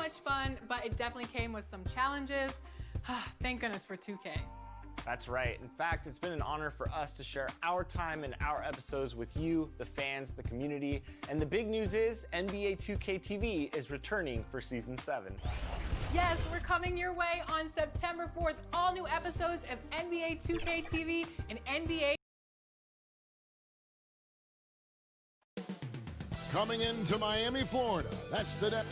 much fun, but it definitely came with some challenges. Thank goodness for 2K. That's right. In fact, it's been an honor for us to share our time and our episodes with you, the fans, the community. And the big news is NBA 2K TV is returning for Season 7. Yes, we're coming your way on September 4th. All new episodes of NBA 2K TV and NBA. Coming into Miami, Florida, that's the net.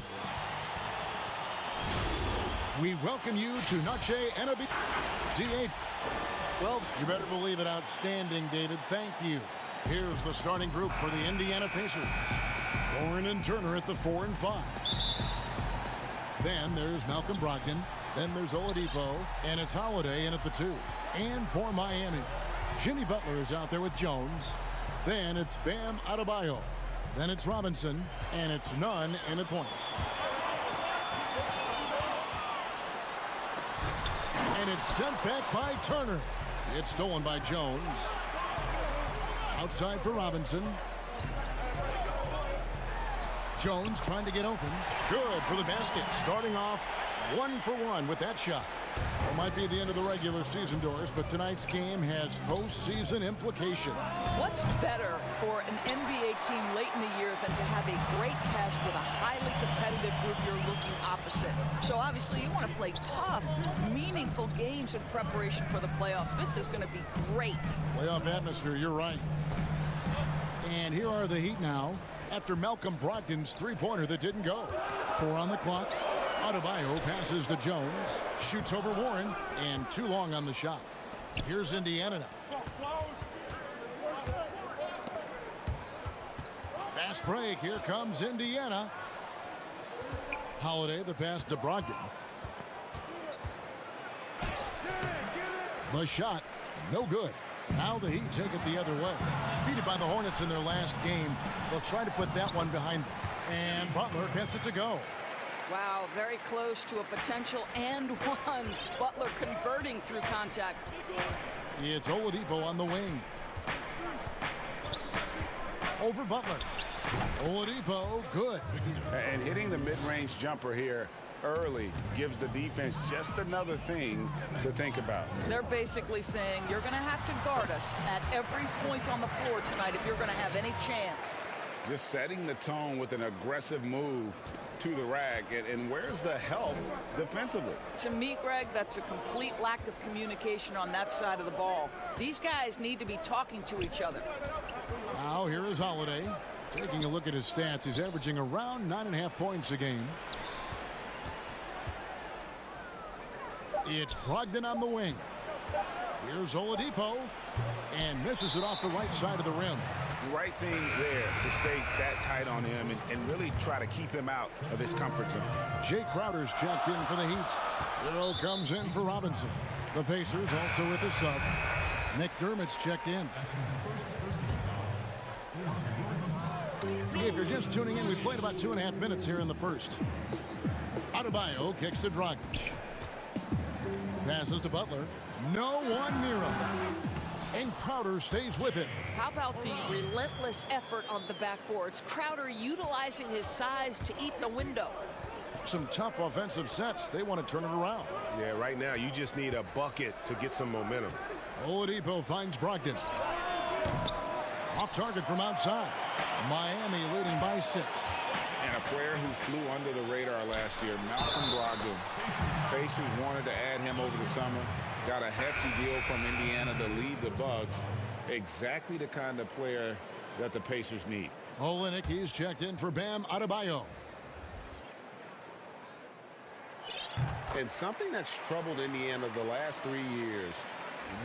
We welcome you to Noche NB D8. Well, you better believe it. Outstanding, David. Thank you. Here's the starting group for the Indiana Pacers. Warren and Turner at the 4 and 5. Then there's Malcolm Brogdon. Then there's Oladipo. And it's Holiday in at the 2. And for Miami, Jimmy Butler is out there with Jones. Then it's Bam Adebayo. Then it's Robinson. And it's Nunn in at point. And it's sent back by Turner. It's stolen by Jones. Outside for Robinson. Jones trying to get open. Good for the basket. Starting off 1 for 1 with that shot. It might be the end of the regular season, Doris, but tonight's game has postseason implications. What's better for an NBA team late in the year than to have a great test with a highly competitive group you're looking opposite? So obviously you want to play tough, meaningful games in preparation for the playoffs. This is going to be great. Playoff atmosphere, you're right. And here are the Heat now after Malcolm Brogdon's three-pointer that didn't go. 4 on the clock. Adebayo passes to Jones, shoots over Warren, and too long on the shot. Here's Indiana now. Fast break. Here comes Indiana. Holiday, the pass to Brogdon. The shot, no good. Now the Heat take it the other way. Defeated by the Hornets in their last game. They'll try to put that one behind them. And Butler gets it to go. Wow, very close to a potential and one. Butler converting through contact. It's Oladipo on the wing. Over Butler. Oladipo, good. And hitting the mid-range jumper here early gives the defense just another thing to think about. They're basically saying you're going to have to guard us at every point on the floor tonight if you're going to have any chance. Just setting the tone with an aggressive move to the rack. And where's the help defensively? To me, Greg, that's a complete lack of communication on that side of the ball. These guys need to be talking to each other. Now here is Holiday. Taking a look at his stats, he's averaging around 9.5 points a game. It's Brogdon on the wing. Here's Oladipo. And misses it off the right side of the rim. Right thing there to stay that tight on him and really try to keep him out of his comfort zone. Jay Crowder's checked in for the Heat. Hero comes in for Robinson. The Pacers also with the sub. McDermott's checked in. If you're just tuning in, we played about 2.5 minutes here in the first. Adebayo kicks to Dragic. Passes to Butler. No one near him. And Crowder stays with it. How about the relentless effort on the backboards? Crowder utilizing his size to eat the window. Some tough offensive sets. They want to turn it around. Yeah, right now you just need a bucket to get some momentum. Oladipo finds Brogdon. Off target from outside. Miami leading by 6. And a player who flew under the radar last year, Malcolm Brogdon. Pacers wanted to add him over the summer. Got a hefty deal from Indiana to lead the Bucks. Exactly the kind of player that the Pacers need. Olenek, he's checked in for Bam Adebayo. And something that's troubled Indiana the last 3 years,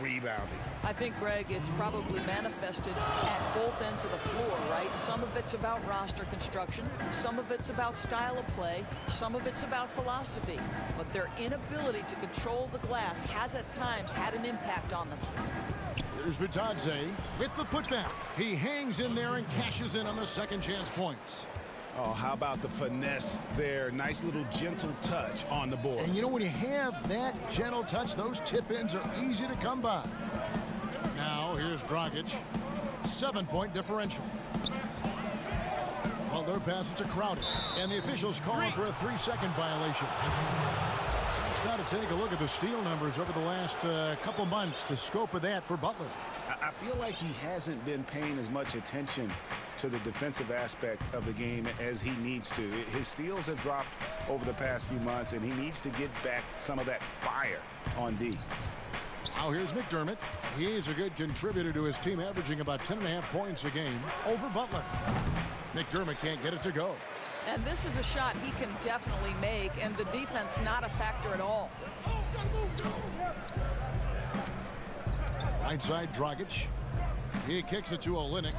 rebounding. I think, Greg, it's probably manifested at both ends of the floor, right? Some of it's about roster construction. Some of it's about style of play. Some of it's about philosophy. But their inability to control the glass has at times had an impact on them. Here's Bitadze with the putback. He hangs in there and cashes in on the second chance points. Oh, how about the finesse there? Nice little gentle touch on the board. And you know, when you have that gentle touch, those tip-ins are easy to come by. Now, here's Dragic. 7-point differential. Butler passes to Crowder, and the officials calling for a 3-second violation. It's got to take a look at the steal numbers over the last couple months, the scope of that for Butler. I feel like he hasn't been paying as much attention to the defensive aspect of the game as he needs to. His steals have dropped over the past few months, and he needs to get back some of that fire on D. Now here's McDermott. He's a good contributor to his team, averaging about 10.5 points a game over Butler. McDermott can't get it to go. And this is a shot he can definitely make, and the defense not a factor at all. Right side, Dragic. He kicks it to Olynyk,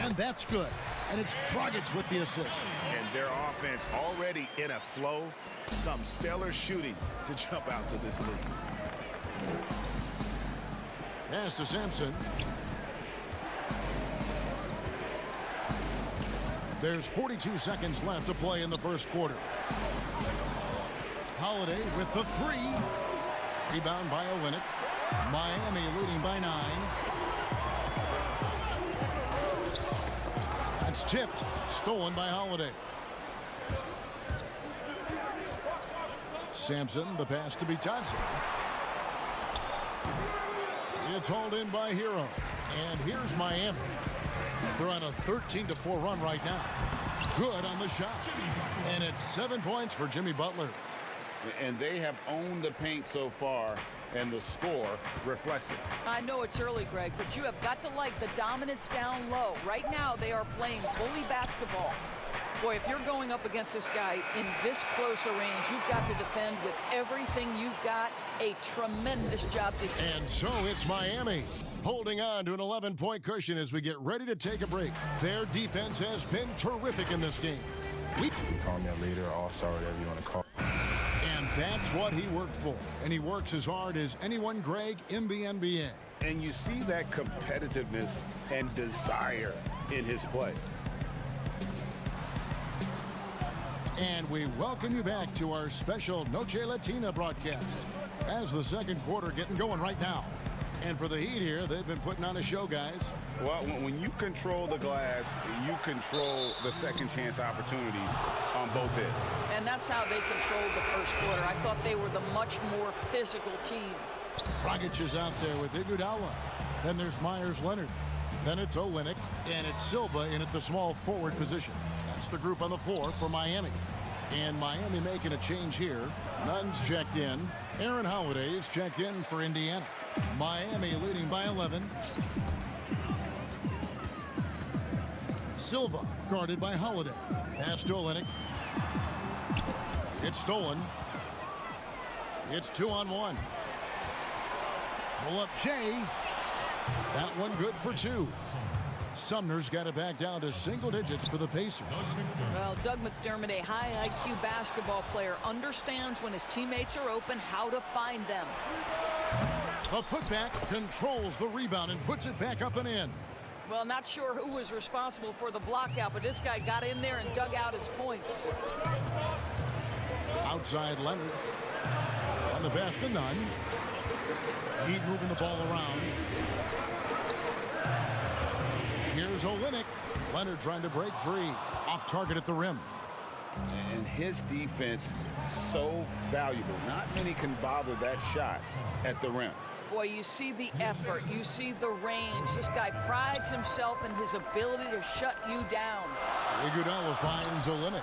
and that's good. And it's Dragic with the assist. And their offense already in a flow. Some stellar shooting to jump out to this league. Pass to Sampson. There's 42 seconds left to play in the first quarter. Holiday with the 3. Rebound by Olynyk. Miami leading by 9. That's tipped. Stolen by Holiday. Sampson, the pass to Bitadze. It's hauled in by Hero. And here's Miami. They're on a 13-4 run right now. Good on the shot. And it's 7 points for Jimmy Butler. And they have owned the paint so far, and the score reflects it. I know it's early, Greg, but you have got to like the dominance down low. Right now, they are playing bully basketball. Boy, if you're going up against this guy in this close a range, you've got to defend with everything you've got. A tremendous job to do. And so it's Miami holding on to an 11-point cushion as we get ready to take a break. Their defense has been terrific in this game. You call me a leader, all-star, whatever you want to call. And that's what he worked for. And he works as hard as anyone, Greg, in the NBA. And you see that competitiveness and desire in his play. And we welcome you back to our special Noche Latina broadcast as the second quarter getting going right now. And for the Heat here, they've been putting on a show, guys. Well, when you control the glass, you control the second chance opportunities on both ends. And that's how they controlled the first quarter. I thought they were the much more physical team. Dragic is out there with Iguodala. Then there's Myers-Leonard. Then it's Olynyk, and it's Silva in at the small forward position. That's the group on the floor for Miami. And Miami making a change here. Nunn's checked in. Aaron Holiday is checked in for Indiana. Miami leading by 11. Silva guarded by Holiday. Pass to Olynyk. It's stolen. It's 2-on-1. Pull up Jay. That one good for 2. Sumner's got it back down to single digits for the Pacers. Well, Doug McDermott, a high IQ basketball player, understands when his teammates are open how to find them. A putback controls the rebound and puts it back up and in. Well, not sure who was responsible for the block out, but this guy got in there and dug out his points. Outside Leonard. On the pass to Nunn. Heat moving the ball around. Here's Olynyk. Leonard trying to break free. Off target at the rim. And his defense so valuable. Not many can bother that shot at the rim. Boy, you see the effort. You see the range. This guy prides himself in his ability to shut you down. Iguodala finds Olynyk.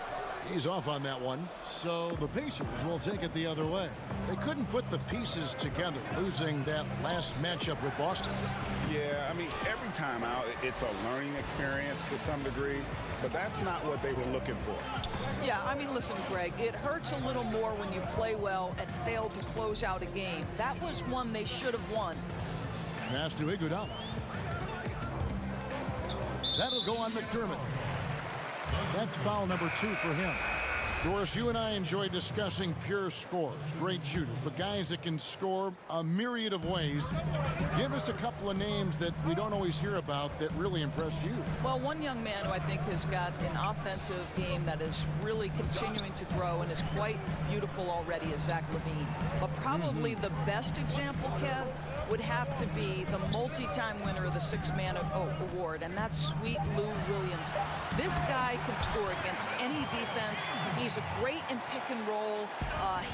He's off on that one. So the Pacers will take it the other way. They couldn't put the pieces together, losing that last matchup with Boston. Yeah, I mean, every time out, it's a learning experience to some degree, but that's not what they were looking for. Yeah, I mean, listen, Greg, it hurts a little more when you play well and fail to close out a game. That was one they should have won. Pass to Iguodala. That'll go on McDermott. That's foul number 2 for him. Doris, you and I enjoy discussing pure scores, great shooters, but guys that can score a myriad of ways. Give us a couple of names that we don't always hear about that really impressed you. Well, one young man who I think has got an offensive game that is really continuing to grow and is quite beautiful already is Zach LaVine. But probably the best example, Kev, would have to be the multi-time winner of the six-man award, and that's Sweet Lou Williams. This guy can score against any defense. He's great in pick and roll.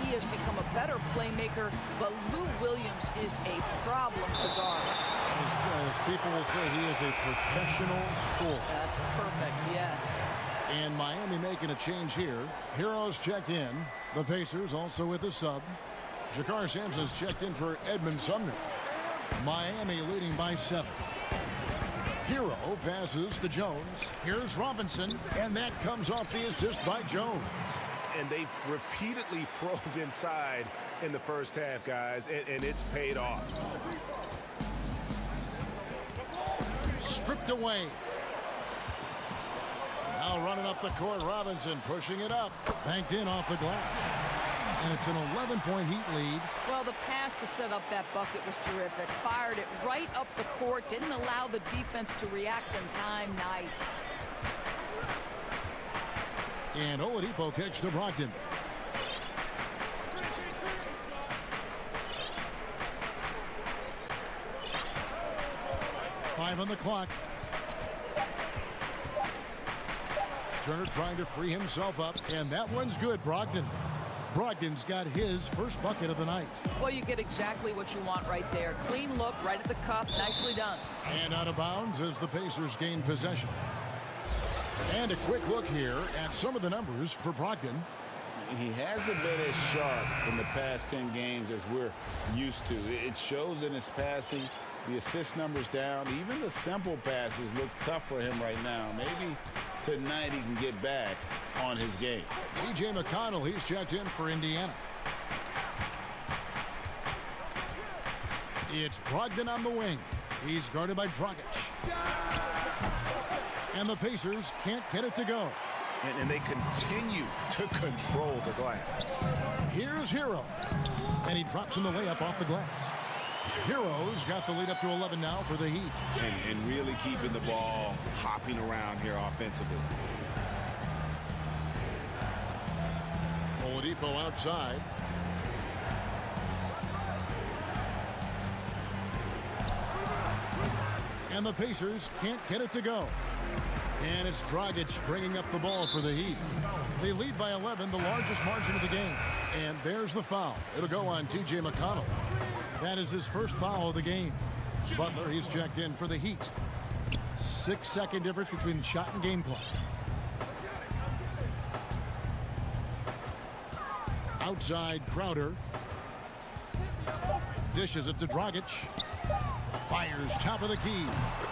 He has become a better playmaker, but Lou Williams is a problem to guard. As people will say, he is a professional scorer. That's perfect, yes. And Miami making a change here. Heroes checked in. The Pacers also with a sub. Jakar Sampson's checked in for Edmund Sumner. Miami leading by 7. Hero passes to Jones. Here's Robinson, and that comes off the assist by Jones. And they've repeatedly probed inside in the first half, guys, and it's paid off. Stripped away. Now running up the court, Robinson pushing it up. Banked in off the glass. And it's an 11-point Heat lead. Well, the pass to set up that bucket was terrific. Fired it right up the court. Didn't allow the defense to react in time. Nice. And Oladipo kicks to Brogdon. Five on the clock. Turner trying to free himself up, and that one's good. Brogdon's got his first bucket of the night. Well, you get exactly what you want right there. Clean look, right at the cup. Nicely done. And out of bounds as the Pacers gain possession. And a quick look here at some of the numbers for Brogdon. He hasn't been as sharp in the past 10 games as we're used to. It shows in his passing. The assist numbers down. Even the simple passes look tough for him right now. Maybe tonight he can get back on his game. T.J. McConnell, he's checked in for Indiana. It's Brogdon on the wing. He's guarded by Dragic. And the Pacers can't get it to go. And they continue to control the glass. Here's Hero. And he drops in the layup off the glass. Hero's got the lead up to 11 now for the Heat. And really keeping the ball hopping around here offensively. Oladipo outside. And the Pacers can't get it to go. And it's Dragic bringing up the ball for the Heat. They lead by 11, the largest margin of the game. And there's the foul. It'll go on T.J. McConnell. That is his first foul of the game. Butler, he's checked in for the Heat. 6-second difference between shot and game clock. Outside, Crowder. Dishes it to Dragic. Fires top of the key.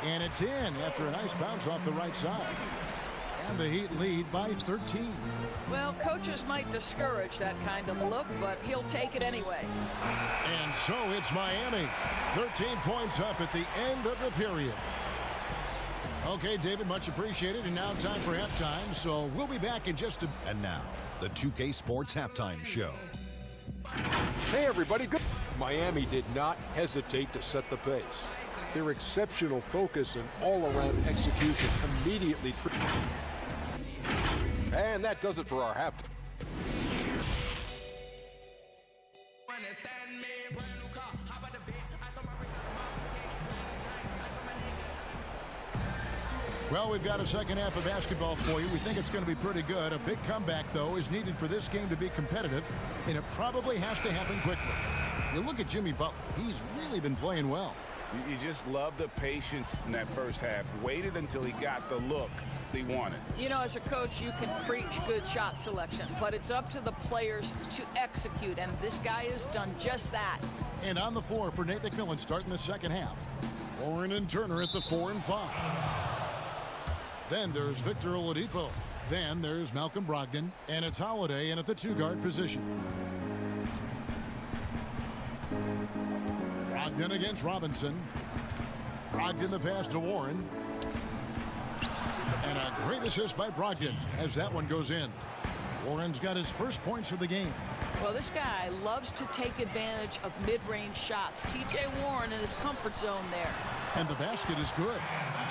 And it's in after a nice bounce off the right side. And the Heat lead by 13. Well, coaches might discourage that kind of look, but he'll take it anyway. And so it's Miami. 13 points up at the end of the period. Okay, David, much appreciated. And now time for halftime. So we'll be back in just a... And now, the 2K Sports Halftime Show. Hey, everybody. Good. Miami did not hesitate to set the pace. Their exceptional focus and all-around execution immediately... And that does it for our halftime. Well, we've got a second half of basketball for you. We think it's going to be pretty good. A big comeback, though, is needed for this game to be competitive, and it probably has to happen quickly. You look at Jimmy Butler. He's really been playing well. You just love the patience in that first half. Waited until he got the look he wanted. You know, as a coach, you can preach good shot selection, but it's up to the players to execute, and this guy has done just that. And on the floor for Nate McMillan starting the second half. Warren and Turner at the 4 and 5. Then there's Victor Oladipo. Then there's Malcolm Brogdon, and it's Holiday in at the 2-guard position. Brogdon against Robinson. Brogdon the pass to Warren. And a great assist by Brogdon as that one goes in. Warren's got his first points of the game. Well, this guy loves to take advantage of mid-range shots. T.J. Warren in his comfort zone there. And the basket is good.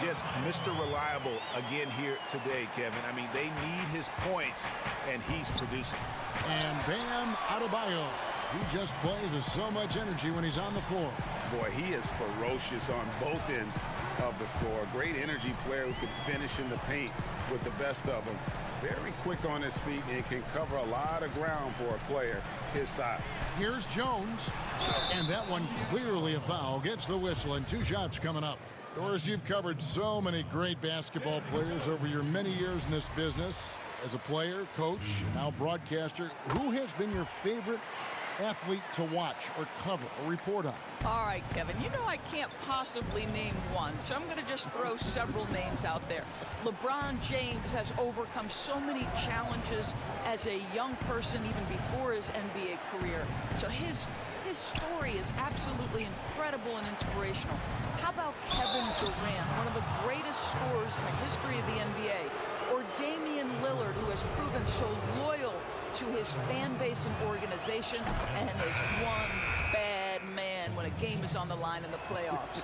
Just Mr. Reliable again here today, Kevin. I mean, they need his points, and he's producing. And Bam Adebayo. He just plays with so much energy when he's on the floor. Boy, he is ferocious on both ends of the floor. Great energy player who can finish in the paint with the best of them. Very quick on his feet and can cover a lot of ground for a player his size. Here's Jones. And that one clearly a foul. Gets the whistle and 2 shots coming up. Of course, you've covered so many great basketball players over your many years in this business. As a player, coach, now broadcaster, who has been your favorite athlete to watch or cover or report on? All right, Kevin, you know I can't possibly name one, so I'm going to just throw several names out there. LeBron James has overcome so many challenges as a young person even before his NBA career. So his story is absolutely incredible and inspirational. How about Kevin Durant, one of the greatest scorers in the history of the NBA? Or Damian Lillard, who has proven so loyal to his fan base and organization and is one bad man when a game is on the line in the playoffs.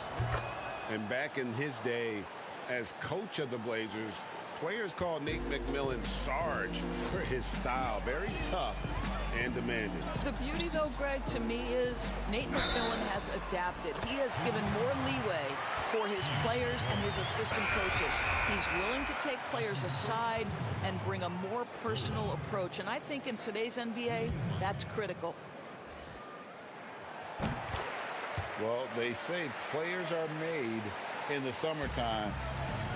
And back in his day as coach of the Blazers, players called Nate McMillan Sarge for his style. Very tough and demanding. The beauty, though, Greg, to me is Nate McMillan has adapted. He has given more leeway for his players and his assistant coaches. He's willing to take players aside and bring a more personal approach. And I think in today's NBA, that's critical. Well, they say players are made in the summertime,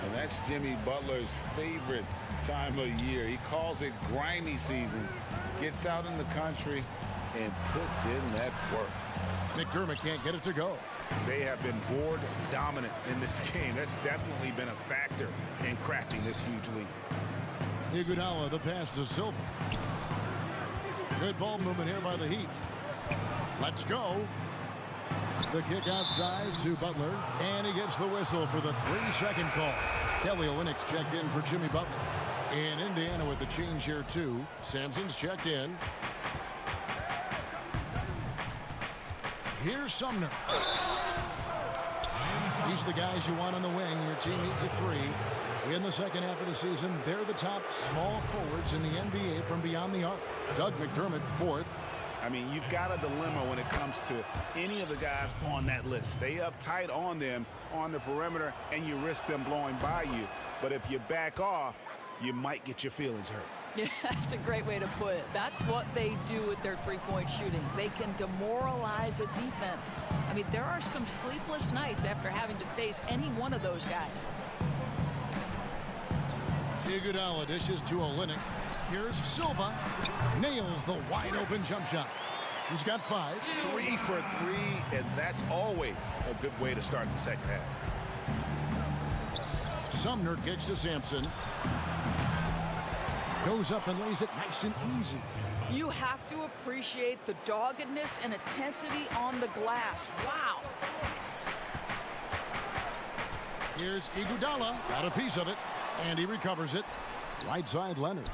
and that's Jimmy Butler's favorite time of year. He calls it grimy season, gets out in the country, and puts in that work. McDermott can't get it to go. They have been board dominant in this game. That's definitely been a factor in crafting this huge lead. Iguodala, the pass to Silva. Good ball movement here by the Heat. Let's go. The kick outside to Butler, and he gets the whistle for the 3-second call. Kelly Olynyk's checked in for Jimmy Butler. In Indiana with the change here too. Sampson's checked in. Here's Sumner. These are the guys you want on the wing. Your team needs a 3. In the second half of the season, they're the top small forwards in the NBA from beyond the arc. Doug McDermott, 4th. I mean, you've got a dilemma when it comes to any of the guys on that list. Stay up tight on them on the perimeter, and you risk them blowing by you. But if you back off, you might get your feelings hurt. Yeah, that's a great way to put it. That's what they do with their three-point shooting. They can demoralize a defense. I mean, there are some sleepless nights after having to face any one of those guys. Iguodala dishes to Olynyk. Here's Silva. Nails the wide-open jump shot. He's got 5. 3 for 3, and that's always a good way to start the second half. Sumner kicks to Sampson. Goes up and lays it nice and easy. You have to appreciate the doggedness and intensity on the glass. Wow. Here's Iguodala. Got a piece of it, and he recovers it. Right side, Leonard.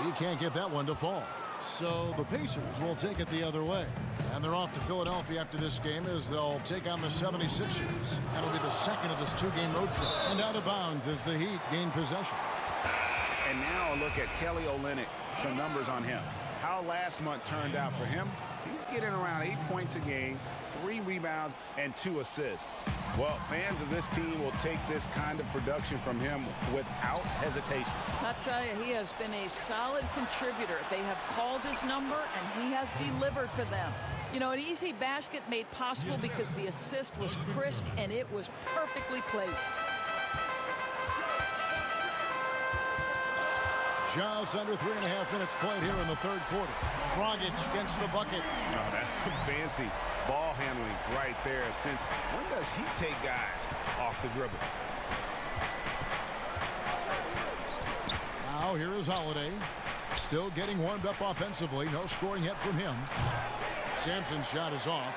He can't get that one to fall. So the Pacers will take it the other way. And they're off to Philadelphia after this game as they'll take on the 76ers. That'll be the second of this 2-game road trip. And out of bounds as the Heat gain possession. And now a look at Kelly Olynyk. Some numbers on him. How last month turned out for him. He's getting around 8 points a game, 3 rebounds, and 2 assists. Well, fans of this team will take this kind of production from him without hesitation. I'll tell you, he has been a solid contributor. They have called his number, and he has delivered for them. You know, an easy basket made possible because the assist was crisp, and it was perfectly placed. Just under 3.5 minutes played here in the third quarter. Dragic gets the bucket. No, that's some fancy ball handling right there. Since when does he take guys off the dribble? Now here is Holiday. Still getting warmed up offensively. No scoring yet from him. Sampson's shot is off.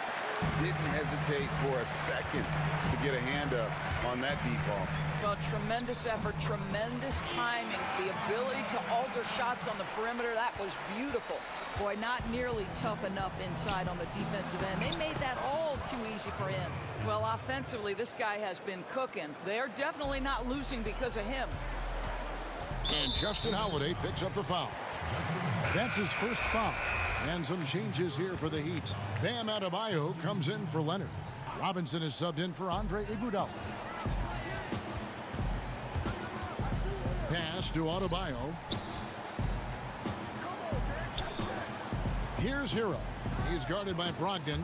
Didn't hesitate for a second to get a hand up on that deep ball. Well, tremendous effort, tremendous timing. The ability to alter shots on the perimeter, that was beautiful. Boy, not nearly tough enough inside on the defensive end. They made that all too easy for him. Well, offensively, this guy has been cooking. They're definitely not losing because of him. And Justin Holiday picks up the foul. That's his first foul. And some changes here for the Heat. Bam Adebayo comes in for Leonard. Robinson is subbed in for Andre Iguodala. Pass to Adebayo. Here's Hero. He's guarded by Brogdon.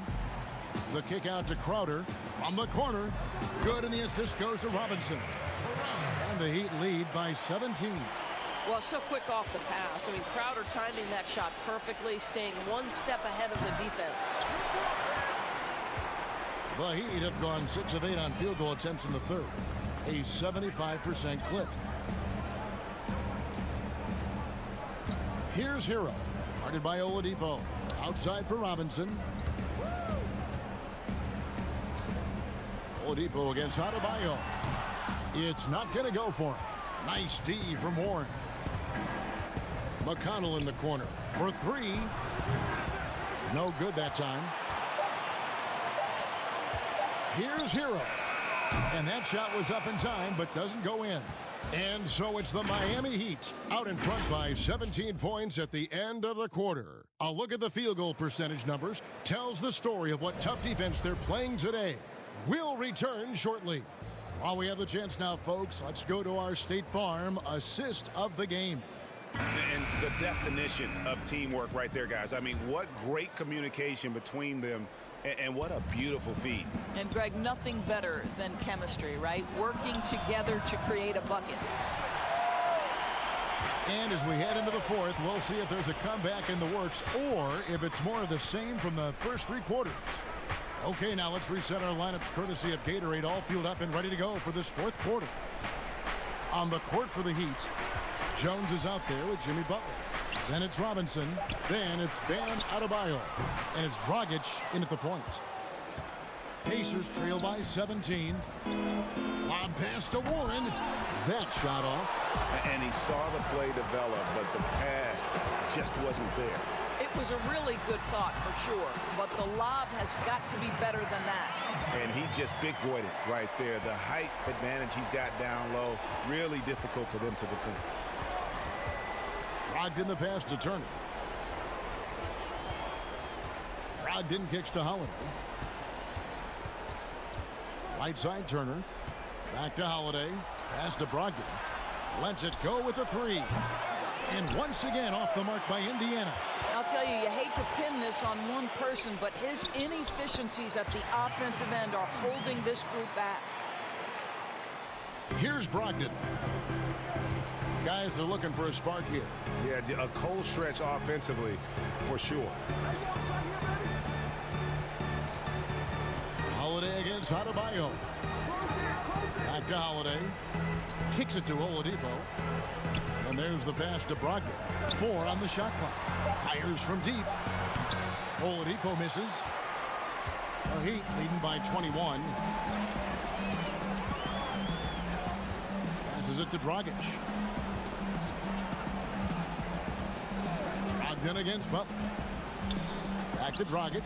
The kick out to Crowder from the corner. Good, and the assist goes to Robinson. And the Heat lead by 17. Well, so quick off the pass. I mean, Crowder timing that shot perfectly, staying one step ahead of the defense. The Heat have gone 6 of 8 on field goal attempts in the third. A 75% clip. Here's Hero. Guarded by Oladipo. Outside for Robinson. Oladipo against Adebayo. It's not going to go for him. Nice D from Warren. McConnell in the corner for 3. No good that time. Here's Hero. And that shot was up in time, but doesn't go in. And so it's the Miami Heat out in front by 17 points at the end of the quarter. A look at the field goal percentage numbers tells the story of what tough defense they're playing today. We'll return shortly. While we have the chance now, folks, let's go to our State Farm assist of the game. And the definition of teamwork right there, guys. I mean, what great communication between them, and what a beautiful feat. And, Greg, nothing better than chemistry, right? Working together to create a bucket. And as we head into the fourth, we'll see if there's a comeback in the works or if it's more of the same from the first 3 quarters. Okay, now let's reset our lineups courtesy of Gatorade, all fueled up and ready to go for this fourth quarter. On the court for the Heat, Jones is out there with Jimmy Butler. Then it's Robinson. Then it's Bam Adebayo. And it's Dragic in at the point. Pacers trail by 17. Lob pass to Warren. That shot off. And he saw the play develop, but the pass just wasn't there. It was a really good thought for sure, but the lob has got to be better than that. And he just big-boyed it right there. The height advantage he's got down low, really difficult for them to defend. Brogdon the pass to Turner. Brogdon kicks to Holiday. Right side Turner. Back to Holiday. Pass to Brogdon. Lets it go with a 3. And once again off the mark by Indiana. I'll tell you, you hate to pin this on one person, but his inefficiencies at the offensive end are holding this group back. Here's Brogdon. Guys are looking for a spark here. Yeah, a cold stretch offensively for sure. Holiday against Adebayo. Back to Holiday. Kicks it to Oladipo. And there's the pass to Brogdon. 4 on the shot clock. Fires from deep. Oladipo misses. The Heat leading by 21. Passes it to Dragic. Brogdon against Butler. Back to Dragic.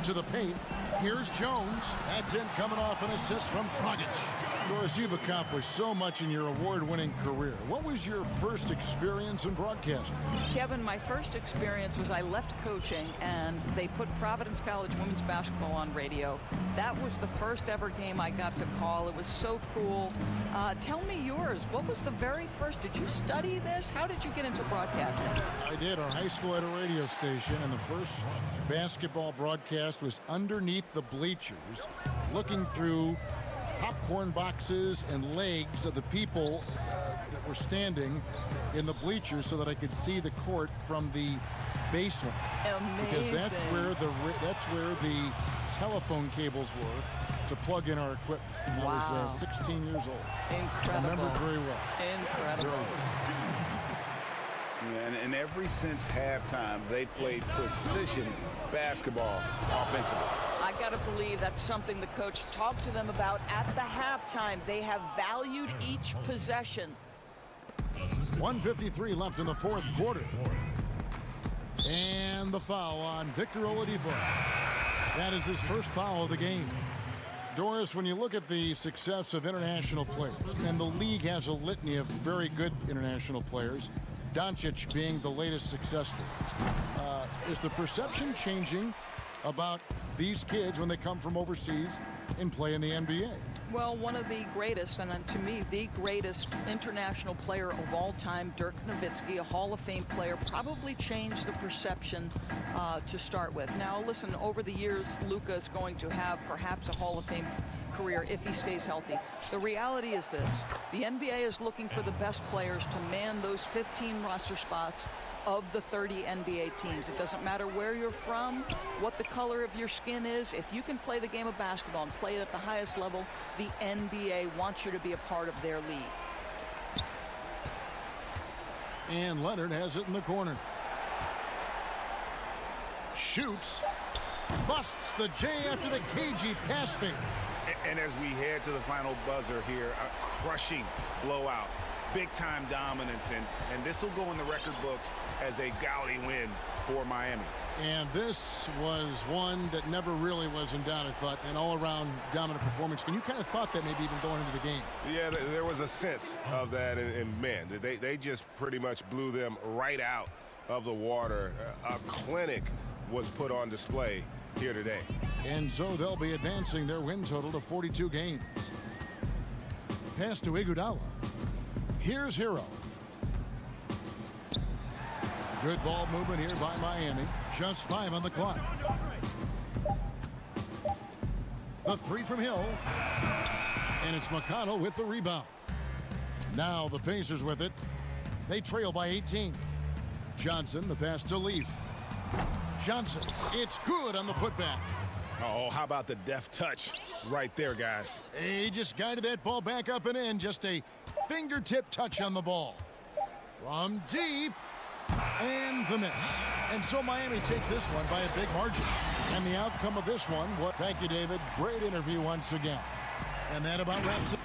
To the paint. Here's Jones. That's in, coming off an assist from Dragic. Of course, you've accomplished so much in your award-winning career. What was your first experience in broadcasting? Kevin, my first experience was I left coaching, and they put Providence College women's basketball on radio. That was the first ever game I got to call. It was so cool. Tell me yours. What was the very first? Did you study this? How did you get into broadcasting? I did. Our high school had a radio station, and the first basketball broadcast was underneath the bleachers, looking through popcorn boxes and legs of the people that were standing in the bleachers so that I could see the court from the basement. Amazing. Because that's where the telephone cables were to plug in our equipment. And wow. I was 16 years old. Incredible. I remember it very well. Incredible. Yeah, and ever since halftime, they played precision basketball offensively. I got to believe that's something the coach talked to them about at the halftime. They have valued each possession. 1:53 left in the fourth quarter. And the foul on Victor Oladipo. That is his first foul of the game. Doris, when you look at the success of international players, and the league has a litany of very good international players, Doncic being the latest success story. Is the perception changing about these kids when they come from overseas and play in the NBA? Well, one of the greatest, and to me, the greatest international player of all time, Dirk Nowitzki, a Hall of Fame player, probably changed the perception to start with. Now, listen, over the years, Luka is going to have perhaps a Hall of Fame career if he stays healthy. The reality is this: the NBA is looking for the best players to man those 15 roster spots of the 30 NBA teams. It doesn't matter where you're from, what the color of your skin is. If you can play the game of basketball and play it at the highest level, the NBA wants you to be a part of their league. And Leonard has it in the corner. Shoots. Busts the J after the cagey pass fake. And as we head to the final buzzer here, a crushing blowout. Big-time dominance, and this will go in the record books as a gaudy win for Miami. And this was one that never really was in doubt, I thought, an all-around dominant performance. And you kind of thought that maybe even going into the game. Yeah, there was a sense of that, and man, they just pretty much blew them right out of the water. A clinic was put on display here today. And so they'll be advancing their win total to 42 games. Pass to Iguodala. Here's Hero. Good ball movement here by Miami. Just 5 on the clock. The three from Hill. And it's McConnell with the rebound. Now the Pacers with it. They trail by 18. Johnson, the pass to Leaf. Johnson, it's good on the putback. Oh, how about the deft touch right there, guys? He just guided that ball back up and in. Just a fingertip touch on the ball. From deep. And the miss. And so Miami takes this one by a big margin. And the outcome of this one, thank you, David. Great interview once again. And that about wraps it.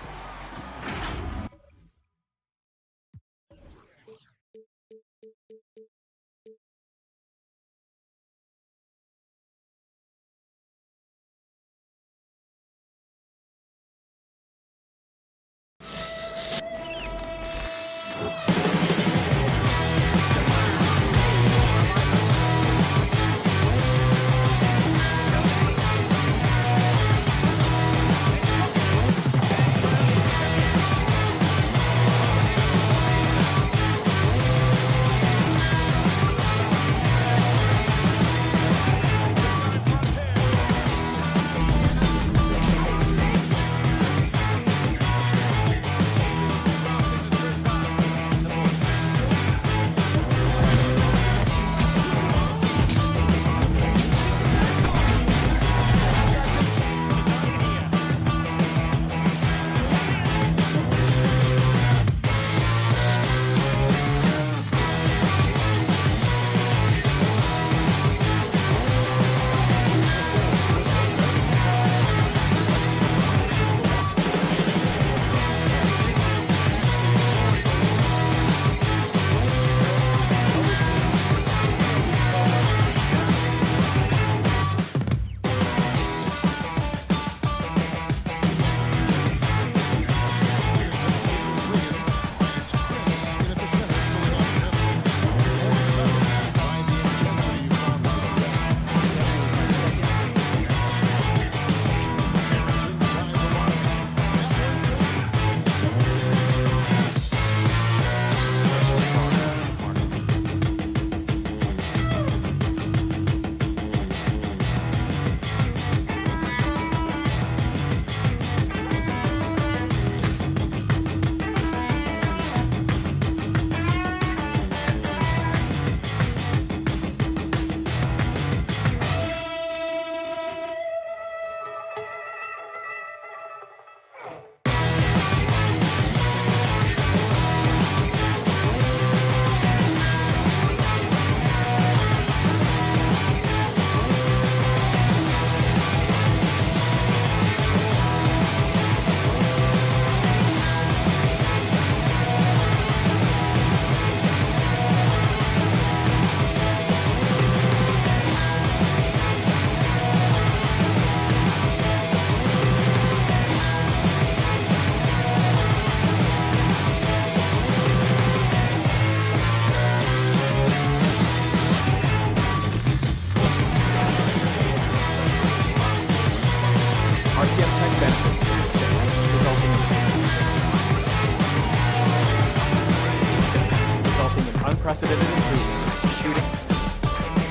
unprecedented improvements, shooting,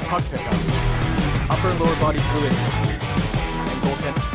puck pickups, upper and lower body fluidity, and goaltending.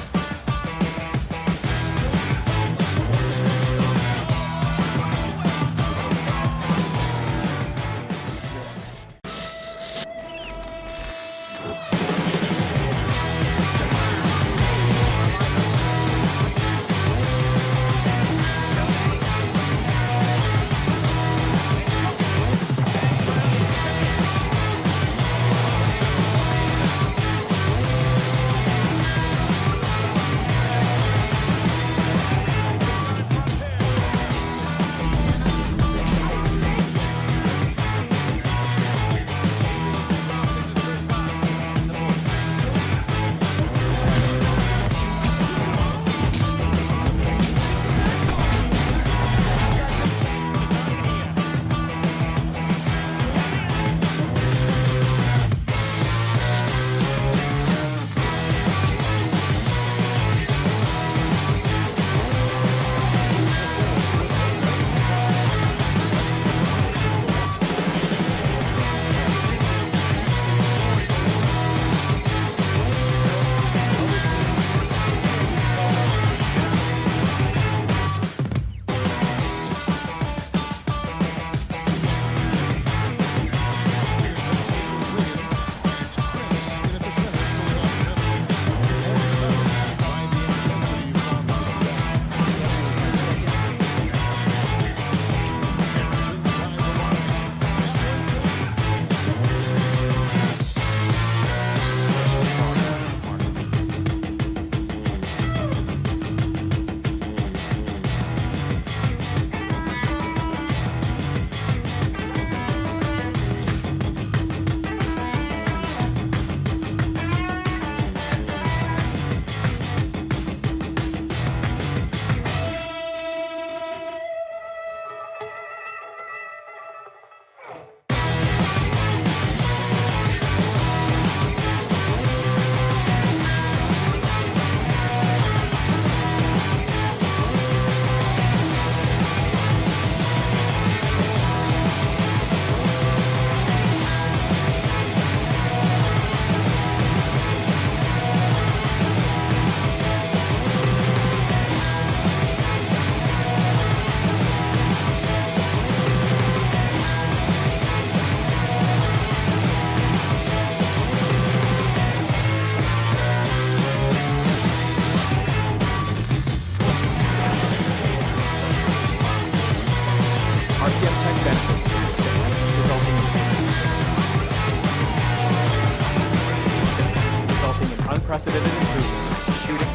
Unprecedented improvements, shooting,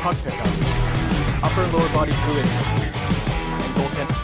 puck pickups, upper and lower body fluidity, and goaltending.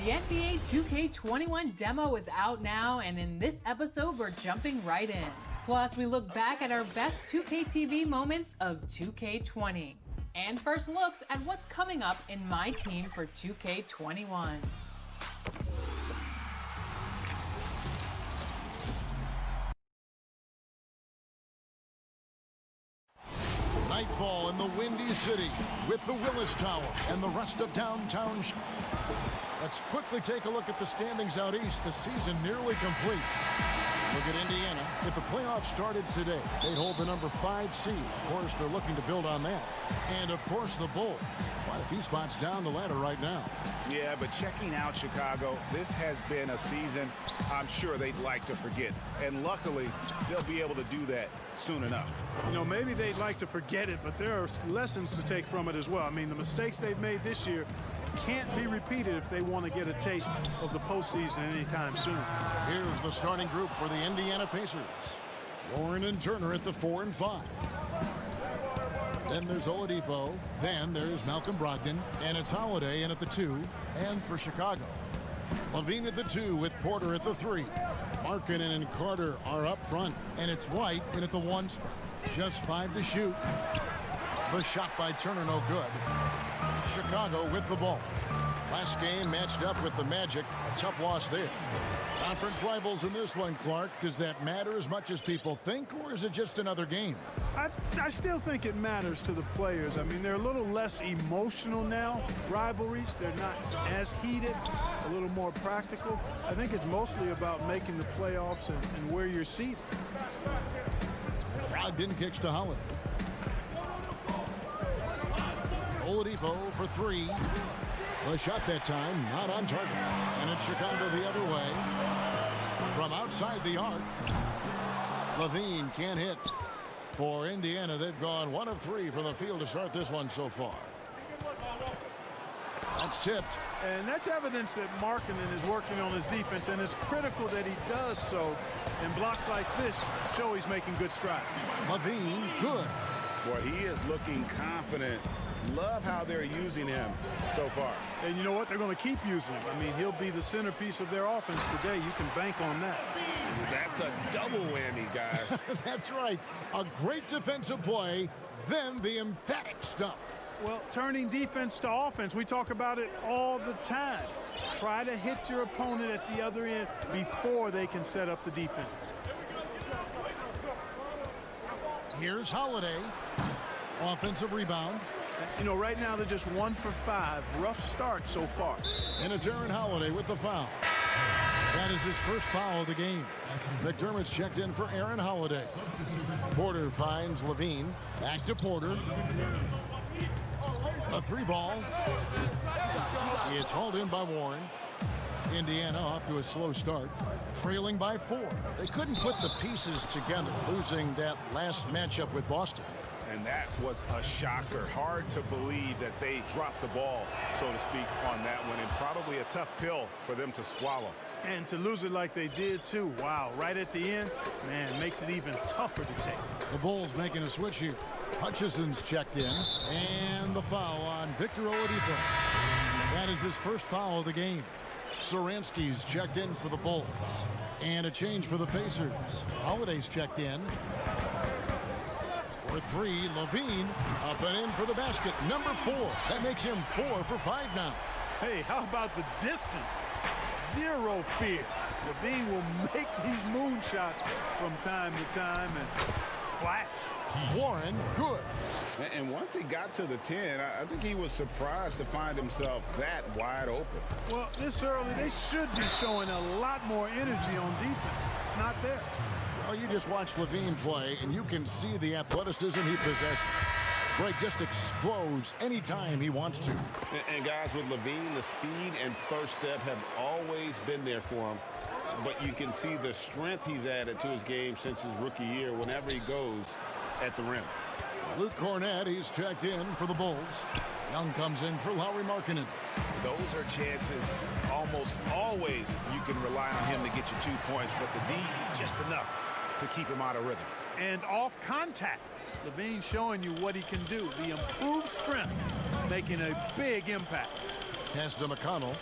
The NBA 2K21 demo is out now, and in this episode, we're jumping right in. Plus, we look back at our best 2K TV moments of 2K20. And first looks at what's coming up in my team for 2K21. Nightfall in the Windy City with the Willis Tower and the rest of downtown. Let's quickly take a look at the standings out east. The season nearly complete. Look at Indiana. If the playoffs started today, they'd hold the number 5 seed. Of course, they're looking to build on that. And, of course, the Bulls. Quite a few spots down the ladder right now. Yeah, but checking out Chicago, this has been a season I'm sure they'd like to forget. And luckily, they'll be able to do that soon enough. You know, maybe they'd like to forget it, but there are lessons to take from it as well. I mean, the mistakes they've made this year can't be repeated if they want to get a taste of the postseason anytime soon. Here's the starting group for the Indiana Pacers. Warren and Turner at the 4 and 5. Then there's Oladipo. Then there's Malcolm Brogdon. And it's Holiday in at the 2. And for Chicago, Levine at the 2 with Porter at the 3. Markkanen and Carter are up front. And it's White in at the 1 spot. Just 5 to shoot. The shot by Turner no good. Chicago with the ball. Last game matched up with the Magic. A tough loss there. Conference rivals in this one, Clark. Does that matter as much as people think, or is it just another game? I still think it matters to the players. I mean, they're a little less emotional now. Rivalries, they're not as heated, a little more practical. I think it's mostly about making the playoffs and where you're seated. Brogdon kicks to Holiday. Oladipo for 3. The shot that time not on target. And it's Chicago the other way. From outside the arc, Levine can't hit. For Indiana, they've gone 1 of 3 from the field to start this one so far. That's tipped. And that's evidence that Markkanen is working on his defense, and it's critical that he does so. And blocks like this show he's making good strides. Levine, good. Boy, he is looking confident. Love how they're using him so far. And you know what? They're going to keep using him. I mean, he'll be the centerpiece of their offense today. You can bank on that. That's a double whammy, guys. That's right. A great defensive play, then the emphatic stuff. Well, turning defense to offense, we talk about it all the time. Try to hit your opponent at the other end before they can set up the defense. Here's Holiday. Offensive rebound. You know, right now they're just 1 for 5. Rough start so far. And it's Aaron Holiday with the foul. That is his first foul of the game. McDermott's checked in for Aaron Holiday. Porter finds Levine. Back to Porter. A 3-ball. It's hauled in by Warren. Indiana off to a slow start, trailing by 4. They couldn't put the pieces together, losing that last matchup with Boston. And that was a shocker. Hard to believe that they dropped the ball, so to speak, on that one. And probably a tough pill for them to swallow. And to lose it like they did, too. Wow, right at the end, man, makes it even tougher to take. The Bulls making a switch here. Hutchison's checked in. And the foul on Victor Oladipo. That is his first foul of the game. Saransky's checked in for the Bulls. And a change for the Pacers. Holiday's checked in. For 3, Levine up and in for the basket. Number 4. That makes him 4 for 5 now. Hey, how about the distance? Zero fear. Levine will make these moonshots from time to time and splash. Warren, good. And once he got to the 10, I think he was surprised to find himself that wide open. Well, this early, they should be showing a lot more energy on defense. It's not there. Well, you just watch Levine play, and you can see the athleticism he possesses. Greg just explodes anytime he wants to. And guys, with Levine, the speed and first step have always been there for him. But you can see the strength he's added to his game since his rookie year whenever he goes at the rim. Luke Cornett, he's checked in for the Bulls. Young comes in for Lauri Markkanen. Those are chances almost always you can rely on him to get you 2 points, but the D, just enough to keep him out of rhythm. And off contact, Levine showing you what he can do. The improved strength making a big impact. Pass to McConnell.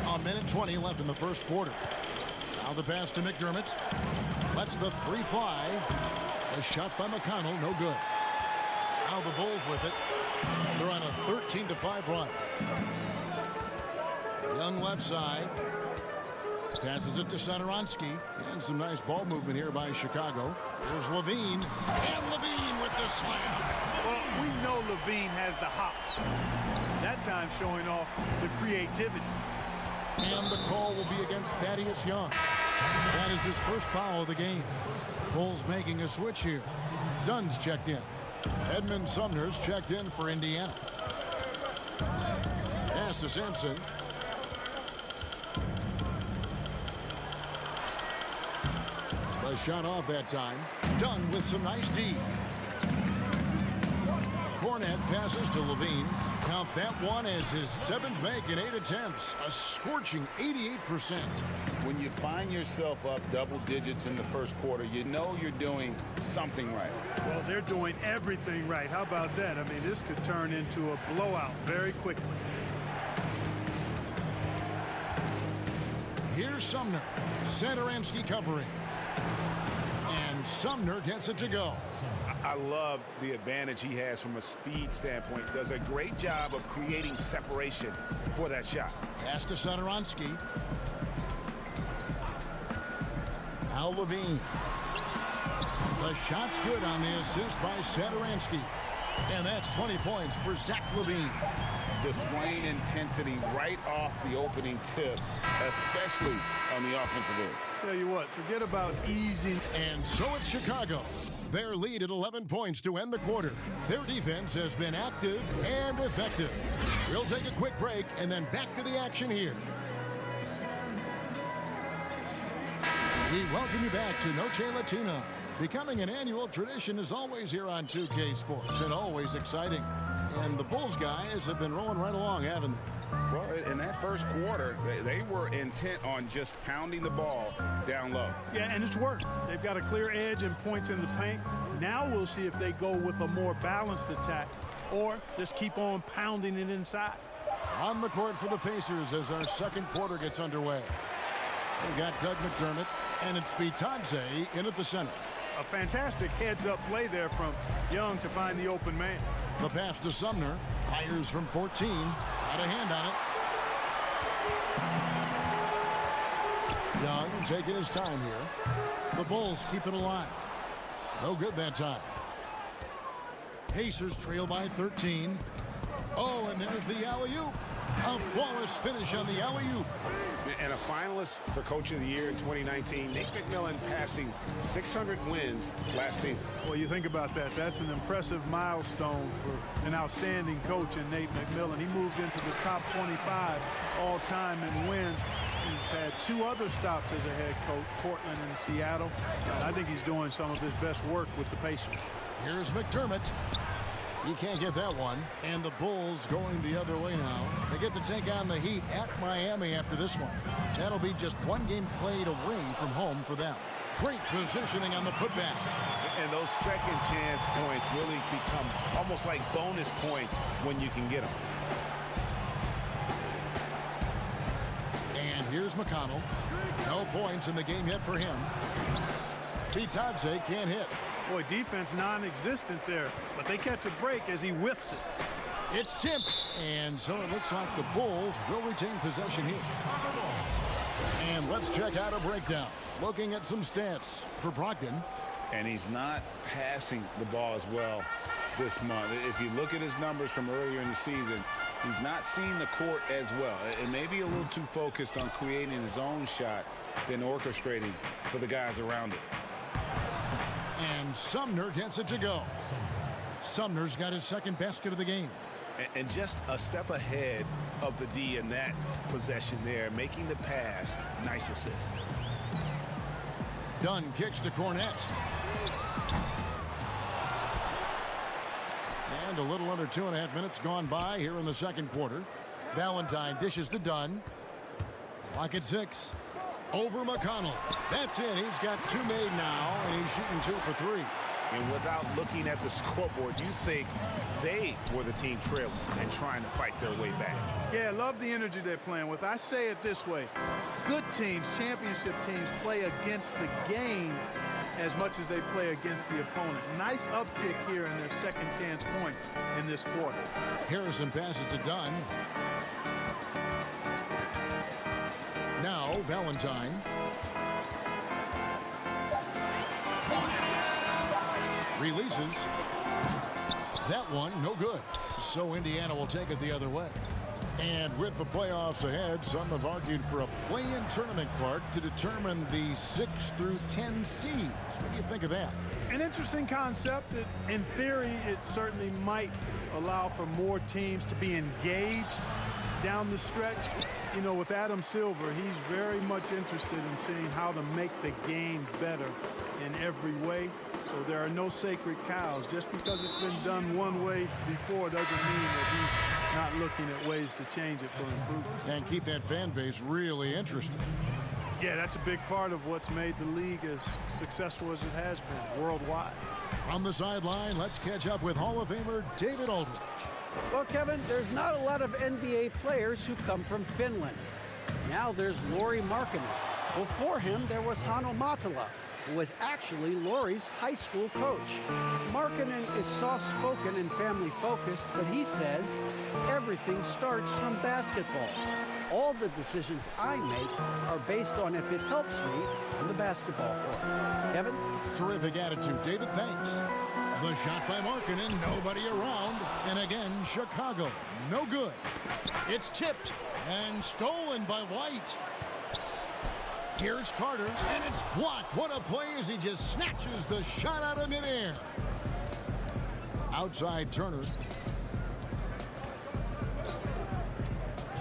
A minute 20 left in the first quarter. Now the pass to McDermott. Lets the three fly. A shot by McConnell, no good. Now the Bulls with it. They're on a 13-5 run. Young left side. Passes it to Satoransky. And some nice ball movement here by Chicago. Here's Levine. And Levine with the slam. Well, we know Levine has the hops. That time showing off the creativity. And the call will be against Thaddeus Young. That is his first foul of the game. Bulls making a switch here. Dunn's checked in. Edmund Sumner's checked in for Indiana. Pass to Sampson. The shot off that time. Dunn with some nice D. Cornette passes to Levine. Count that one as his 7th make in 8 attempts. A scorching 88%. When you find yourself up double digits in the first quarter, you know you're doing something right. Well, they're doing everything right. How about that? I mean, this could turn into a blowout very quickly. Here's Sumner. Satoransky covering. And Sumner gets it to go. I love the advantage he has from a speed standpoint. Does a great job of creating separation for that shot. Pass to Satoransky. Al Levine. The shot's good on the assist by Satoransky. And that's 20 points for Zach Levine. Displaying intensity right off the opening tip, especially on the offensive end. Tell you what, forget about easy. And so it's Chicago. Their lead at 11 points to end the quarter. Their defense has been active and effective. We'll take a quick break and then back to the action here. We welcome you back to Noche Latina. Becoming an annual tradition is always here on 2K Sports and always exciting. And the Bulls guys have been rolling right along, haven't they? Well, in that first quarter, they were intent on just pounding the ball down low. Yeah, and it's worked. They've got a clear edge and points in the paint. Now we'll see if they go with a more balanced attack or just keep on pounding it inside. On the court for the Pacers as our second quarter gets underway. We got Doug McDermott, and it's Bitadze in at the center. A fantastic heads-up play there from Young to find the open man. The pass to Sumner. Fires from 14. Got a hand on it. Young taking his time here. The Bulls keep it alive. No good that time. Pacers trail by 13. Oh, and there's the alley-oop. A flawless finish on the alley-oop. And a finalist for Coach of the Year in 2019, Nate McMillan passing 600 wins last season. Well, you think about that. That's an impressive milestone for an outstanding coach in Nate McMillan. He moved into the top 25 all-time in wins. He's had 2 other stops as a head coach, Portland and Seattle. I think he's doing some of his best work with the Pacers. Here's McDermott. You can't get that one. And the Bulls going the other way now. They get to take on the Heat at Miami after this one. That'll be just one game played away from home for them. Great positioning on the putback. And those second chance points really become almost like bonus points when you can get them. And here's McConnell. No points in the game yet for him. Bitadze can't hit. Boy, defense non-existent there, but they catch a break as he whiffs it. It's tipped, and so it looks like the Bulls will retain possession here. And let's check out a breakdown. Looking at some stats for Brogdon. And he's not passing the ball as well this month. If you look at his numbers from earlier in the season, he's not seeing the court as well. It may be a little too focused on creating his own shot than orchestrating for the guys around it. And Sumner gets it to go. Sumner's got his second basket of the game. And just a step ahead of the D in that possession there, making the pass. Nice assist. Dunn kicks to Cornette. And a little under 2.5 minutes gone by here in the second quarter. Valentine dishes to Dunn. Clock at 6. Over McConnell. That's it. He's got 2 made now, and he's shooting 2 for 3. And without looking at the scoreboard, you think they were the team trailing and trying to fight their way back. Yeah, I love the energy they're playing with. I say it this way. Good teams, championship teams, play against the game as much as they play against the opponent. Nice uptick here in their second chance points in this quarter. Harrison passes to Dunn. Now Valentine. Releases. That one, no good. So Indiana will take it the other way. And with the playoffs ahead, some have argued for a play-in tournament, Clark, to determine the 6 through 10 seeds. What do you think of that? An interesting concept. In theory, it certainly might allow for more teams to be engaged down the stretch. You know, with Adam Silver, he's very much interested in seeing how to make the game better in every way. So there are no sacred cows. Just because it's been done one way before doesn't mean that he's not looking at ways to change it for improvement. And keep that fan base really interested. Yeah, that's a big part of what's made the league as successful as it has been worldwide. From the sideline, let's catch up with Hall of Famer David Aldridge. Well, Kevin, there's not a lot of NBA players who come from Finland. Now there's Lauri Markkanen. Before him, there was Hanno Matala, who was actually Lauri's high school coach. Markkanen is soft-spoken and family-focused, but he says everything starts from basketball. All the decisions I make are based on if it helps me on the basketball court. Kevin? Terrific attitude, David. Thanks. The shot by Markkanen, nobody around. And again, Chicago, no good. It's tipped and stolen by White. Here's Carter, and it's blocked. What a play as he just snatches the shot out of midair. Outside Turner.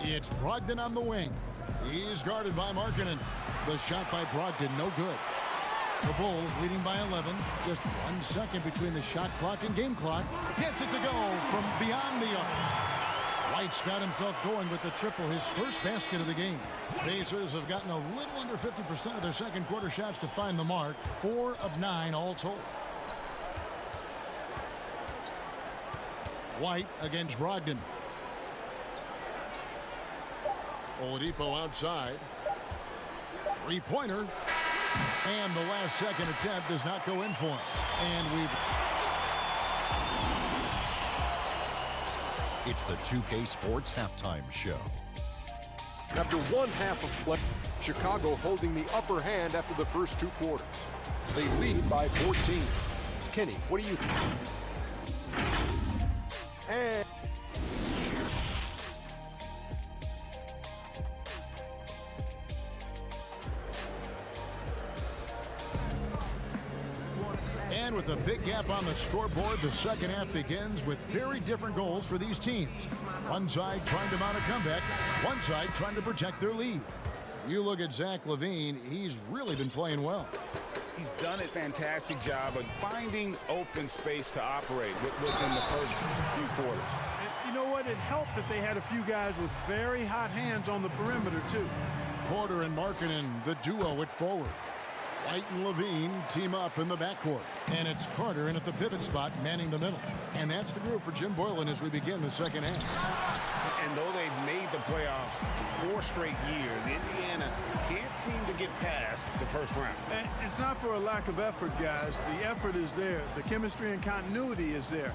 It's Brogdon on the wing. He's guarded by Markkanen. The shot by Brogdon, no good. The Bulls leading by 11. Just 1 second between the shot clock and game clock. Gets it to go from beyond the arc. White's got himself going with the triple, his first basket of the game. Pacers have gotten a little under 50% of their second quarter shots to find the mark. 4 of 9 all told. White against Brogdon. Oladipo outside. Three-pointer. And the last second attempt does not go in for him. And we've... It's the 2K Sports Halftime Show. After one half of play, Chicago holding the upper hand after the first 2 quarters. They lead by 14. Kenny, what do you think? And... And with a big gap on the scoreboard, the second half begins with very different goals for these teams. One side trying to mount a comeback, one side trying to protect their lead. You look at Zach LaVine, he's really been playing well. He's done a fantastic job of finding open space to operate within the first few quarters. And you know what? It helped that they had a few guys with very hot hands on the perimeter, too. Porter and Markkanen, the duo at forward. White and Levine team up in the backcourt. And it's Carter in at the pivot spot, manning the middle. And that's the group for Jim Boylan as we begin the second half. And though they've made the playoffs 4 straight years, Indiana can't seem to get past the first round. And it's not for a lack of effort, guys. The effort is there. The chemistry and continuity is there.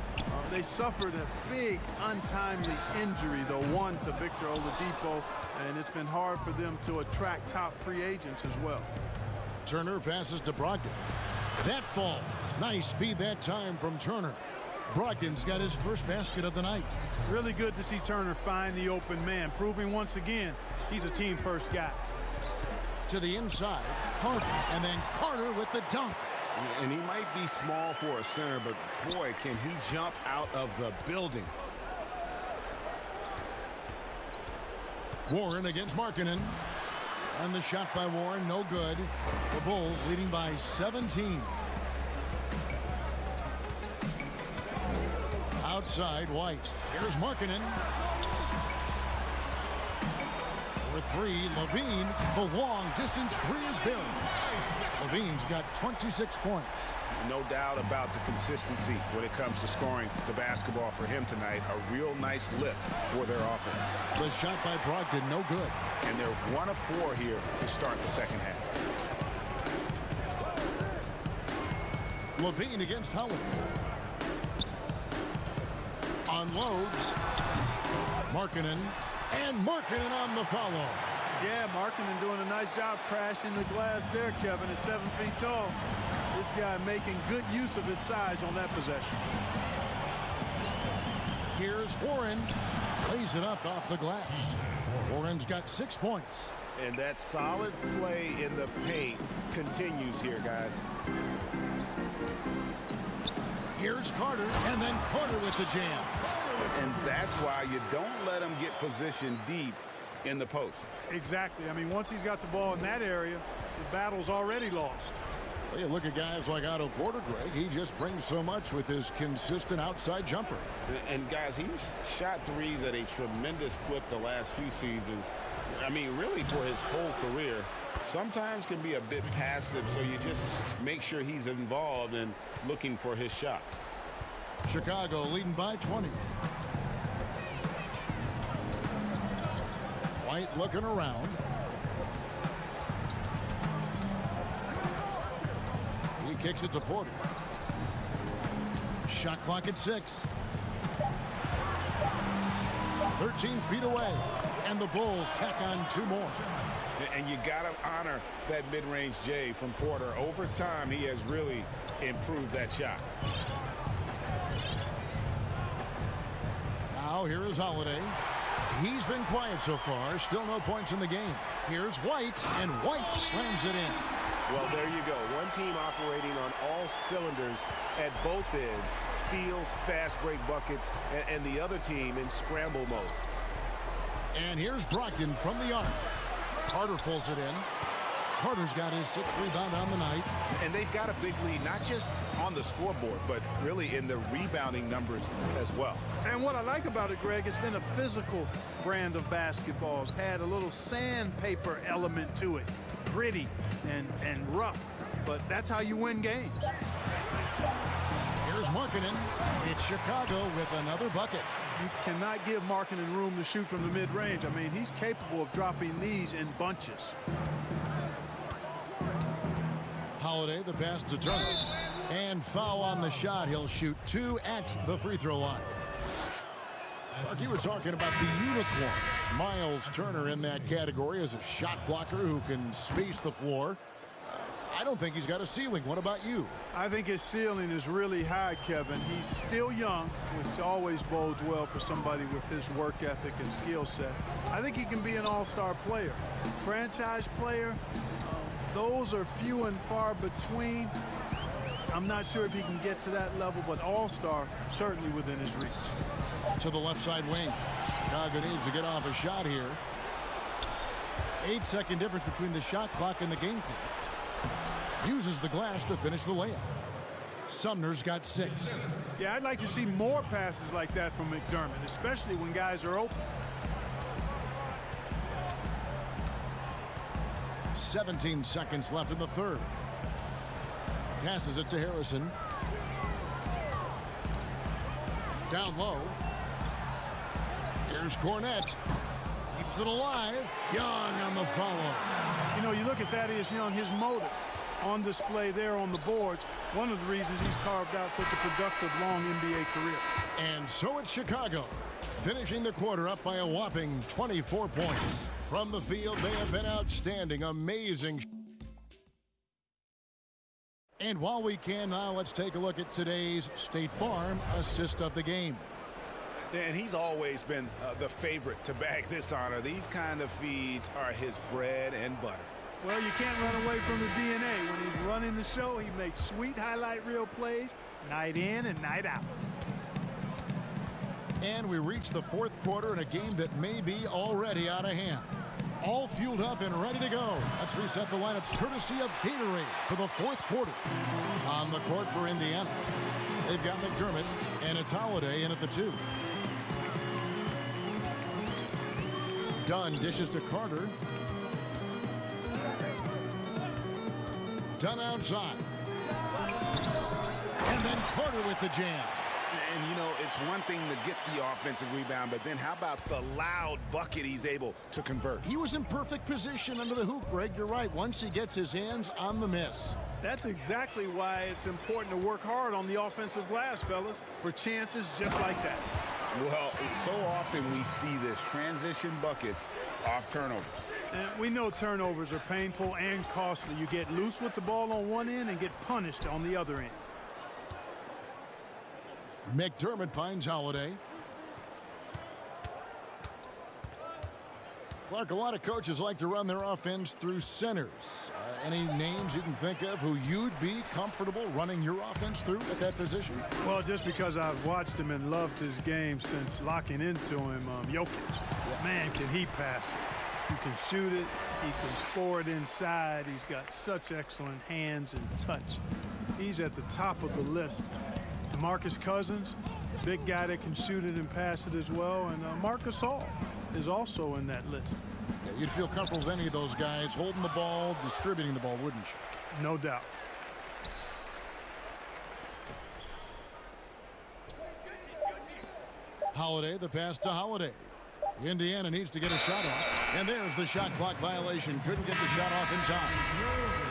They suffered a big, untimely injury, the one to Victor Oladipo, and it's been hard for them to attract top free agents as well. Turner passes to Brogdon. That falls. Nice feed that time from Turner. Brogdon's got his first basket of the night. Really good to see Turner find the open man, proving once again he's a team-first guy. To the inside, Carter, and then Carter with the dunk. And he might be small for a center, but boy, can he jump out of the building. Warren against Markkanen. And the shot by Warren, no good. The Bulls leading by 17. Outside, White. Here's Markkanen. For three, Levine. The long-distance three is good. Levine's got 26 points. No doubt about the consistency when it comes to scoring the basketball for him tonight. A real nice lift for their offense. The shot by Brogdon, no good. And they're 1 of 4 here to start the second half. Levine against Howard. Unloads. Markkanen. And Markkanen on the follow. Yeah, Markkanen doing a nice job crashing the glass there, Kevin, at 7 feet tall. This guy making good use of his size on that possession. Here's Warren. Lays it up off the glass. Warren's got 6 points. And that solid play in the paint continues here, guys. Here's Carter, and then Carter with the jam. And that's why you don't let him get positioned deep in the post. Exactly. I mean, once he's got the ball in that area, the battle's already lost. Well, you look at guys like Otto Porter, Greg. He just brings so much with his consistent outside jumper. And guys, he's shot threes at a tremendous clip the last few seasons. I mean, really for his whole career. Sometimes can be a bit passive, so you just make sure he's involved in looking for his shot. Chicago leading by 20. White looking around. He kicks it to Porter. Shot clock at 6. 13 feet away. And the Bulls tack on 2 more. And you got to honor that mid-range J from Porter. Over time, he has really improved that shot. Now here is Holiday. He's been quiet so far. Still no points in the game. Here's White, and White slams it in. Well, there you go. One team operating on all cylinders at both ends. Steals, fast break buckets, and the other team in scramble mode. And here's Brogdon from the arc. Carter pulls it in. Carter's got his 6th rebound on the night. And they've got a big lead, not just on the scoreboard, but really in the rebounding numbers as well. And what I like about it, Greg, it's been a physical brand of basketball. It's had a little sandpaper element to it. Gritty and rough. But that's how you win games. Here's Markkanen. It's Chicago with another bucket. You cannot give Markkanen room to shoot from the mid-range. I mean, he's capable of dropping these in bunches. Holiday, the pass to Turner. And foul on the shot. He'll shoot 2 at the free throw line. Mark, you were talking about the unicorn. Miles Turner in that category as a shot blocker who can space the floor. I don't think he's got a ceiling. What about you? I think his ceiling is really high, Kevin. He's still young, which always bodes well for somebody with his work ethic and skill set. I think he can be an all-star player. Franchise player, those are few and far between. I'm not sure if he can get to that level, but all-star certainly within his reach. To the left side wing. Chicago needs to get off a shot here. 8-second difference between the shot clock and the game clock. Uses the glass to finish the layup. Sumner's got 6. Yeah, I'd like to see more passes like that from McDermott, especially when guys are open. 17 seconds left in the third. Passes it to Harrison. Down low. Here's Cornette. Keeps it alive. Young on the follow. You know, you look at Thaddeus Young, his motor on display there on the boards. One of the reasons he's carved out such a productive long NBA career. And so it's Chicago, finishing the quarter up by a whopping 24 points. From the field, they have been outstanding, amazing. And while we can now, let's take a look at today's State Farm assist of the game. And he's always been the favorite to bag this honor. These kind of feeds are his bread and butter. Well, you can't run away from the DNA. When he's running the show, he makes sweet highlight reel plays night in and night out. And we reach the fourth quarter in a game that may be already out of hand. All fueled up and ready to go. Let's reset the lineups courtesy of Gatorade for the fourth quarter. On the court for Indiana, they've got McDermott, and it's Holiday in at the 2. Dunn dishes to Carter. Dunn outside. And then Carter with the jam. And, you know, it's one thing to get the offensive rebound, but then how about the loud bucket he's able to convert? He was in perfect position under the hoop, Greg. You're right. Once he gets his hands on the miss. That's exactly why it's important to work hard on the offensive glass, fellas, for chances just like that. Well, so often we see this, transition buckets off turnovers. And we know turnovers are painful and costly. You get loose with the ball on one end and get punished on the other end. McDermott finds Holiday. Clark, a lot of coaches like to run their offense through centers. Any names you can think of who you'd be comfortable running your offense through at that position? Well, just because I've watched him and loved his game since locking into him, Jokic. Yes. Man, can he pass it. He can shoot it. He can score it inside. He's got such excellent hands and touch. He's at the top of the list. DeMarcus Cousins, big guy that can shoot it and pass it as well. And Marcus Hall is also in that list. Yeah, you'd feel comfortable with any of those guys holding the ball, distributing the ball, wouldn't you? No doubt. Holiday, the pass to Holiday. Indiana needs to get a shot off. And there's the shot clock violation. Couldn't get the shot off in time.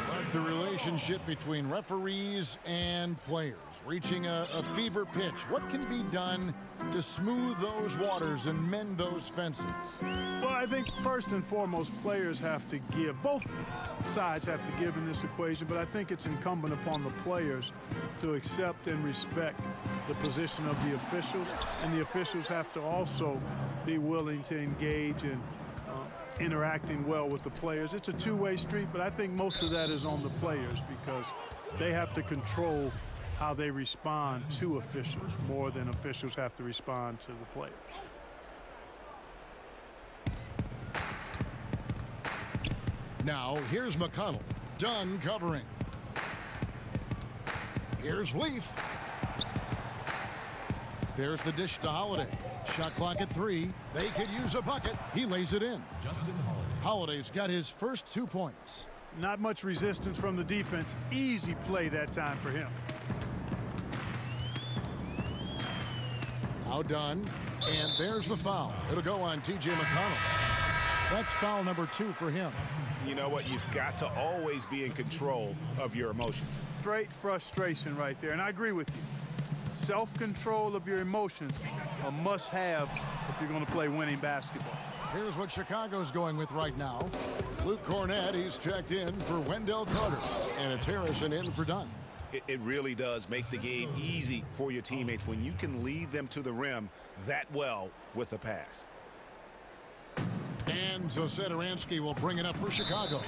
But the relationship between referees and players reaching a fever pitch. What can be done to smooth those waters and mend those fences? Well, I think first and foremost, players have to give. Both sides have to give in this equation, but I think it's incumbent upon the players to accept and respect the position of the officials, and the officials have to also be willing to engage in interacting well with the players. It's a two-way street, but I think most of that is on the players because they have to control how they respond to officials more than officials have to respond to the players. Now, here's McConnell. Dunn covering. Here's Leaf. There's the dish to Holiday. Shot clock at 3. They could use a bucket. He lays it in. Holiday's got his first 2 points. Not much resistance from the defense. Easy play that time for him. Now Dunn. And there's the foul. It'll go on T.J. McConnell. That's foul number 2 for him. You know what? You've got to always be in control of your emotions. Straight frustration right there, and I agree with you. Self-control of your emotions, a must-have if you're going to play winning basketball. Here's what Chicago's going with right now. Luke Cornett, he's checked in for Wendell Carter. And it's Harrison in for Dunn. It really does make the game easy for your teammates when you can lead them to the rim that well with a pass. And so Sadaransky will bring it up for Chicago.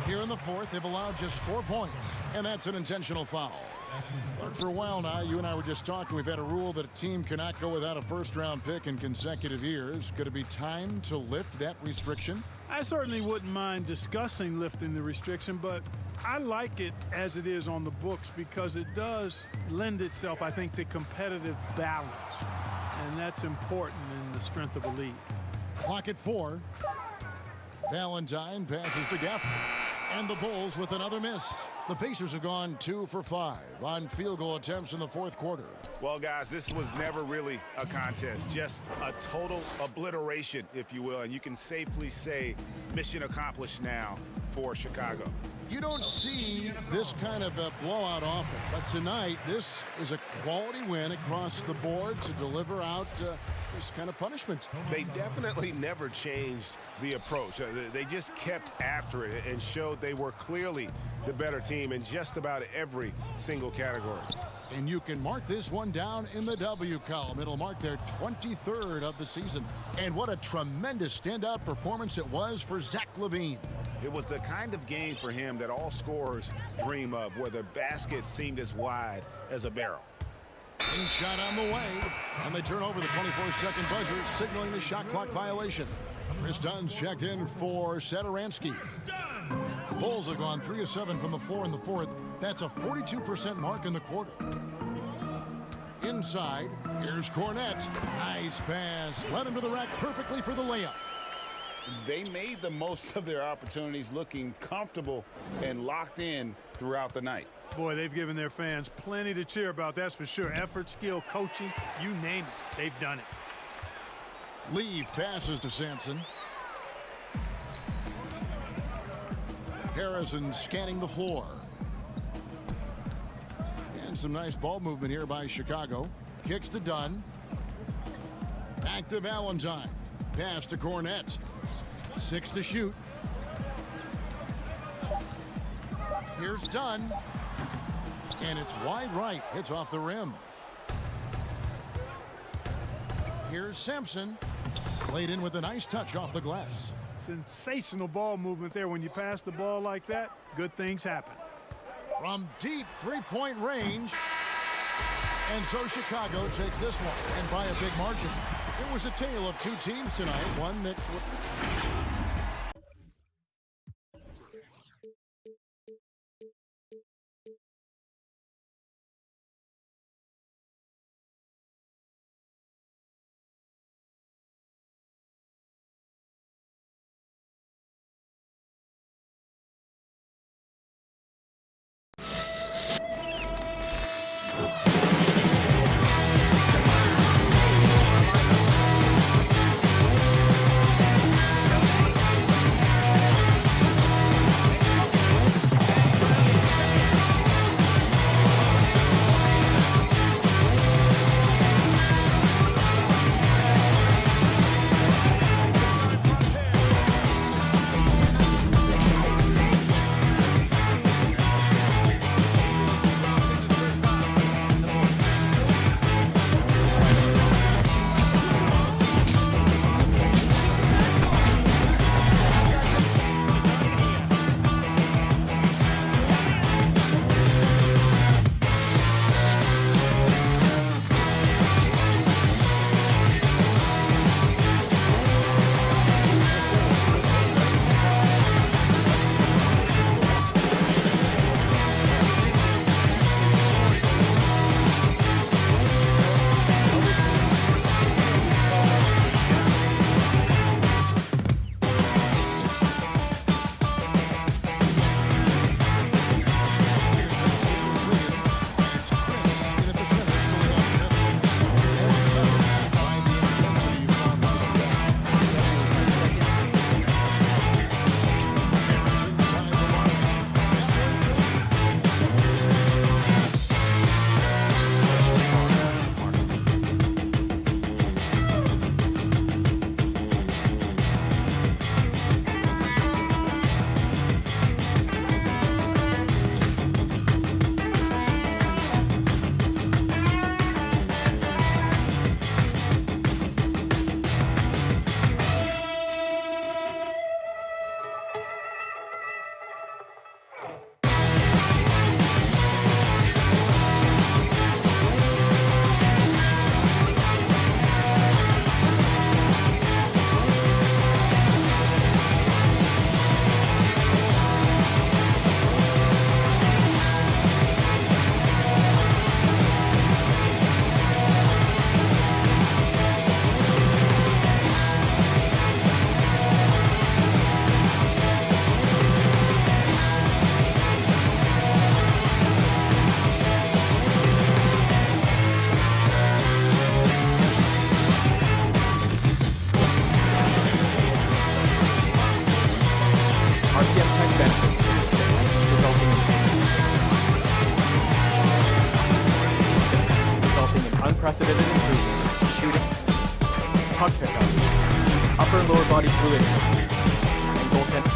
Here in the fourth, they've allowed just 4 points. And that's an intentional foul. But for a while now, you and I were just talking, we've had a rule that a team cannot go without a first-round pick in consecutive years. Could it be time to lift that restriction? I certainly wouldn't mind discussing lifting the restriction, but I like it as it is on the books because it does lend itself, I think, to competitive balance. And that's important in the strength of a league. Clock at 4. Valentine passes to Gaffney. And the Bulls with another miss. The Pacers have gone 2 for 5 on field goal attempts in the fourth quarter. Well, guys, this was never really a contest, just a total obliteration, if you will. And you can safely say mission accomplished now for Chicago. You don't see this kind of a blowout often, but tonight this is a quality win across the board to deliver out this kind of punishment. They definitely never changed the approach. They just kept after it and showed they were clearly the better team in just about every single category. And you can mark this one down in the W column. It'll mark their 23rd of the season. And what a tremendous standout performance it was for Zach LaVine. It was the kind of game for him that all scorers dream of, where the basket seemed as wide as a barrel. Clean shot on the way, and they turn over the 24-second buzzer, signaling the shot clock violation. Chris Dunn's checked in for Sadaransky. The Bulls have gone 3 of 7 from the floor in the fourth. That's a 42% mark in the quarter. Inside, here's Cornett. Nice pass. Led him to the rack perfectly for the layup. they made the most of their opportunities, looking comfortable and locked in throughout the night. Boy, they've given their fans plenty to cheer about, that's for sure. Effort, skill, coaching, you name it, they've done it. Leave passes to Sampson. Harrison scanning the floor. And some nice ball movement here by Chicago. Kicks to Dunn. Back to Valentine. Pass to Cornette. 6 to shoot. Here's Dunn. And it's wide right. It's off the rim. Here's Sampson. Played in with a nice touch off the glass. Sensational ball movement there. When you pass the ball like that, good things happen. From deep three-point range. And so Chicago takes this one, and by a big margin. It was a tale of two teams tonight, one that... unprecedented improvements, shooting, puck pickups, upper and lower body fluidity, and goaltending.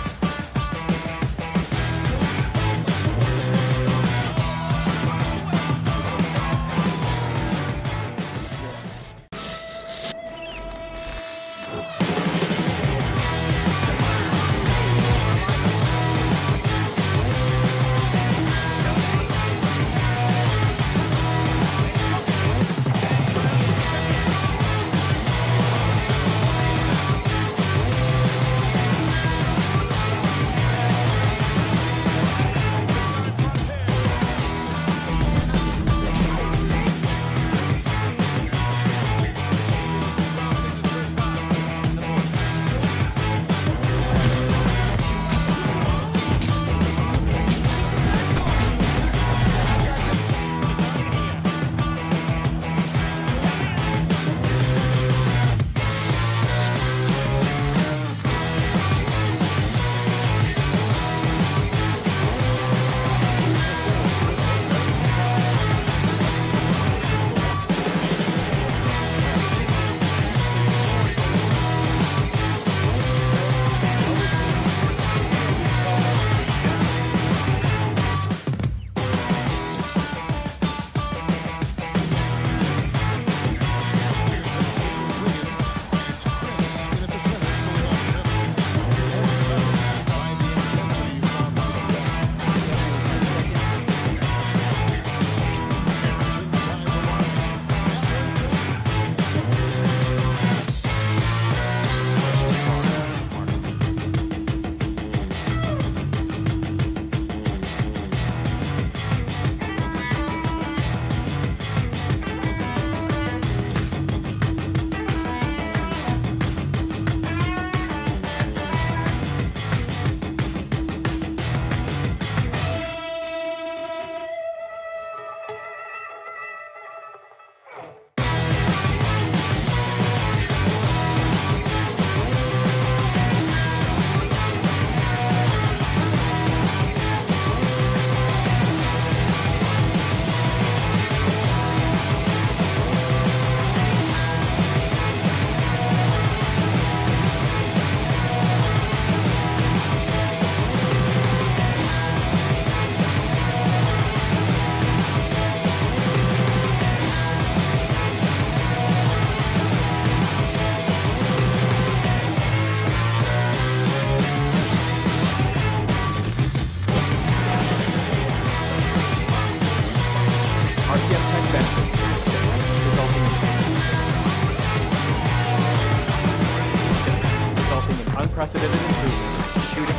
unprecedented improvements. Shooting,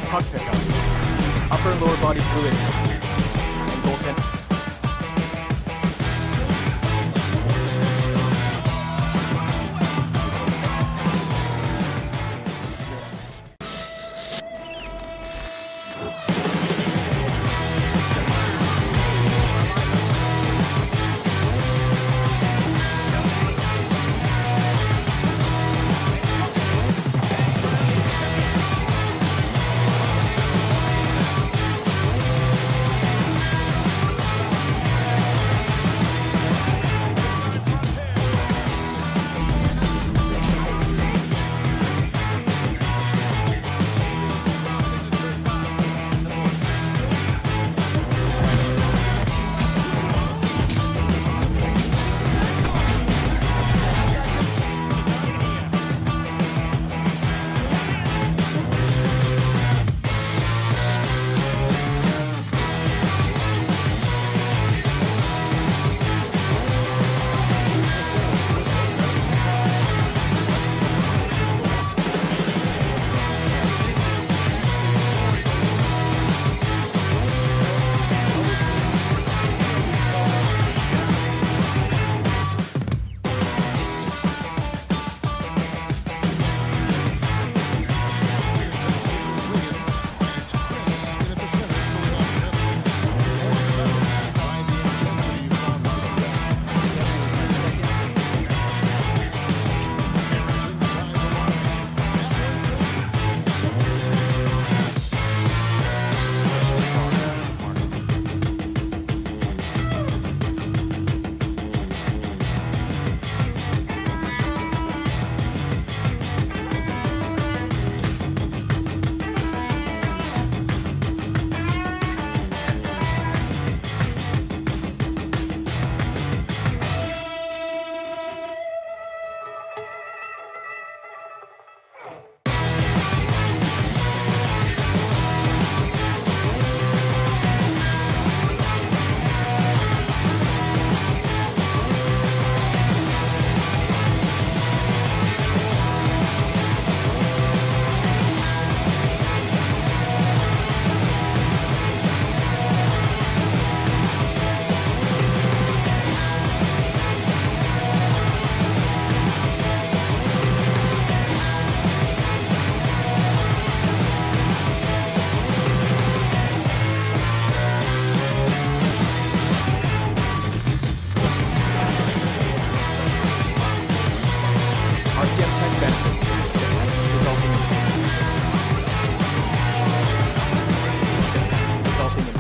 puck pickups, upper and lower body fluidity, and goaltending.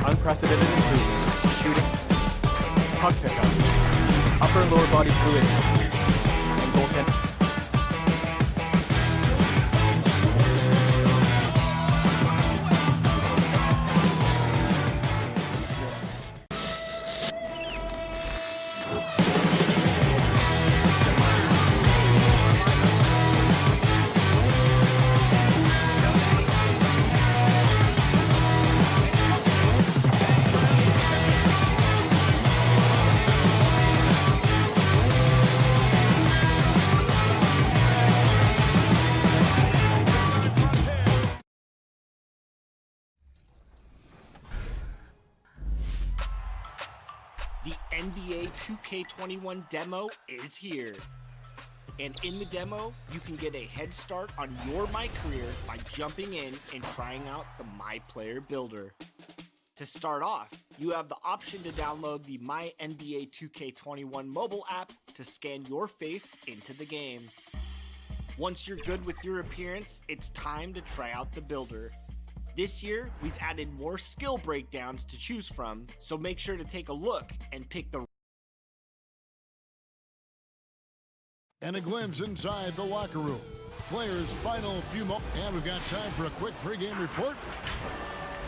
Unprecedented improvements. Shooting, puck pickups, upper and lower body fluidity, and goaltending. The NBA 2K21 demo is here. And in the demo, you can get a head start on your My Career by jumping in and trying out the My Player Builder. To start off, you have the option to download the My NBA 2K21 mobile app to scan your face into the game. Once you're good with your appearance, it's time to try out the builder. This year, we've added more skill breakdowns to choose from, so make sure to take a look and pick the... And a glimpse inside the locker room. Players' final few moments. And we've got time for a quick pregame report.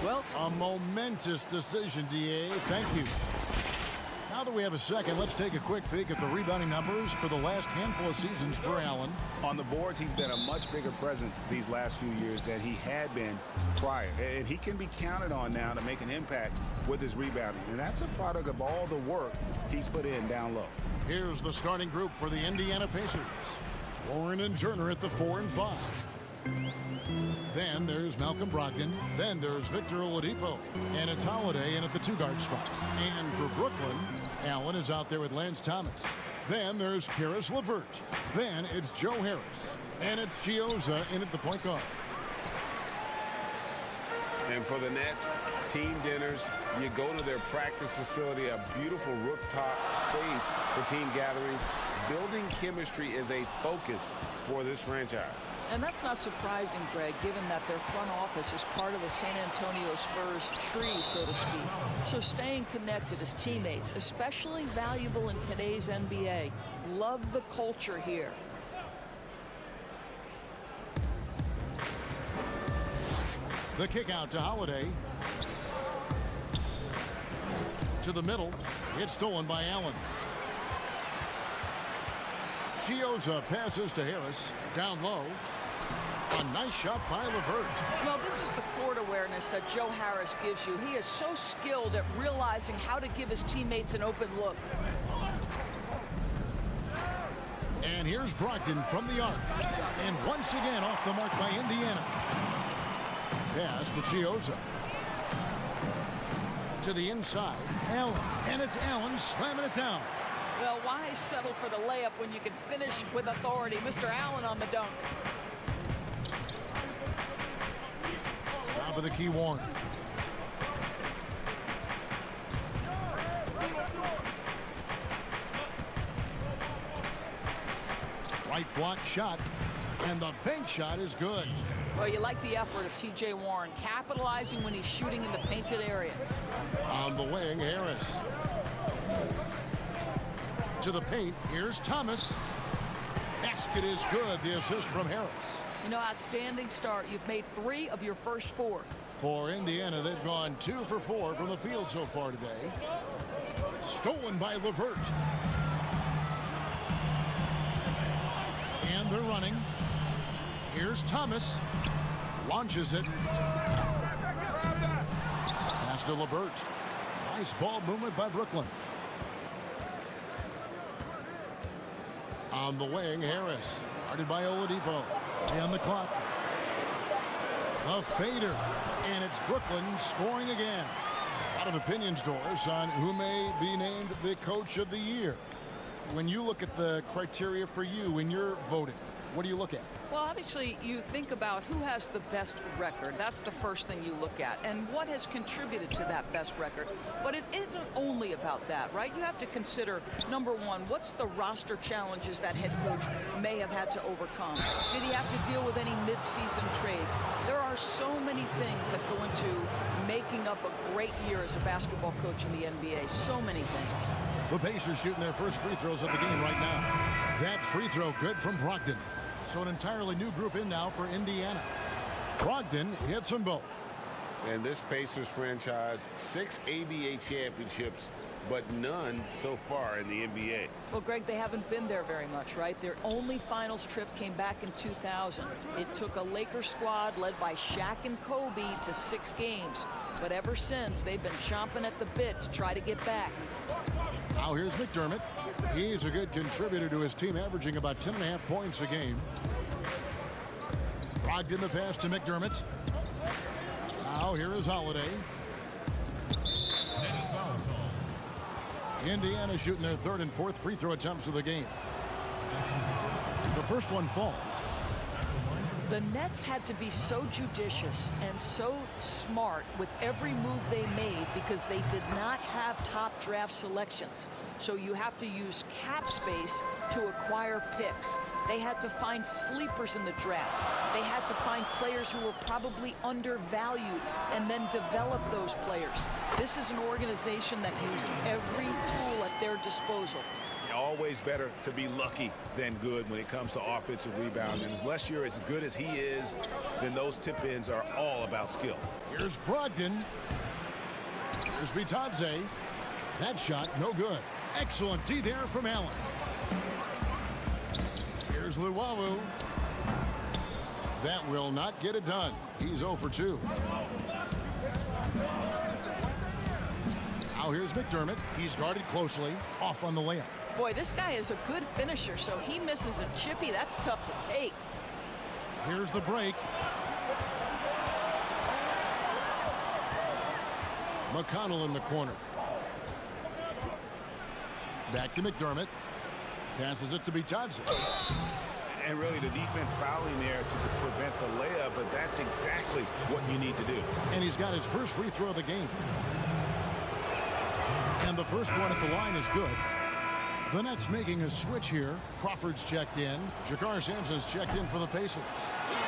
Well, a momentous decision, DA. Thank you. Now that we have a second, let's take a quick peek at the rebounding numbers for the last handful of seasons for Allen. On the boards, he's been a much bigger presence these last few years than he had been prior. And he can be counted on now to make an impact with his rebounding. And that's a product of all the work he's put in down low. Here's the starting group for the Indiana Pacers. Warren and Turner at the 4 and 5. Then there's Malcolm Brogdon. Then there's Victor Oladipo. And it's Holiday in at the two-guard spot. And for Brooklyn, Allen is out there with Lance Thomas. Then there's Karis LeVert. Then it's Joe Harris. And it's Chiozza in at the point guard. And for the Nets, team dinners, you go to their practice facility, a beautiful rooftop space for team gatherings. Building chemistry is a focus for this franchise. And that's not surprising, Greg, given that their front office is part of the San Antonio Spurs tree, so to speak. So staying connected as teammates, especially valuable in today's NBA. Love the culture here. The kick out to Holiday. To the middle. It's stolen by Allen. Chiozza passes to Harris. Down low. A nice shot by LeVert. Well, this is the court awareness that Joe Harris gives you. He is so skilled at realizing how to give his teammates an open look. And here's Brogdon from the arc. And once again off the mark by Indiana. Pass to Chiozza. To the inside. Allen. And it's Allen slamming it down. Well, why settle for the layup when you can finish with authority? Mr. Allen on the dunk. Top of the key, Warren. Right block shot. And the bank shot is good. Well, you like the effort of T.J. Warren, capitalizing when he's shooting in the painted area. On the wing, Harris. To the paint, here's Thomas. Basket is good, the assist from Harris. You know, outstanding start. You've made 3 of your first 4. For Indiana, they've gone 2 for 4 from the field so far today. Stolen by LeVert. And they're running. Here's Thomas. Launches it. Pass to LeVert. Nice ball movement by Brooklyn. On the wing, Harris. Guarded by Oladipo. And the clock. A fader. And it's Brooklyn scoring again. A lot of opinions, Doris, on who may be named the coach of the year. When you look at the criteria for you when you're voting, what do you look at? Well, obviously, you think about who has the best record. That's the first thing you look at. And what has contributed to that best record. But it isn't only about that, right? You have to consider, number one, what's the roster challenges that head coach may have had to overcome? Did he have to deal with any mid-season trades? There are so many things that go into making up a great year as a basketball coach in the NBA. So many things. The Pacers shooting their first free throws of the game right now. That free throw good from Brogdon. So an entirely new group in now for Indiana. Brogdon hits them both. And this Pacers franchise, 6 ABA championships, but none so far in the NBA. Well, Greg, they haven't been there very much, right? Their only finals trip came back in 2000. It took a Lakers squad led by Shaq and Kobe to 6 games. But ever since, they've been chomping at the bit to try to get back. Now here's McDermott. He's a good contributor to his team, averaging about 10.5 points a game. Brogdon the pass to McDermott. Now here is Holiday. Indiana shooting their 3rd and 4th free throw attempts of the game. The first one falls. The Nets had to be so judicious and so smart with every move they made because they did not have top draft selections. So you have to use cap space to acquire picks. They had to find sleepers in the draft. They had to find players who were probably undervalued and then develop those players. This is an organization that used every tool at their disposal. Always better to be lucky than good when it comes to offensive rebound. And unless you're as good as he is, then those tip-ins are all about skill. Here's Brogdon. Here's Bitadze. That shot, no good. Excellent D there from Allen. Here's Luwawu. That will not get it done. He's 0 for 2. Now here's McDermott. He's guarded closely. Off on the layup. Boy, this guy is a good finisher, so he misses a chippy. That's tough to take. Here's the break. McConnell in the corner. Back to McDermott. Passes it to Bitadze. And really the defense fouling there to prevent the layup, but that's exactly what you need to do. And he's got his first free throw of the game. And the first one at the line is good. The Nets making a switch here. Crawford's checked in. Jakar Sampson's checked in for the Pacers.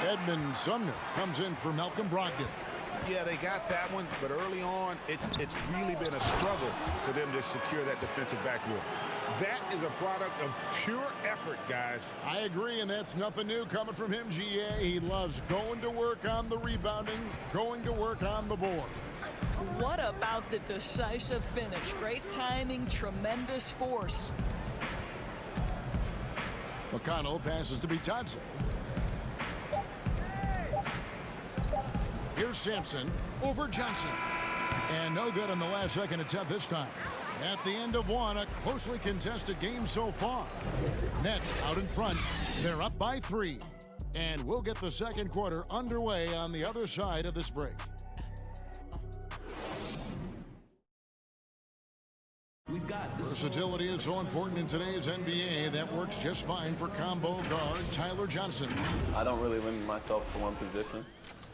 Edmund Sumner comes in for Malcolm Brogdon. Yeah, they got that one, but early on, it's really been a struggle for them to secure that defensive backboard. That is a product of pure effort, guys. I agree, and that's nothing new coming from him, GA. He loves going to work on the rebounding, going to work on the board. What about the decisive finish? Great timing, tremendous force. McConnell passes to Bitadze. Here's Sampson over Johnson. And no good on the last second attempt this time. At the end of one, a closely contested game so far. Nets out in front. They're up by 3. And we'll get the second quarter underway on the other side of this break. Versatility is so important in today's NBA. That works just fine for combo guard Tyler Johnson. I don't really limit myself to one position.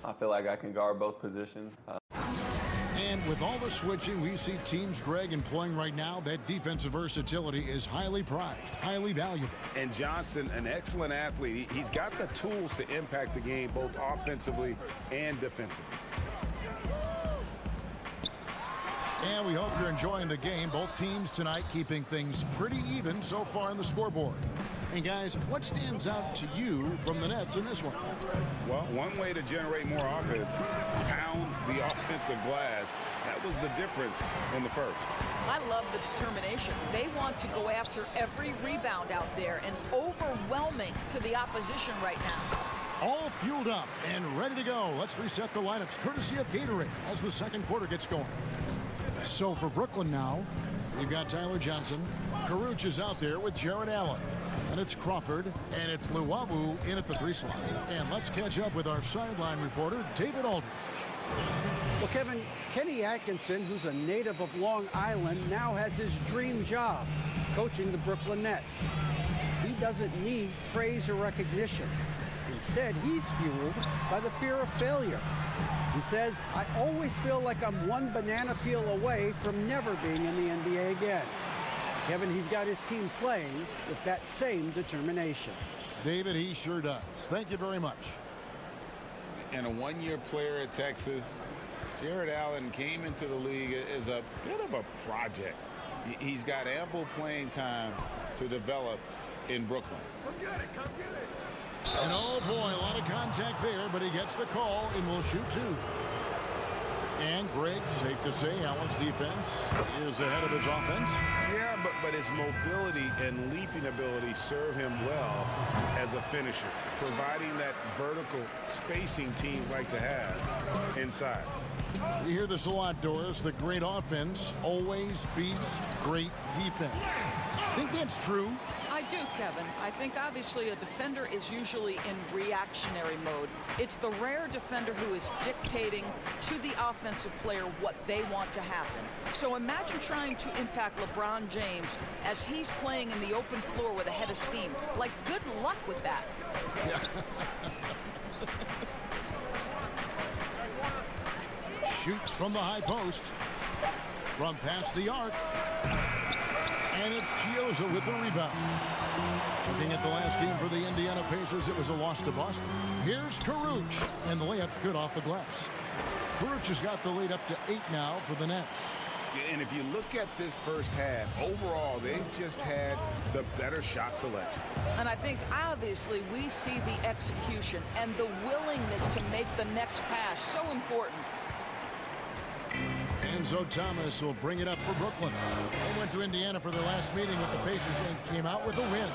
I feel like I can guard both positions. And with all the switching we see teams, Greg, employing right now, that defensive versatility is highly prized, highly valuable. And Johnson, an excellent athlete. He's got the tools to impact the game both offensively and defensively. And we hope you're enjoying the game. Both teams tonight keeping things pretty even so far on the scoreboard. And guys, what stands out to you from the Nets in this one? Well, one way to generate more offense, pound the offensive glass. That was the difference in the first. I love the determination. They want to go after every rebound out there and overwhelming to the opposition right now. All fueled up and ready to go. Let's reset the lineups courtesy of Gatorade as the second quarter gets going. So for Brooklyn now, we've got Tyler Johnson. Caruch is out there with Jared Allen. And it's Crawford, and it's Luwawu in at the 3 slot. And let's catch up with our sideline reporter, David Aldridge. Well, Kevin, Kenny Atkinson, who's a native of Long Island, now has his dream job, coaching the Brooklyn Nets. He doesn't need praise or recognition. Instead, he's fueled by the fear of failure. He says, I always feel like I'm one banana peel away from never being in the NBA again. Kevin, he's got his team playing with that same determination. David, he sure does. Thank you very much. And a one-year player at Texas, Jared Allen came into the league as a bit of a project. He's got ample playing time to develop in Brooklyn. Come get it, come get it. And oh boy, a lot of contact there, but he gets the call and will shoot 2. And Greg, safe to say, Allen's defense is ahead of his offense. Yeah, but his mobility and leaping ability serve him well as a finisher, providing that vertical spacing teams like to have inside. We hear this a lot, Doris. The great offense always beats great defense. Think that's true? I do, Kevin. I think obviously a defender is usually in reactionary mode. It's the rare defender who is dictating to the offensive player what they want to happen. So imagine trying to impact LeBron James as he's playing in the open floor with a head of steam. Like, good luck with that. Shoots from the high post. From past the arc. And it's Chiozza with the rebound. Looking at the last game for the Indiana Pacers, it was a loss to Boston. Here's Caruch, and the layup's good off the glass. Caruch has got the lead up to 8 now for the Nets. And if you look at this first half, overall, they've just had the better shot selection. And I think obviously we see the execution and the willingness to make the next pass so important. Enzo Thomas will bring it up for Brooklyn. They went to Indiana for their last meeting with the Pacers and came out with a win.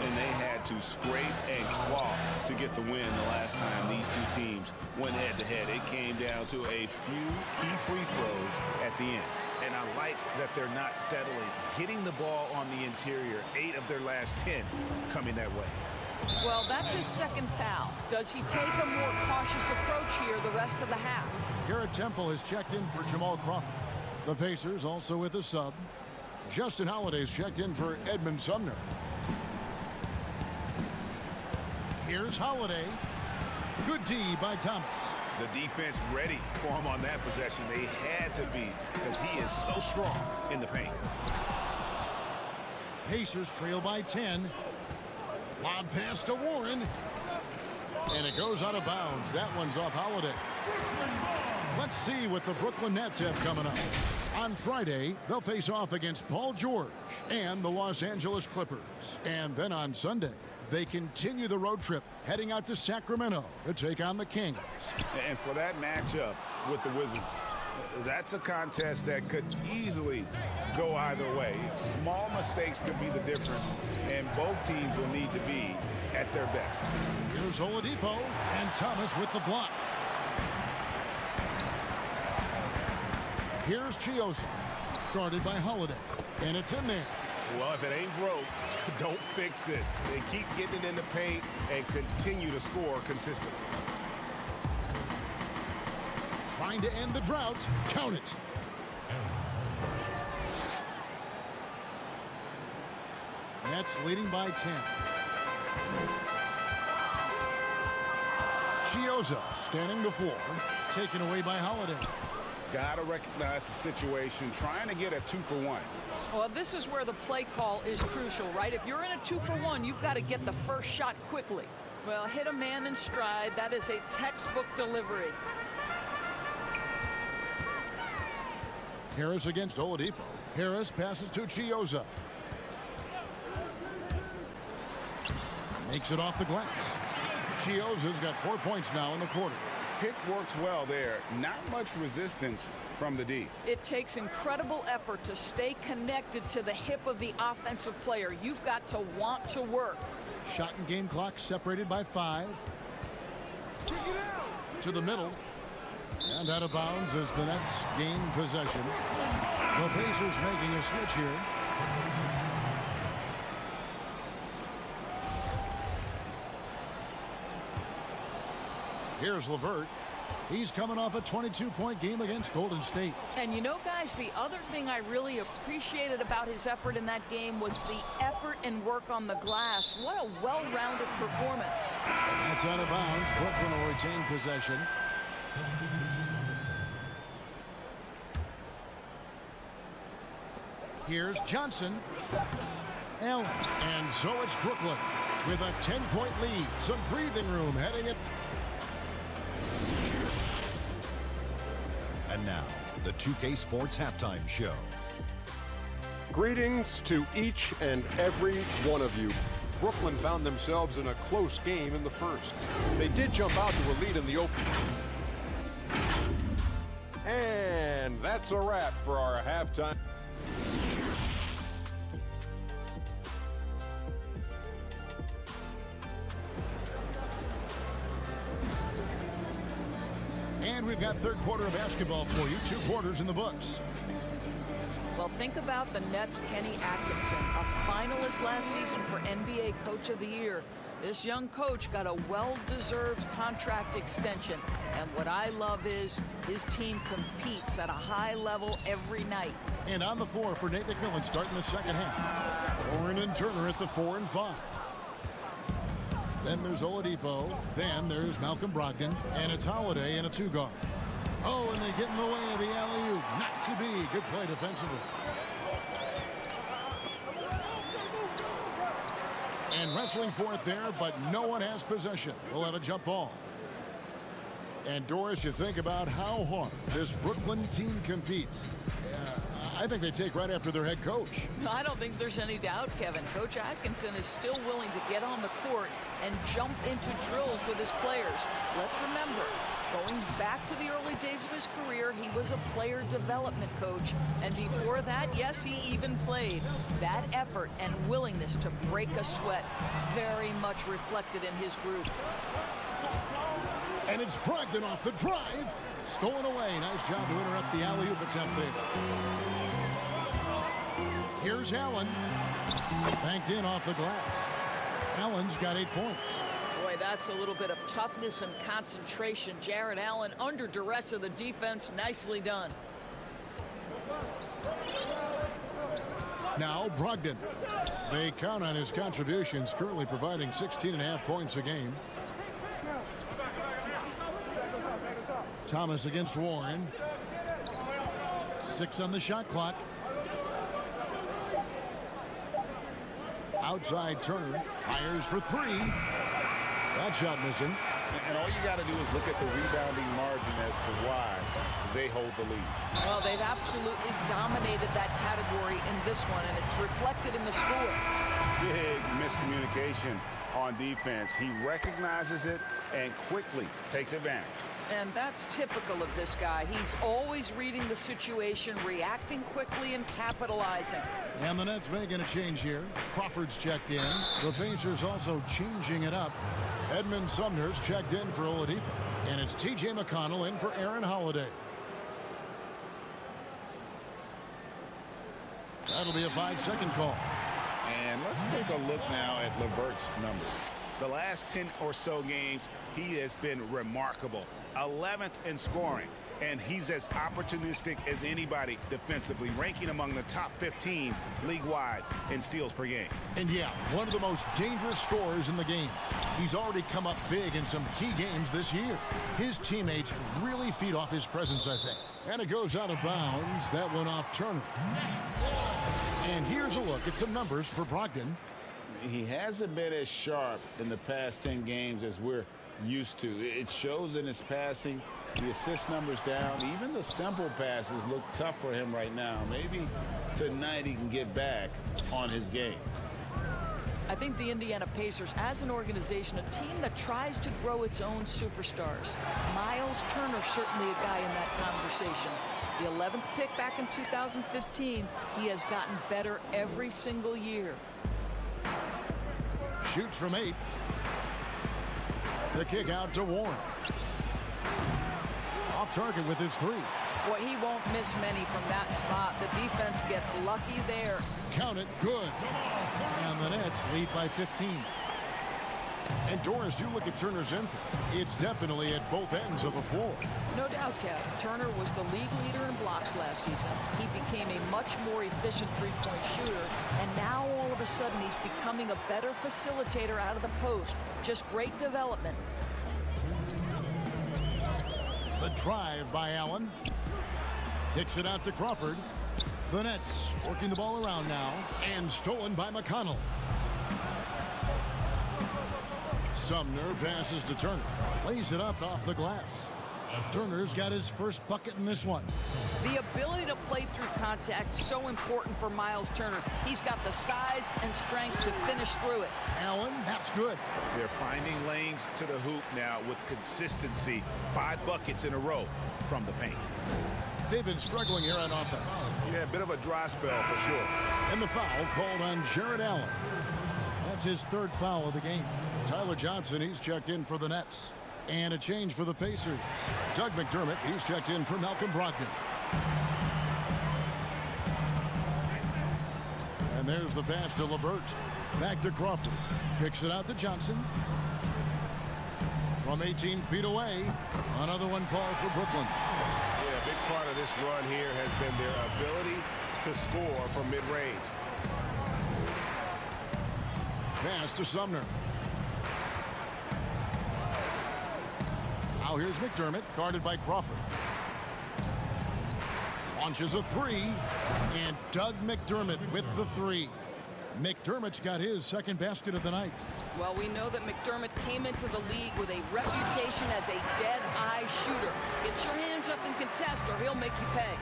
And they had to scrape and claw to get the win the last time these two teams went head-to-head. It came down to a few key free throws at the end. And I like that they're not settling, hitting the ball on the interior. 8 of their last 10 coming that way. Well, that's his second foul. Does he take a more cautious approach here the rest of the half? Garrett Temple has checked in for Jamal Crawford. The Pacers also with a sub. Justin Holiday's checked in for Edmund Sumner. Here's Holiday. Good D by Thomas. The defense ready for him on that possession. They had to be, because he is so strong in the paint. Pacers trail by 10. Lob pass to Warren. And it goes out of bounds. That one's off Holiday. Let's see what the Brooklyn Nets have coming up. On Friday, they'll face off against Paul George and the Los Angeles Clippers. And then on Sunday, they continue the road trip, heading out to Sacramento to take on the Kings. And for that matchup with the Wizards, that's a contest that could easily go either way. Small mistakes could be the difference, and both teams will need to be at their best. Here's Oladipo and Thomas with the block. Here's Chioza, guarded by Holiday, and it's in there. Well, if it ain't broke, don't fix it. They keep getting it in the paint and continue to score consistently. Trying to end the drought. Count it. Nets leading by 10. Chioza standing the floor, taken away by Holiday. Got to recognize the situation, trying to get a 2-for-1. Well, this is where the play call is crucial, right? If you're in a 2-for-1, you've got to get the first shot quickly. Well, hit a man in stride. That is a textbook delivery. Harris against Oladipo. Harris passes to Chioza. Makes it off the glass. Chioza's got 4 points now in the quarter. Pick works well there. Not much resistance from the D. It takes incredible effort to stay connected to the hip of the offensive player. You've got to want to work. Shot and game clock separated by 5. To the middle. And out of bounds as the Nets gain possession. The Pacers making a switch here. Here's LeVert. He's coming off a 22-point game against Golden State. And you know, guys, the other thing I really appreciated about his effort in that game was the effort and work on the glass. What a well-rounded performance. That's out of bounds. Brooklyn will retain possession. Here's Johnson. Allen. And so it's Brooklyn with a 10-point lead. Some breathing room heading it. And now, the 2K Sports Halftime Show. Greetings to each and every one of you. Brooklyn found themselves in a close game in the first. They did jump out to a lead in the open. And that's a wrap for our halftime. And we've got third quarter of basketball for you. 2 quarters in the books. Well, think about the Nets' Kenny Atkinson, a finalist last season for NBA Coach of the Year. This young coach got a well-deserved contract extension. And what I love is his team competes at a high level every night. And on the floor for Nate McMillan starting the second half. Warren and Turner at the 4 and 5. Then there's Oladipo. Then there's Malcolm Brogdon. And it's Holiday in a 2-guard. Oh, and they get in the way of the alley-oop. Not to be. Good play defensively. And wrestling for it there, but no one has possession. We'll have a jump ball. And Doris, you think about how hard this Brooklyn team competes. I think they take right after their head coach. I don't think there's any doubt, Kevin. Coach Atkinson is still willing to get on the court and jump into drills with his players. Let's remember, going back to the early days of his career, he was a player development coach. And before that, yes, he even played. That effort and willingness to break a sweat very much reflected in his group. And it's Brogdon off the drive. Stolen away. Nice job to interrupt the alley-oop attempt there. Here's Allen. Banked in off the glass. Allen's got 8 points. Boy, that's a little bit of toughness and concentration. Jarrett Allen under duress of the defense. Nicely done. Now Brogdon. They count on his contributions, currently providing 16.5 points a game. Thomas against Warren. 6 on the shot clock. Outside Turner fires for 3. That shot missing. And all you got to do is look at the rebounding margin as to why they hold the lead. Well, they've absolutely dominated that category in this one, and it's reflected in the score. Big miscommunication on defense. He recognizes it and quickly takes advantage. And that's typical of this guy. He's always reading the situation, reacting quickly, and capitalizing. And the Nets making a change here. Crawford's checked in. The Pacers also changing it up. Edmund Sumner's checked in for Oladipo. And it's T.J. McConnell in for Aaron Holiday. That'll be a 5-second call. And let's take a look now at LeVert's numbers. The last 10 or so games, he has been remarkable. 11th in scoring, and he's as opportunistic as anybody defensively, ranking among the top 15 league-wide in steals per game. And yeah, one of the most dangerous scorers in the game. He's already come up big in some key games this year. His teammates really feed off his presence, I think. And it goes out of bounds. That one off Turner. And here's a look at some numbers for Brogdon. He hasn't been as sharp in the past 10 games as we're used to. It shows in his passing. The assist numbers down. Even the simple passes look tough for him right now. Maybe tonight he can get back on his game. I think the Indiana Pacers, as an organization, a team that tries to grow its own superstars. Miles Turner certainly a guy in that conversation. The 11th pick back in 2015, he has gotten better every single year. Shoots from 8. The kick out to Warren. Off target with his 3. Boy, he won't miss many from that spot. The defense gets lucky there. Count it, good. And the Nets lead by 15. And Doris, you look at Turner's input. It's definitely at both ends of the floor. No doubt, Kev. Turner was the league leader in blocks last season. He became a much more efficient three-point shooter. And now, all of a sudden, he's becoming a better facilitator out of the post. Just great development. The drive by Allen. Kicks it out to Crawford. The Nets working the ball around now. And stolen by McConnell. Sumner passes to Turner. Lays it up off the glass. Turner's got his first bucket in this one. The ability to play through contact is so important for Miles Turner. He's got the size and strength to finish through it. Allen, that's good. They're finding lanes to the hoop now with consistency. 5 buckets in a row from the paint. They've been struggling here on offense. Yeah, a bit of a dry spell for sure. And the foul called on Jared Allen. That's his 3rd foul of the game. Tyler Johnson, he's checked in for the Nets. And a change for the Pacers. Doug McDermott, he's checked in for Malcolm Brogdon. And there's the pass to LeVert. Back to Crawford. Kicks it out to Johnson. From 18 feet away. Another one falls for Brooklyn. Yeah, a big part of this run here has been their ability to score from mid-range. Pass to Sumner. Now here's McDermott, guarded by Crawford. Launches a 3, and Doug McDermott with the 3. McDermott's got his 2nd basket of the night. Well, we know that McDermott came into the league with a reputation as a dead-eye shooter. Get your hands up and contest, or he'll make you pay.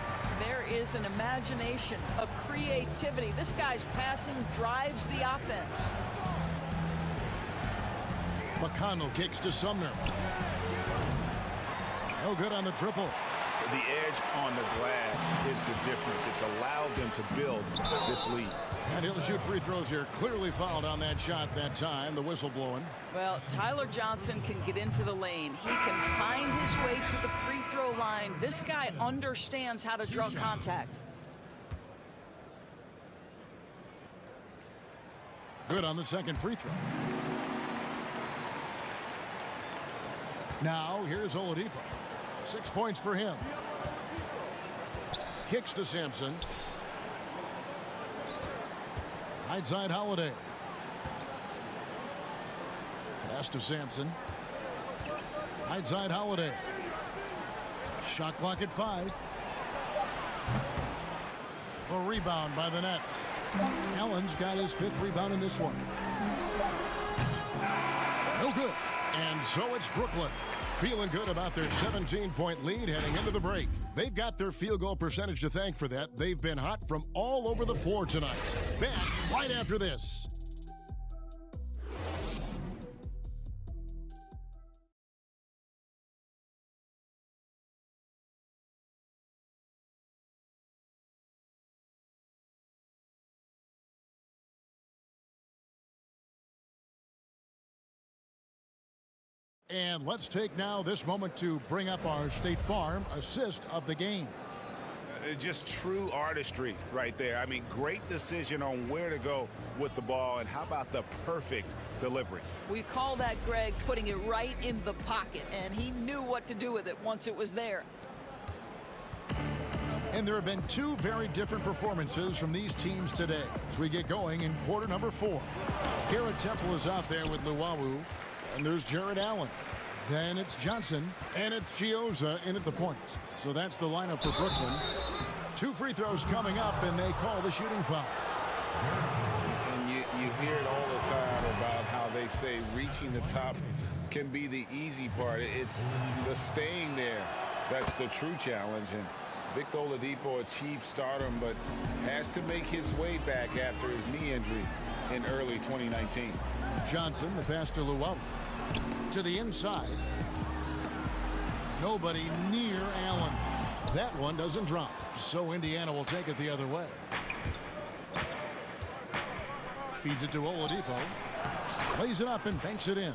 There is an imagination, a creativity. This guy's passing drives the offense. McConnell kicks to Sumner. No good on the triple. The edge on the glass is the difference. It's allowed them to build this lead. And he'll shoot free throws here. Clearly fouled on that shot that time. The whistle blowing. Well, Tyler Johnson can get into the lane. He can find his way to the free throw line. This guy understands how to draw contact. Good on the 2nd free throw. Now, here's Oladipo. 6 points for him. Kicks to Sampson. Right side, Holiday. Pass to Sampson. Right side, Holiday. Shot clock at 5. A rebound by the Nets. Allen's got his 5th rebound in this one. No good. And so it's Brooklyn. Feeling good about their 17-point lead heading into the break. They've got their field goal percentage to thank for that. They've been hot from all over the floor tonight. Back right after this. And let's take now this moment to bring up our State Farm assist of the game. Just true artistry right there. I mean, great decision on where to go with the ball, and how about the perfect delivery? We call that, Greg, putting it right in the pocket, and he knew what to do with it once it was there. And there have been 2 very different performances from these teams today as we get going in quarter number 4. Garrett Temple is out there with Luwawu. And there's Jared Allen. Then it's Johnson. And it's Gioza in at the point. So that's the lineup for Brooklyn. 2 free throws coming up, and they call the shooting foul. And you hear it all the time about how they say reaching the top can be the easy part. It's the staying there that's the true challenge. And Victor Oladipo achieved stardom, but has to make his way back after his knee injury in early 2019. Johnson, the pass to Luwawu. To the inside. Nobody near Allen. That one doesn't drop. So Indiana will take it the other way. Feeds it to Oladipo. Lays it up and banks it in.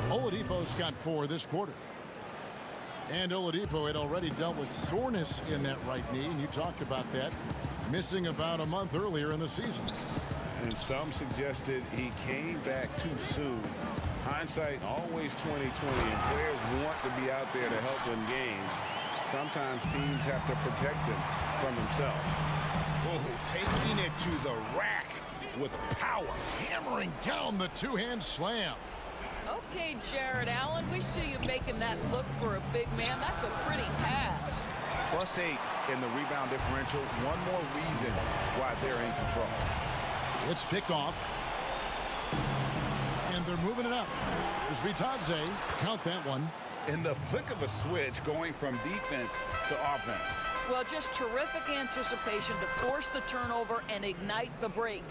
Oladipo's got 4 this quarter. And Oladipo had already dealt with soreness in that right knee, and you talked about that, missing about a month earlier in the season. And some suggested he came back too soon. Hindsight, always 20/20, and players want to be out there to help win games. Sometimes teams have to protect them from themselves. Oh, taking it to the rack with power. Hammering down the 2-hand slam. Okay, Jared Allen, we see you making that look for a big man. That's a pretty pass. +8 in the rebound differential. One more reason why they're in control. It's picked off. And they're moving it up. There's Bitadze. Count that one. In the flick of a switch, going from defense to offense. Well, just terrific anticipation to force the turnover and ignite the break.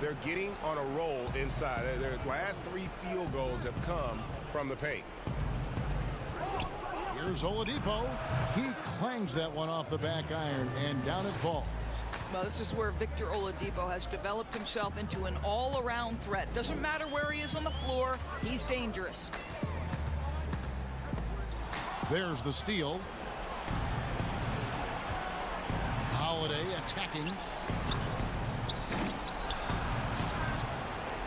They're getting on a roll inside. Their last 3 field goals have come from the paint. Here's Oladipo. He clangs that one off the back iron, and down it falls. Well, this is where Victor Oladipo has developed himself into an all-around threat. Doesn't matter where he is on the floor, he's dangerous. There's the steal. Holiday attacking.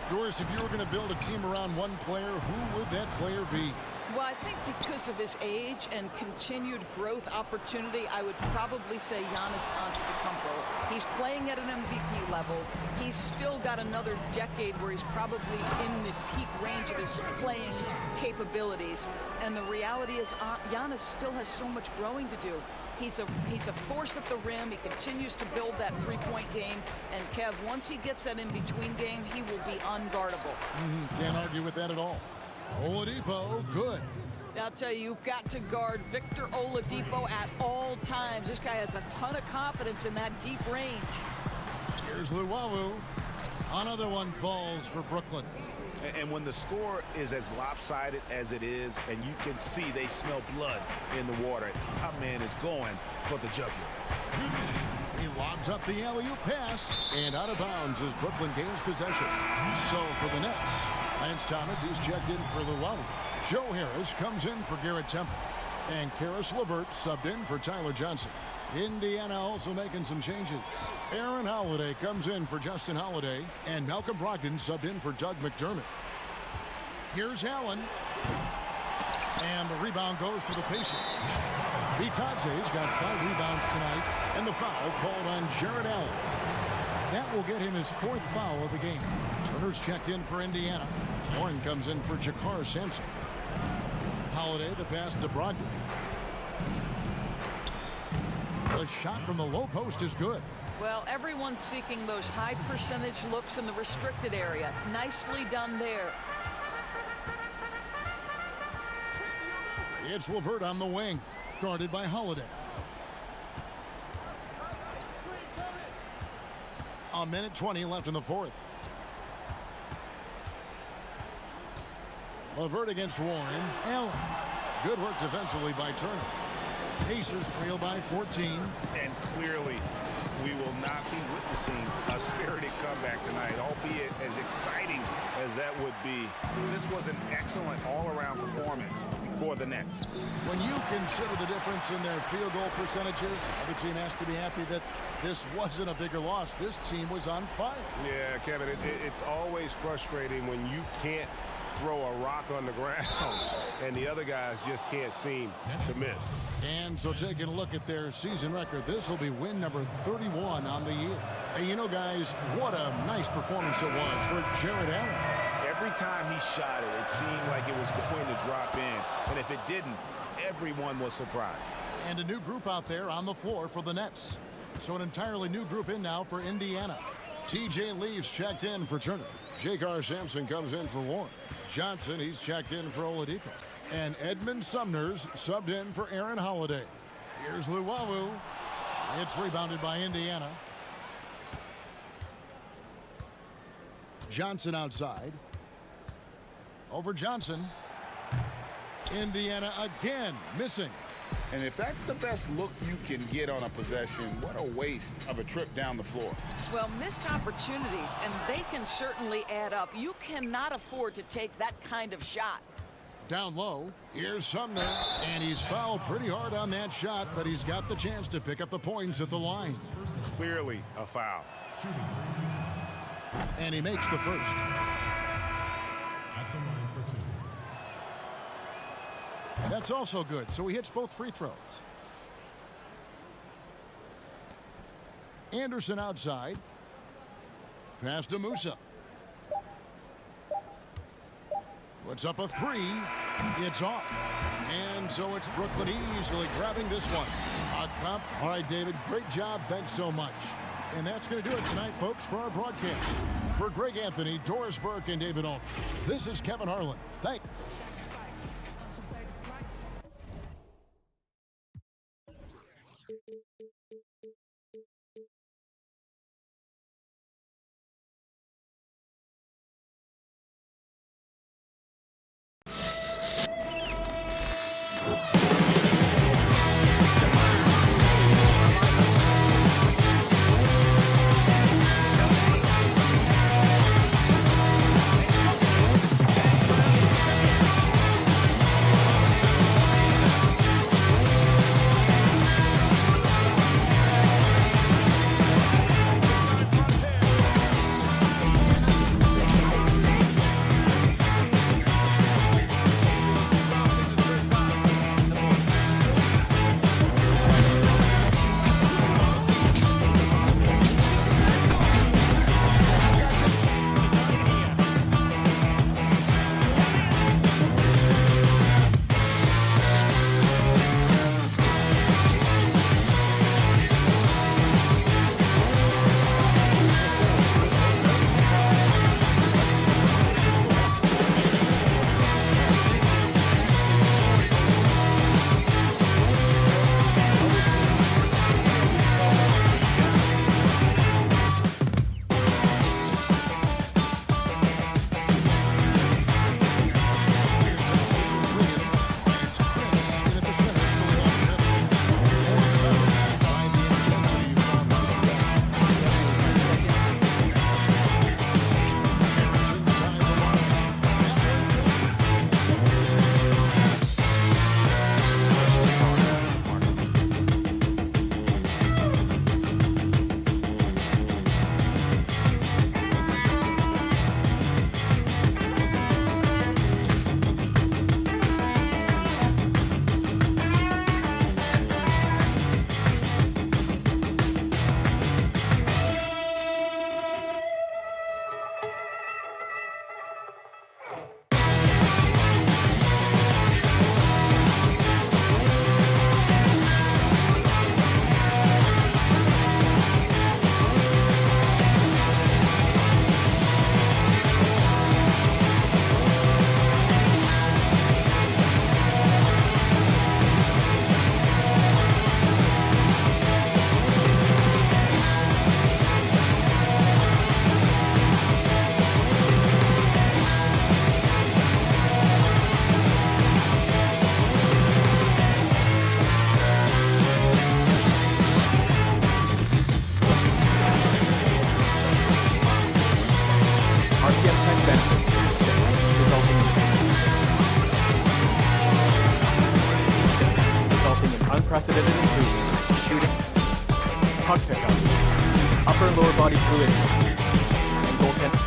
Doris, if you were going to build a team around one player, who would that player be? Well, I think because of his age and continued growth opportunity, I would probably say Giannis Antetokounmpo. He's playing at an MVP level. He's still got another decade where he's probably in the peak range of his playing capabilities. And the reality is Giannis still has so much growing to do. He's a force at the rim. He continues to build that three-point game. And Kev, once he gets that in-between game, he will be unguardable. Can't argue with that at all. Oladipo, good. I'll tell you, you've got to guard Victor Oladipo at all times. This guy has a ton of confidence in that deep range. Here's Luwawu. Another one falls for Brooklyn. And when the score is as lopsided as it is, and you can see they smell blood in the water, my man is going for the jugular. 2 minutes. He lobs up the alley-oop pass, and out of bounds as Brooklyn gains possession. So for the Nets, Lance Thomas, he's checked in for Luwawu. Joe Harris comes in for Garrett Temple. And Karis LeVert subbed in for Tyler Johnson. Indiana also making some changes. Aaron Holiday comes in for Justin Holiday. And Malcolm Brogdon subbed in for Doug McDermott. Here's Allen. And the rebound goes to the Pacers. Bitadze's got 5 rebounds tonight. And the foul called on Jared Allen. That will get him his 4th foul of the game. Turner's checked in for Indiana. Warren comes in for Jakar Sampson. Holiday, the pass to Brogdon. The shot from the low post is good. Well, everyone's seeking those high percentage looks in the restricted area. Nicely done there. It's LeVert on the wing, guarded by Holiday. A minute 20 left in the 4th. LeVert against Warren. Allen. Good work defensively by Turner. Pacers trail by 14. And clearly, we will not be witnessing a spirited comeback tonight, albeit as exciting as that would be. This was an excellent all-around performance for the Nets. When you consider the difference in their field goal percentages, the team has to be happy that this wasn't a bigger loss. This team was on fire. Yeah, Kevin, it's always frustrating when you can't throw a rock on the ground and the other guys just can't seem to miss. And so taking a look at their season record, this will be win number 31 on the year. And you know, guys, what a nice performance it was for Jared Allen. Every time he shot it, it seemed like it was going to drop in. And if it didn't, everyone was surprised. And a new group out there on the floor for the Nets. So an entirely new group in now for Indiana. TJ Leaves checked in for Turner. Jakar Sampson comes in for Warren. Johnson, he's checked in for Oladipo. And Edmund Sumner's subbed in for Aaron Holiday. Here's Luwawu. It's rebounded by Indiana. Johnson outside. Over Johnson. Indiana again missing. And if that's the best look you can get on a possession, what a waste of a trip down the floor. Well, missed opportunities, and they can certainly add up. You cannot afford to take that kind of shot. Down low, here's Sumner, and he's fouled pretty hard on that shot, but he's got the chance to pick up the points at the line. Clearly a foul. And he makes the first. That's also good, so he hits both free throws. Anderson outside. Pass to Musa. Puts up a three. It's off. And so it's Brooklyn easily grabbing this one. A cup. All right, David, great job. Thanks so much. And that's going to do it tonight, folks, for our broadcast. For Greg Anthony, Doris Burke, and David Aldridge, this is Kevin Harlan. Thanks. unprecedented improvements, shooting, puck pickups, upper and lower body fluidity, and goaltending.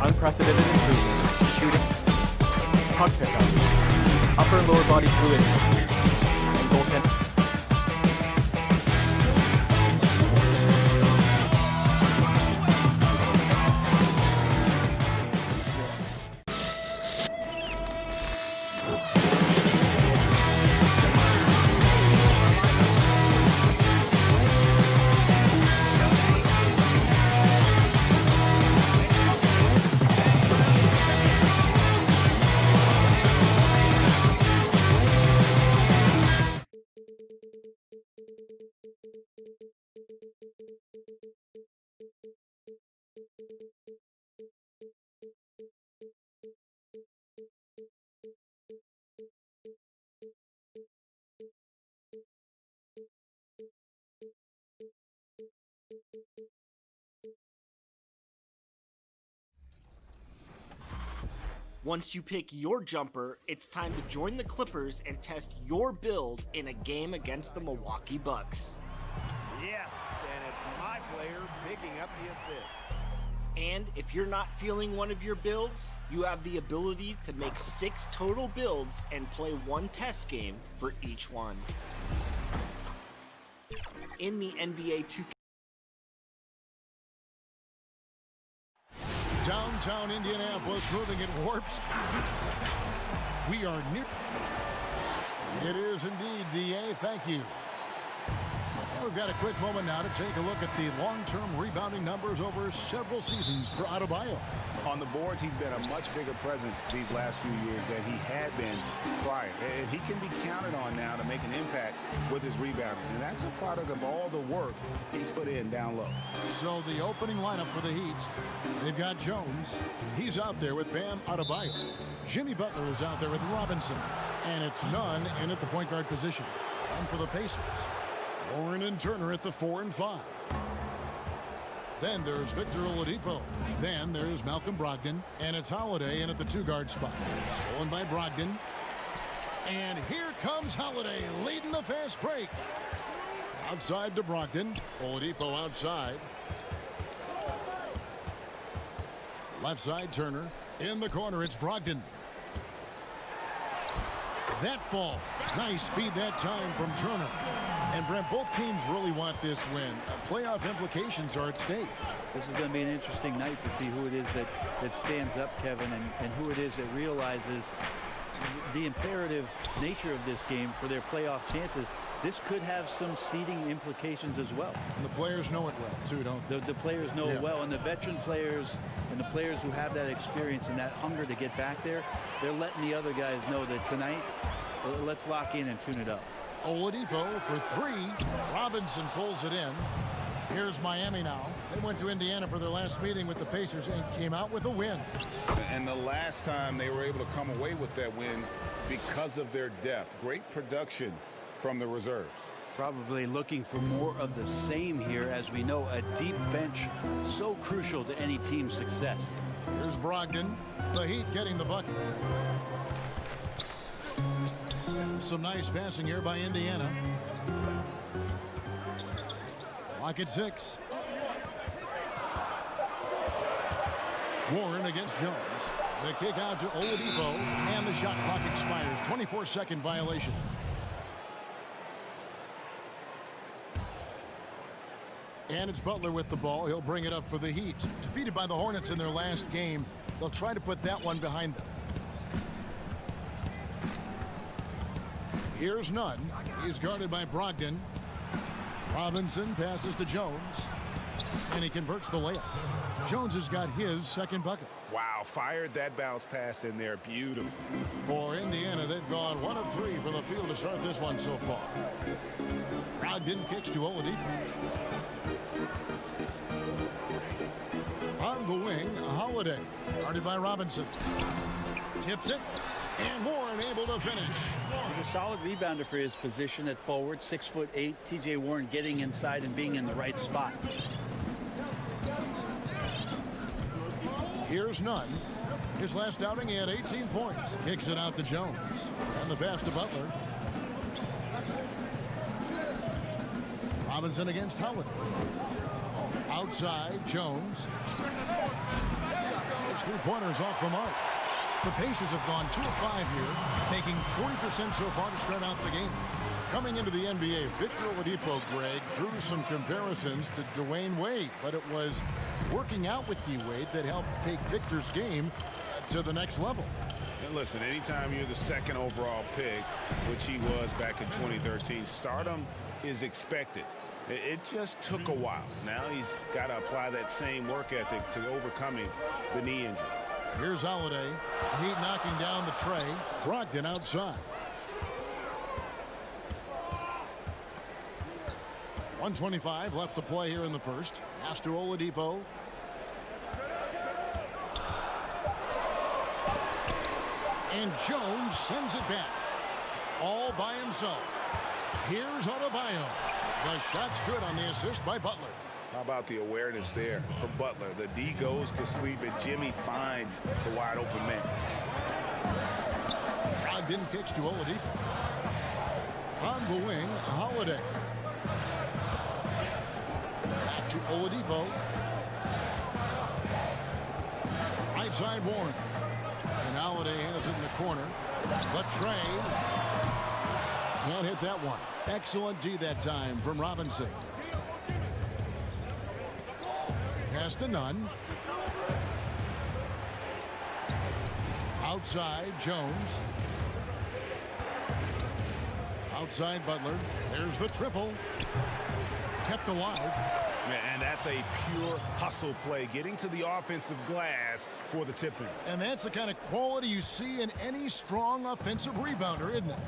Unprecedented improvements, shooting, puck pickups, upper and lower body fluidity, and goaltending. Once you pick your jumper, it's time to join the Clippers and test your build in a game against the Milwaukee Bucks. Yes, and it's my player picking up the assist. And if you're not feeling one of your builds, you have the ability to make 6 total builds and play 1 test game for each one. In the NBA 2K. Downtown Indianapolis, moving at warps. We are near. It is indeed, DA. Thank you. We've got a quick moment now to take a look at the long-term rebounding numbers over several seasons for Adebayo. On the boards, he's been a much bigger presence these last few years than he had been prior. And he can be counted on now to make an impact with his rebounding. And that's a product of all the work he's put in down low. So the opening lineup for the Heat, they've got Jones. He's out there with Bam Adebayo. Jimmy Butler is out there with Robinson. And it's Nunn in at the point guard position. And for the Pacers, Warren and Turner at the 4 and 5. Then there's Victor Oladipo. Then there's Malcolm Brogdon. And it's Holiday in at the 2-guard spot. Stolen by Brogdon. And here comes Holiday leading the fast break. Outside to Brogdon. Oladipo outside. Left side Turner. In the corner it's Brogdon. That fall. Nice feed that time from Turner. And Brent, both teams really want this win. Playoff implications are at stake. This is going to be an interesting night to see who it is that stands up, Kevin, and who it is that realizes the imperative nature of this game for their playoff chances. This could have some seeding implications as well. And the players know it well, too, don't they? The players know it well, and the veteran players and the players who have that experience and that hunger to get back there, they're letting the other guys know that tonight, let's lock in and tune it up. Oladipo for 3. Robinson pulls it in. Here's Miami now. They went to Indiana for their last meeting with the Pacers and came out with a win. And the last time they were able to come away with that win because of their depth. Great production from the reserves. Probably looking for more of the same here. As we know, a deep bench so crucial to any team's success. Here's Brogdon. The Heat getting the bucket. Some nice passing here by Indiana. Clock at 6. Warren against Jones. The kick out to Oladipo, and the shot clock expires. 24-second violation. And it's Butler with the ball. He'll bring it up for the Heat. Defeated by the Hornets in their last game, they'll try to put that one behind them. Here's Nunn. He's guarded by Brogdon. Robinson passes to Jones. And he converts the layup. Jones has got his second bucket. Wow, fired that bounce pass in there. Beautiful. For Indiana, they've gone 1 of 3 from the field to start this one so far. Brogdon kicks to Oladipo. On the wing, Holiday. Guarded by Robinson. Tips it. And Warren able to finish. He's a solid rebounder for his position at forward. 6'8". TJ Warren getting inside and being in the right spot. Here's Nunn. His last outing, he had 18 points. Kicks it out to Jones. And the pass to Butler. Robinson against Holiday. Outside, Jones. His 3-pointers off the mark. The Pacers have gone 2 of 5 here, making 40% so far to start out the game. Coming into the NBA, Victor Oladipo, Greg, drew some comparisons to Dwayne Wade, but it was working out with D-Wade that helped take Victor's game to the next level. And listen, anytime you're the second overall pick, which he was back in 2013, stardom is expected. It just took a while. Now he's got to apply that same work ethic to overcoming the knee injury. Here's Holiday. Heat knocking down the tray. Brogdon outside. 1:25 left to play here in the first. Pass to Oladipo. And Jones sends it back. All by himself. Here's Adebayo. The shot's good on the assist by Butler. How about the awareness there for Butler? The D goes to sleep and Jimmy finds the wide open man. Brogdon kicks to Oladipo. On the wing, Holiday. Back to Oladipo. Right side Warren. And Holiday has it in the corner. The trade. Can't hit that one. Excellent D that time from Robinson. Pass to Nunn. Outside, Jones. Outside Butler. There's the triple. Kept alive. And that's a pure hustle play, getting to the offensive glass for the tip-in. And that's the kind of quality you see in any strong offensive rebounder, isn't it?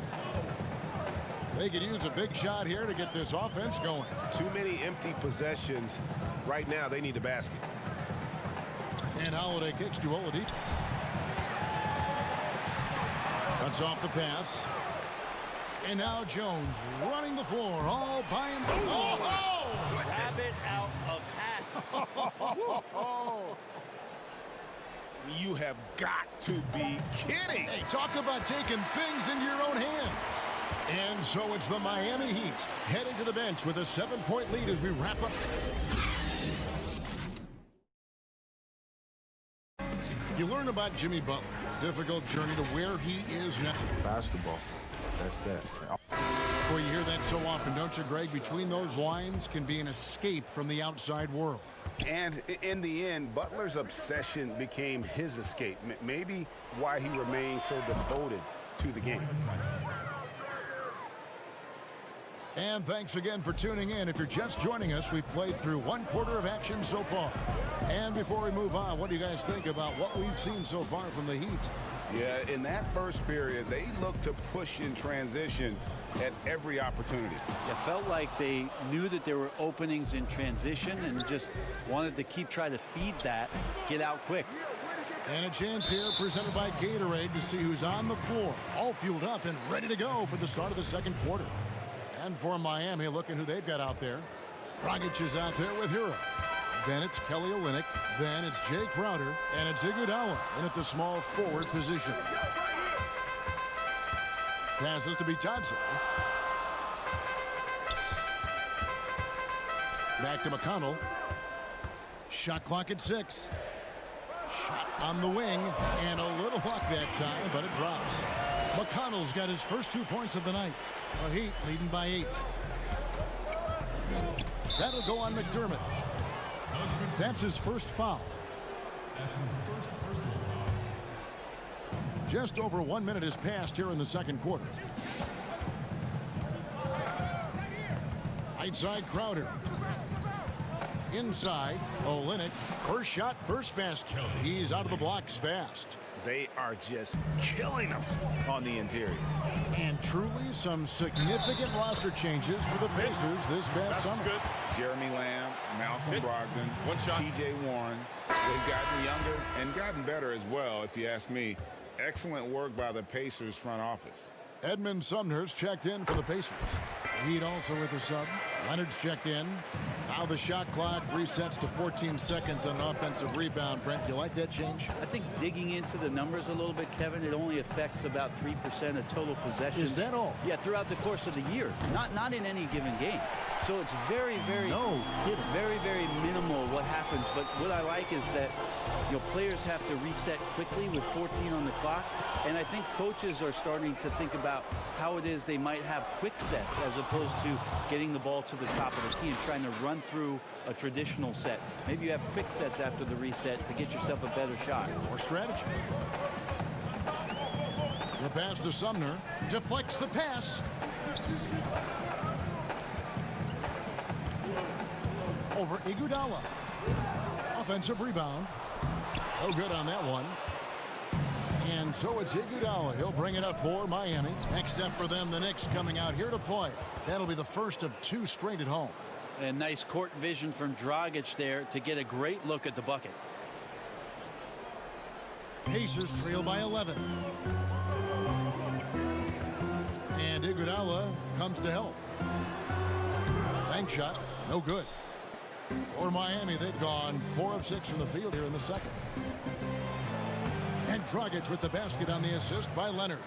They could use a big shot here to get this offense going. Too many empty possessions. Right now, they need a basket. And Holiday kicks to Oladipo. Cuts off the pass. And now Jones running the floor all by himself. Oh! Rabbit out of hat. You have got to be kidding. Hey, talk about taking things into your own hands. And so it's the Miami Heat heading to the bench with a 7-point lead as we wrap up. You learn about Jimmy Butler. Difficult journey to where he is now. Basketball. That's that. Well, you hear that so often, don't you, Greg? Between those lines can be an escape from the outside world. And in the end, Butler's obsession became his escape. Maybe why he remains so devoted to the game. And thanks again for tuning in. If you're just joining us, we've played through 1 quarter of action so far. And before we move on, what do you guys think about what we've seen so far from the Heat? Yeah, in that first period, they looked to push in transition at every opportunity. It felt like they knew that there were openings in transition and just wanted to keep trying to feed that, get out quick. And a chance here presented by Gatorade to see who's on the floor, all fueled up and ready to go for the start of the second quarter. And for Miami, looking who they've got out there. Dragic is out there with Hero. Then it's Kelly Olynyk. Then it's Jay Crowder. And it's Iguodala in at the small forward position. Passes to Bitadze. Back to McConnell. Shot clock at 6. Shot on the wing. And a little luck that time, but it drops. McConnell's got his first 2 points of the night. The Heat leading by 8. That'll go on McDermott. That's his first foul. Just over 1 minute has passed here in the second quarter. Right side Crowder. Inside Olynyk. First shot, first basket. He's out of the blocks fast. They are just killing them on the interior. And truly some significant roster changes for the Pacers this past summer. Good. Jeremy Lamb, Malcolm Brogdon, T.J. Warren. They've gotten younger and gotten better as well, if you ask me. Excellent work by the Pacers front office. Edmund Sumner's checked in for the Pacers. Heat also with the sub. Leonard's checked in. Now the shot clock resets to 14 seconds on an offensive rebound. Brent, you like that change? I think digging into the numbers a little bit, Kevin, it only affects about 3% of total possessions. Is that all? Yeah, throughout the course of the year. Not in any given game. So it's very, very minimal what happens. But what I like is that players have to reset quickly with 14 on the clock. And I think coaches are starting to think about how it is they might have quick sets as opposed to getting the ball to the top of the key and trying to run through a traditional set. Maybe you have quick sets after the reset to get yourself a better shot. Or strategy. The pass to Sumner. Deflects the pass. Over Iguodala. Offensive rebound. No good on that one. And so it's Iguodala. He'll bring it up for Miami. Next up for them, the Knicks coming out here to play. That'll be the first of 2 straight at home. And nice court vision from Dragic there to get a great look at the bucket. Pacers trail by 11. And Iguodala comes to help. Bank shot. No good. For Miami, they've gone 4 of 6 from the field here in the second. And Dragic with the basket on the assist by Leonard.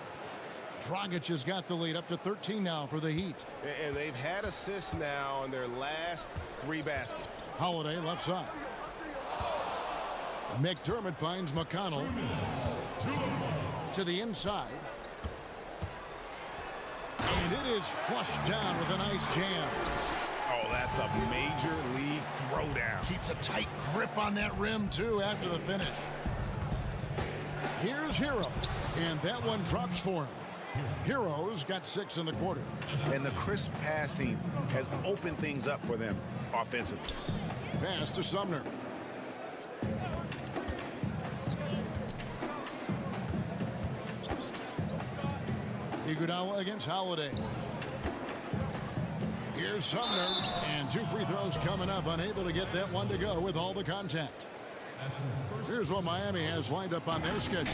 Dragic has got the lead up to 13 now for the Heat. And they've had assists now in their last 3 baskets. Holiday left side. McDermott finds McConnell to the inside. And it is flushed down with a nice jam. Oh, that's a major league throwdown. Keeps a tight grip on that rim, too, after the finish. Here's Hero, and that one drops for him. Heroes got 6 in the quarter. And the crisp passing has opened things up for them offensively. Pass to Sumner. Iguodala against Holiday. Here's Sumner, and 2 free throws coming up, unable to get that one to go with all the contact. Here's what Miami has lined up on their schedule.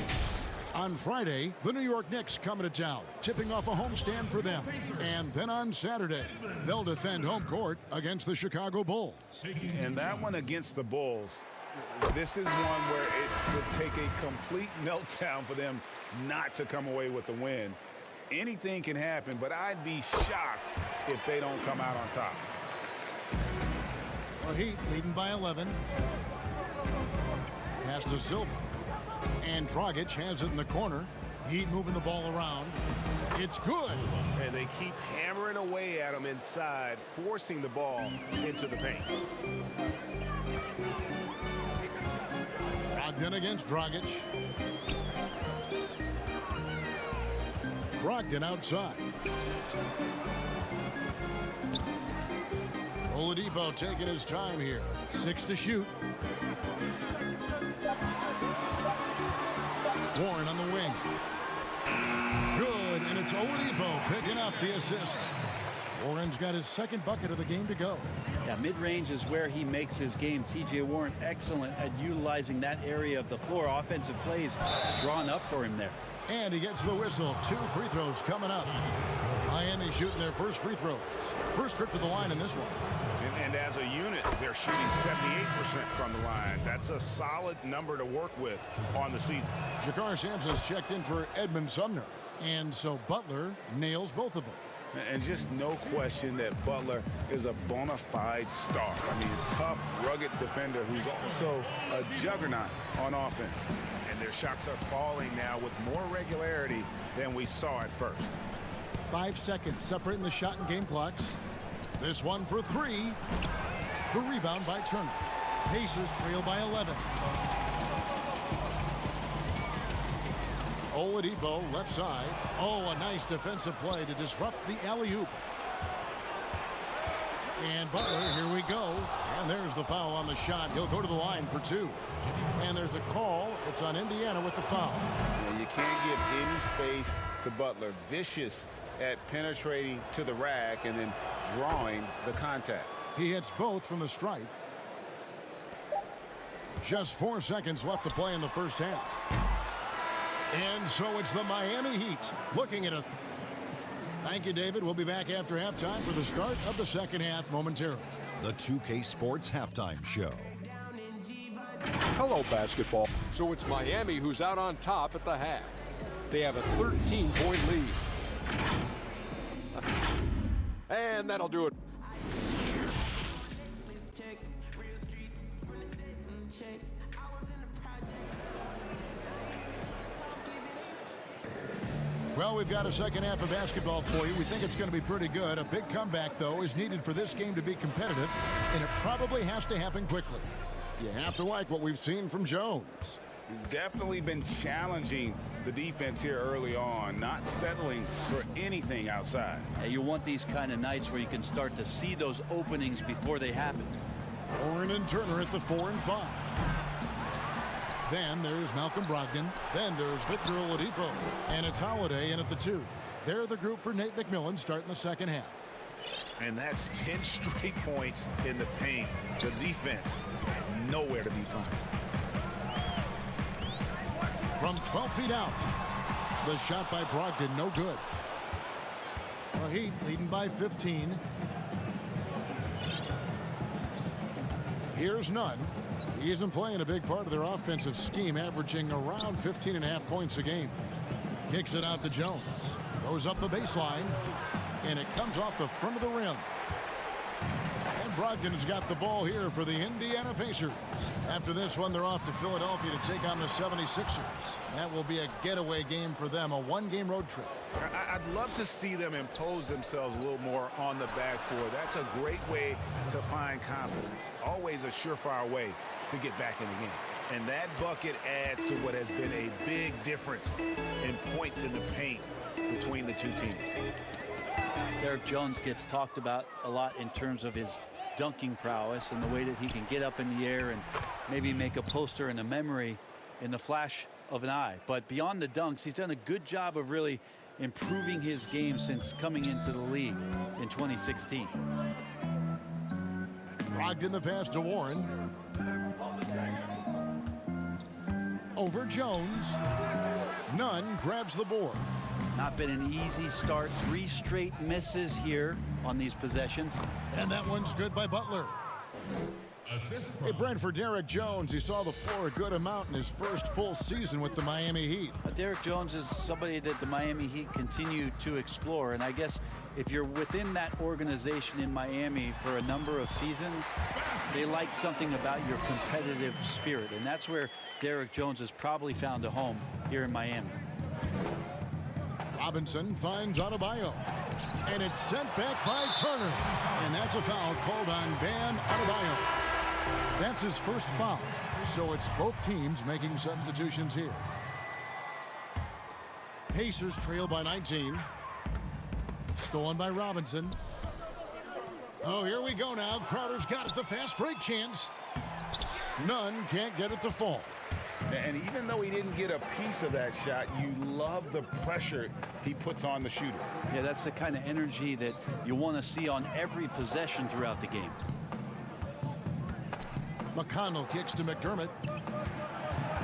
On Friday, the New York Knicks coming to town, tipping off a homestand for them. And then on Saturday, they'll defend home court against the Chicago Bulls. And that one against the Bulls, this is one where it would take a complete meltdown for them not to come away with the win. Anything can happen, but I'd be shocked if they don't come out on top. Well, Heat leading by 11. Pass to Silva. And Dragic has it in the corner. Heat moving the ball around. It's good. And they keep hammering away at him inside, forcing the ball into the paint. Brogdon against Dragic. Brogdon outside. Oladipo taking his time here. 6 to shoot. Warren on the wing. Good, and it's Oladipo picking up the assist. Warren's got his second bucket of the game to go. Yeah, mid-range is where he makes his game. T.J. Warren excellent at utilizing that area of the floor. Offensive plays drawn up for him there. And he gets the whistle. 2 free throws coming up. Miami shooting their first free throws. First trip to the line in this one. And as a unit, they're shooting 78% from the line. That's a solid number to work with on the season. Jakar Sampson's checked in for Edmund Sumner. And so Butler nails both of them. And just no question that Butler is a bona fide star. I mean, a tough, rugged defender who's also a juggernaut on offense. And their shots are falling now with more regularity than we saw at first. 5 seconds separating the shot and game clocks. This one for 3. The rebound by Turner. Pacers trail by 11. Oladipo left side. Oh, a nice defensive play to disrupt the alley-oop. And Butler, here we go. And there's the foul on the shot. He'll go to the line for 2. And there's a call. It's on Indiana with the foul. Yeah, you can't give any space to Butler. Vicious at penetrating to the rack and then drawing the contact. He hits both from the stripe. Just 4 seconds left to play in the first half. And so it's the Miami Heat looking at it. Thank you, David. We'll be back after halftime for the start of the second half momentarily. The 2K Sports Halftime Show. Hello, basketball. So it's Miami who's out on top at the half. They have a 13-point lead. And that'll do it. Well, we've got a second half of basketball for you. We think it's going to be pretty good. A big comeback, though, is needed for this game to be competitive, and it probably has to happen quickly. You have to like what we've seen from Jones. Definitely been challenging the defense here early on, not settling for anything outside. Yeah, you want these kind of nights where you can start to see those openings before they happen. Warren and Turner at the 4 and 5. Then there's Malcolm Brogdon. Then there's Victor Oladipo. And it's Holiday in at the 2. They're the group for Nate McMillan starting the second half. And that's 10 straight points in the paint. The defense, nowhere to be found. From 12 feet out, the shot by Brogdon, no good. The Heat leading by 15. Here's Nunn. He's been playing a big part of their offensive scheme, averaging around 15.5 points a game. Kicks it out to Jones. Goes up the baseline, and it comes off the front of the rim. And Brogdon's got the ball here for the Indiana Pacers. After this one, they're off to Philadelphia to take on the 76ers. That will be a getaway game for them, a one-game road trip. I'd love to see them impose themselves a little more on the backboard. That's a great way to find confidence. Always a surefire way to get back in the game. And that bucket adds to what has been a big difference in points in the paint between the two teams. Derek Jones gets talked about a lot in terms of his dunking prowess and the way that he can get up in the air and maybe make a poster and a memory in the flash of an eye. But beyond the dunks, he's done a good job of really improving his game since coming into the league in 2016. Brogdon the pass to Warren. Over Jones. Nunn grabs the board. Not been an easy start. 3 straight misses here on these possessions. And that one's good by Butler. Hey, Brent, for Derek Jones, he saw the floor a good amount in his first full season with the Miami Heat. Derek Jones is somebody that the Miami Heat continue to explore. And I guess if you're within that organization in Miami for a number of seasons, they like something about your competitive spirit. And that's where Derek Jones has probably found a home here in Miami. Robinson finds Adebayo. And it's sent back by Turner. And that's a foul called on Bam Adebayo. That's his first foul. So it's both teams making substitutions here. Pacers trail by 19. Stolen by Robinson. Oh, here we go now. Crowder's got it. The fast break chance. Nunn can't get it to fall. And even though he didn't get a piece of that shot, you love the pressure he puts on the shooter. Yeah, that's the kind of energy that you want to see on every possession throughout the game. McConnell kicks to McDermott.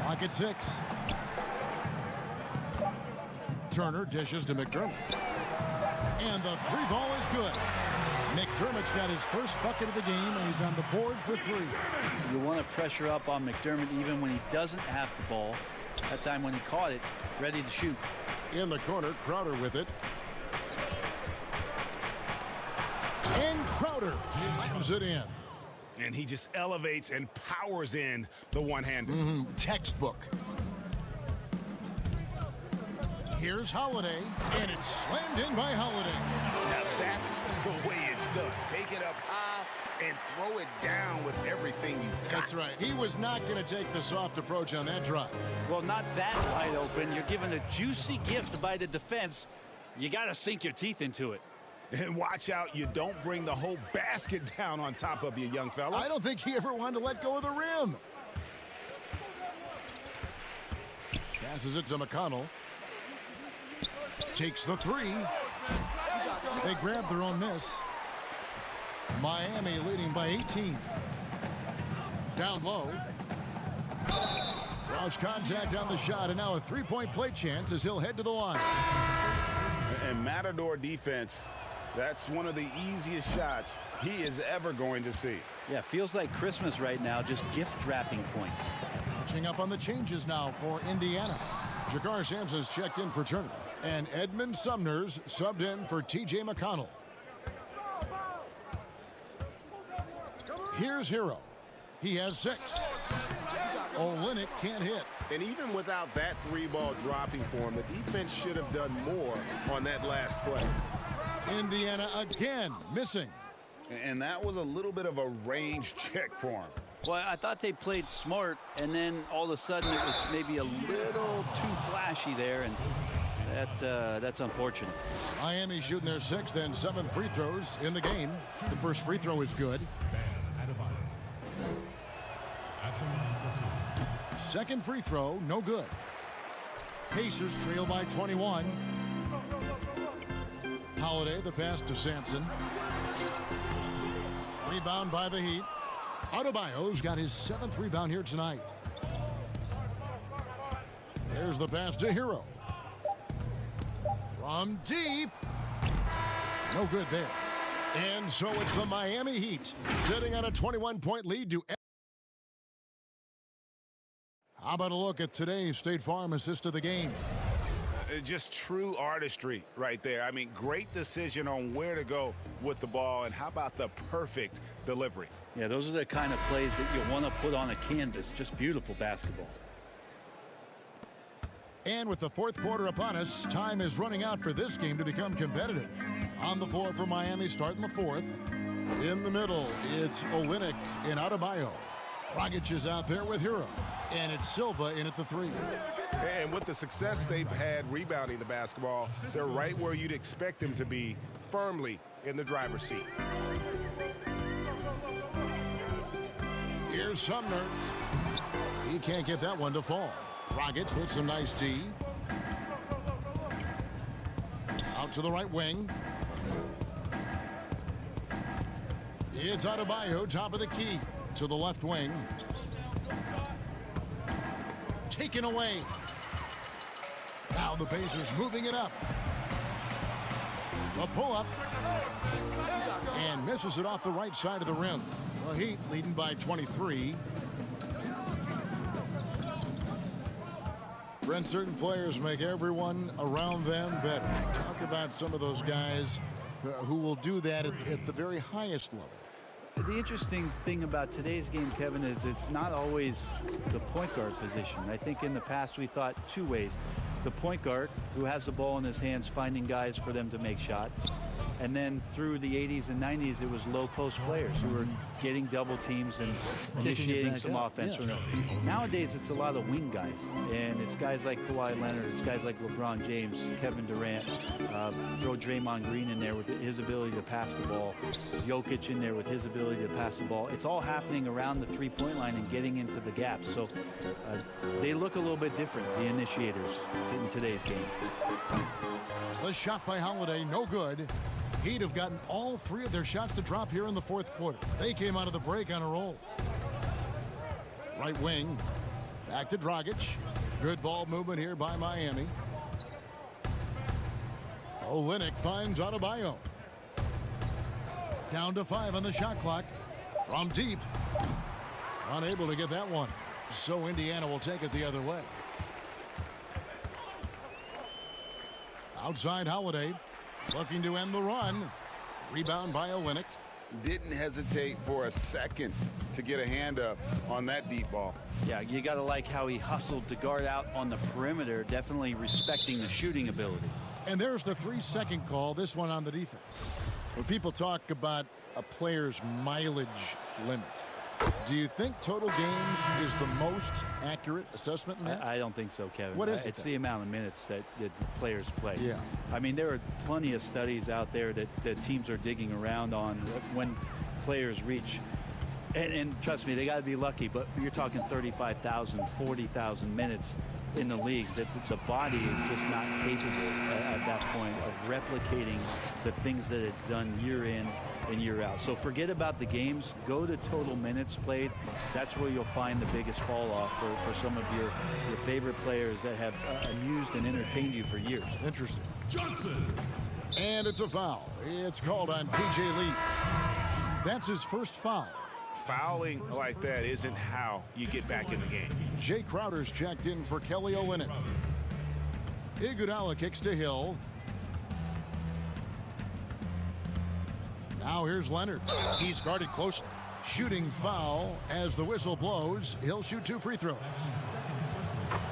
Clock at 6. Turner dishes to McDermott. And the 3 ball is good. McDermott's got his first bucket of the game, and he's on the board for 3. You want to pressure up on McDermott even when he doesn't have the ball. That time when he caught it, ready to shoot. In the corner, Crowder with it. And Crowder slams it in. And he just elevates and powers in the one-hander. Textbook. Here's Holiday, and it's slammed in by Holiday. Now that's the way it's done. Take it up high and throw it down with everything you got. That's right. He was not going to take the soft approach on that drive. Well, not that wide open. You're given a juicy gift by the defense. You got to sink your teeth into it. And watch out, you don't bring the whole basket down on top of you, young fella. I don't think he ever wanted to let go of the rim. Passes it to McConnell. Takes the 3. They grab their own miss. Miami leading by 18. Down low. Draws contact on the shot, and now a 3-point play chance as he'll head to the line. And Matador defense, that's one of the easiest shots he is ever going to see. Yeah, feels like Christmas right now, just gift wrapping points. Catching up on the changes now for Indiana. Jakar Sampson's checked in for Turner. And Edmund Sumner's subbed in for T.J. McConnell. Here's Hero. He has 6. Olynyk can't hit. And even without that 3-ball dropping for him, the defense should have done more on that last play. Indiana again missing. And that was a little bit of a range check for him. Well, I thought they played smart, and then all of a sudden it was maybe a little too flashy there, and that's unfortunate. Miami shooting their 6th and 7th free throws in the game. The first free throw is good. Second free throw, no good. Pacers trail by 21. Holiday, the pass to Sampson. Rebound by the Heat. Adebayo's got his 7th rebound here tonight. There's the pass to Hero. From deep. No good there. And so it's the Miami Heat sitting on a 21-point lead to. How about a look at today's State Farm assist of the game? Just true artistry right there. I mean, great decision on where to go with the ball, and how about the perfect delivery? Yeah, those are the kind of plays that you want to put on a canvas. Just beautiful basketball. And with the 4th quarter upon us, time is running out for this game to become competitive. On the floor for Miami, starting the 4th. In the middle, it's Olynyk and Adebayo. Dragic is out there with Hero. And it's Silva in at the 3. And with the success they've had rebounding the basketball, they're right where you'd expect them to be, firmly in the driver's seat. Here's Sumner. He can't get that one to fall. Dragic with some nice D. Out to the right wing. It's Adebayo, top of the key. To the left wing. Taken away. Now the Pacers moving it up. A pull-up. And misses it off the right side of the rim. The Heat leading by 23. Brent, certain players make everyone around them better. Talk about some of those guys who will do that at the very highest level. The interesting thing about today's game, Kevin, is it's not always the point guard position. I think in the past we thought two ways. The point guard, who has the ball in his hands, finding guys for them to make shots. And then through the 80s and 90s, it was low post players who were getting double teams and initiating some offense. Yeah. Nowadays, it's a lot of wing guys. And it's guys like Kawhi Leonard, it's guys like LeBron James, Kevin Durant, throw Draymond Green in there with his ability to pass the ball, Jokic in there with his ability to pass the ball. It's all happening around the three-point line and getting into the gaps. So they look a little bit different, the initiators, in today's game. The shot by Holiday, no good. Heat have gotten all three of their shots to drop here in the fourth quarter. They came out of the break on a roll. Right wing. Back to Dragic. Good ball movement here by Miami. Olynyk finds Adebayo. Down to 5 on the shot clock. From deep. Unable to get that one. So Indiana will take it the other way. Outside Holiday. Looking to end the run. Rebound by Olynyk. Didn't hesitate for a second to get a hand up on that deep ball. Yeah, you got to like how he hustled to guard out on the perimeter, definitely respecting the shooting ability. And there's the 3-second call, this one on the defense. When people talk about a player's mileage limit, do you think total games is the most accurate assessment in that? I don't think so, Kevin. What is it? It's the amount of minutes that the players play. Yeah. I mean, there are plenty of studies out there that teams are digging around on when players reach. And trust me, they got to be lucky, but you're talking 35,000, 40,000 minutes in the league, that the body is just not capable at that point of replicating the things that it's done year in and year out. So forget about the games. Go to total minutes played. That's where you'll find the biggest fall off for some of your favorite players that have amused and entertained you for years. Interesting. Johnson. And it's a foul. It's called on T.J. Lee. That's his first foul. Fouling like that isn't how you get back in the game. Jay Crowder's checked in for Kelly Olynyk. Iguodala kicks to Hill. Now here's Leonard. He's guarded close. Shooting foul as the whistle blows. He'll shoot 2 free throws.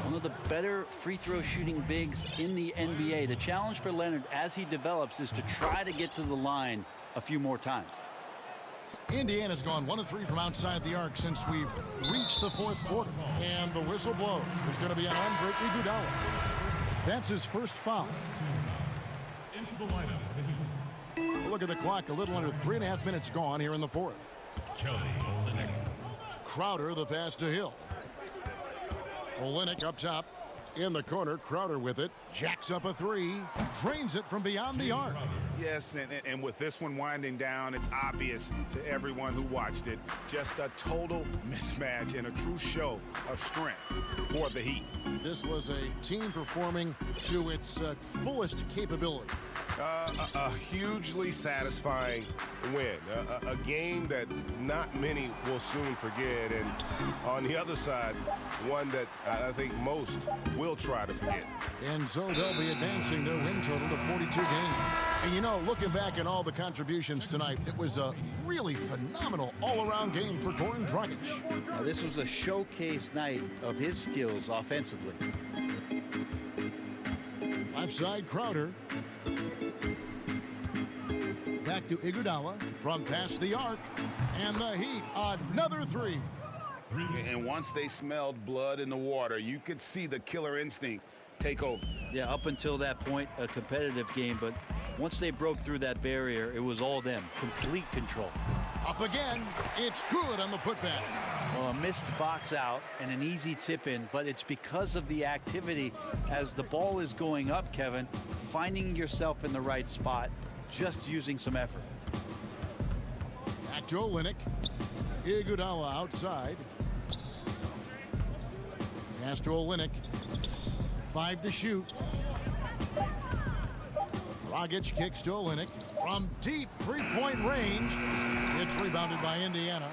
One of the better free throw shooting bigs in the NBA. The challenge for Leonard as he develops is to try to get to the line a few more times. Indiana's gone 1 of 3 from outside the arc since we've reached the fourth quarter. And the whistle blows. It's going to be on Andre Iguodala. That's his first foul. Into the lineup. Look at the clock. A little under 3.5 minutes gone here in the fourth. Kelly Olynyk. Crowder, the pass to Hill. Olynyk up top. In the corner, Crowder with it. Jacks up a 3. Drains it from beyond the arc. Yes, and with this one winding down, it's obvious to everyone who watched it. Just a total mismatch and a true show of strength for the Heat. This was a team performing to its fullest capability. A hugely satisfying win. A game that not many will soon forget. And on the other side, one that I think most will try to forget. And so they'll be advancing their win total to 42 games. And you know, looking back at all the contributions tonight, it was a really phenomenal all-around game for Goran Dragic. Now, this was a showcase night of his skills offensively. Left side, Crowder. Back to Iguodala from past the arc. And the Heat, another 3. 3. And once they smelled blood in the water, you could see the killer instinct take over. Yeah, up until that point, a competitive game, but once they broke through that barrier, it was all them. Complete control. Up again. It's good on the putback. Well, a missed box out and an easy tip in, but it's because of the activity as the ball is going up, Kevin, finding yourself in the right spot, just using some effort. Back to Olynyk. Iguodala outside. Pass to Olynyk. 5 to shoot. Dragic kicks to Olynyk. From deep three-point range. It's rebounded by Indiana.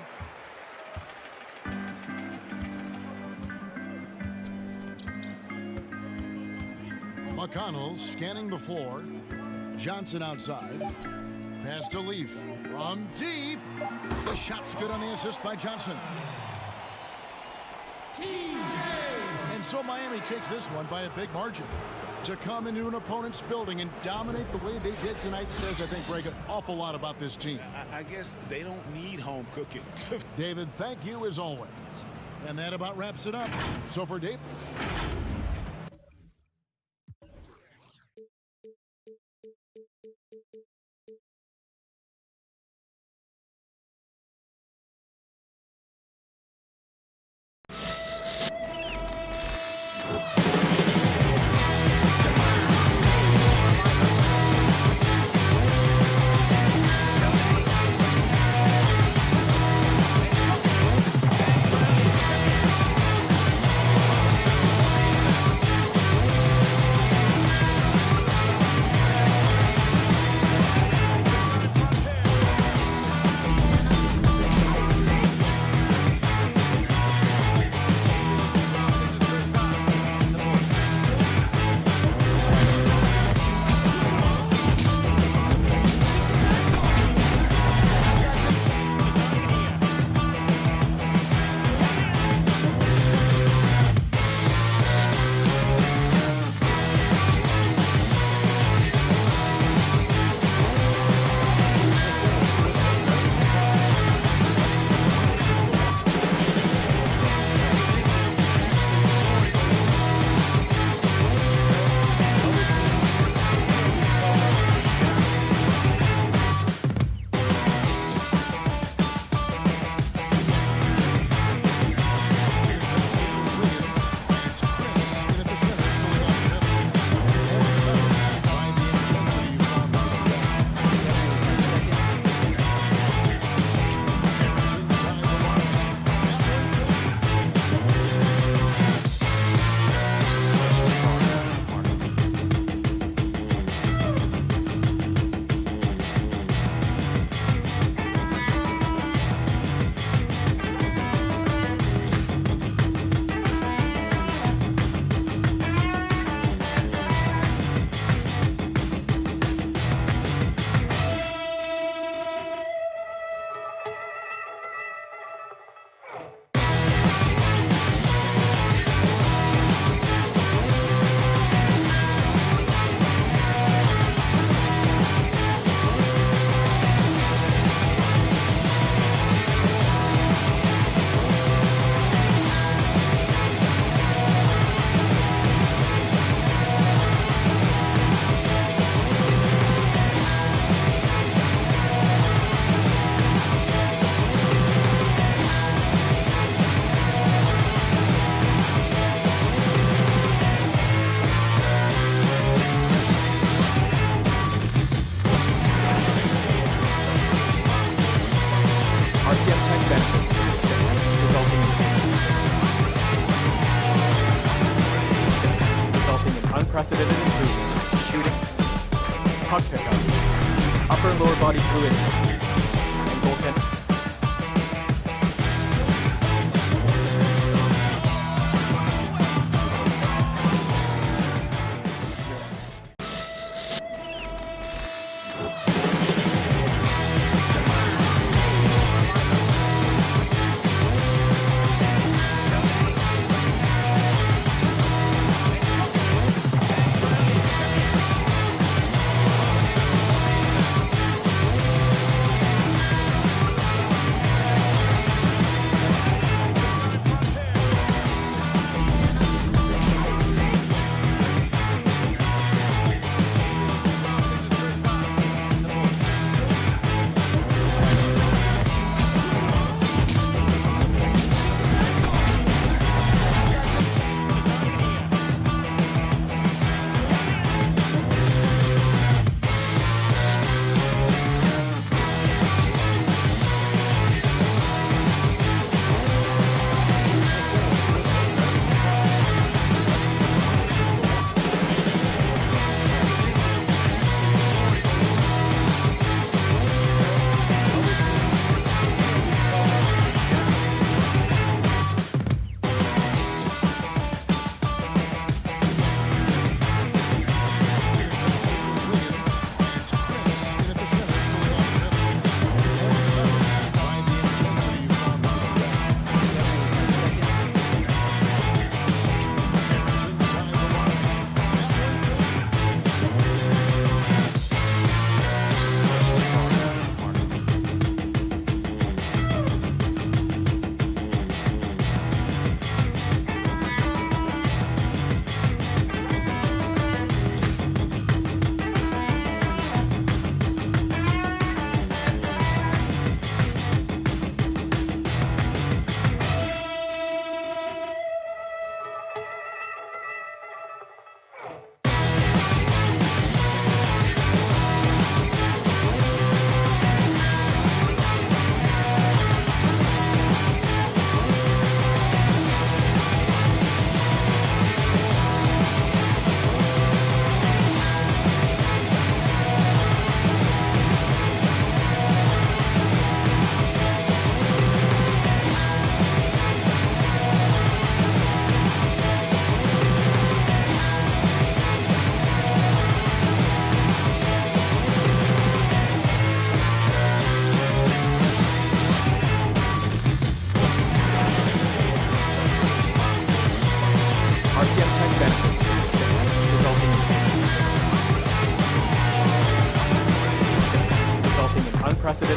McConnell scanning the floor. Johnson outside. Pass to Leaf. From deep. The shot's good on the assist by Johnson. And so Miami takes this one by a big margin. To come into an opponent's building and dominate the way they did tonight says, I think, Greg, an awful lot about this team. I guess they don't need home cooking. David, thank you as always. And that about wraps it up. So for Dave. unprecedented improvements to shooting, puck pickups, upper and lower body fluidity, and goaltending.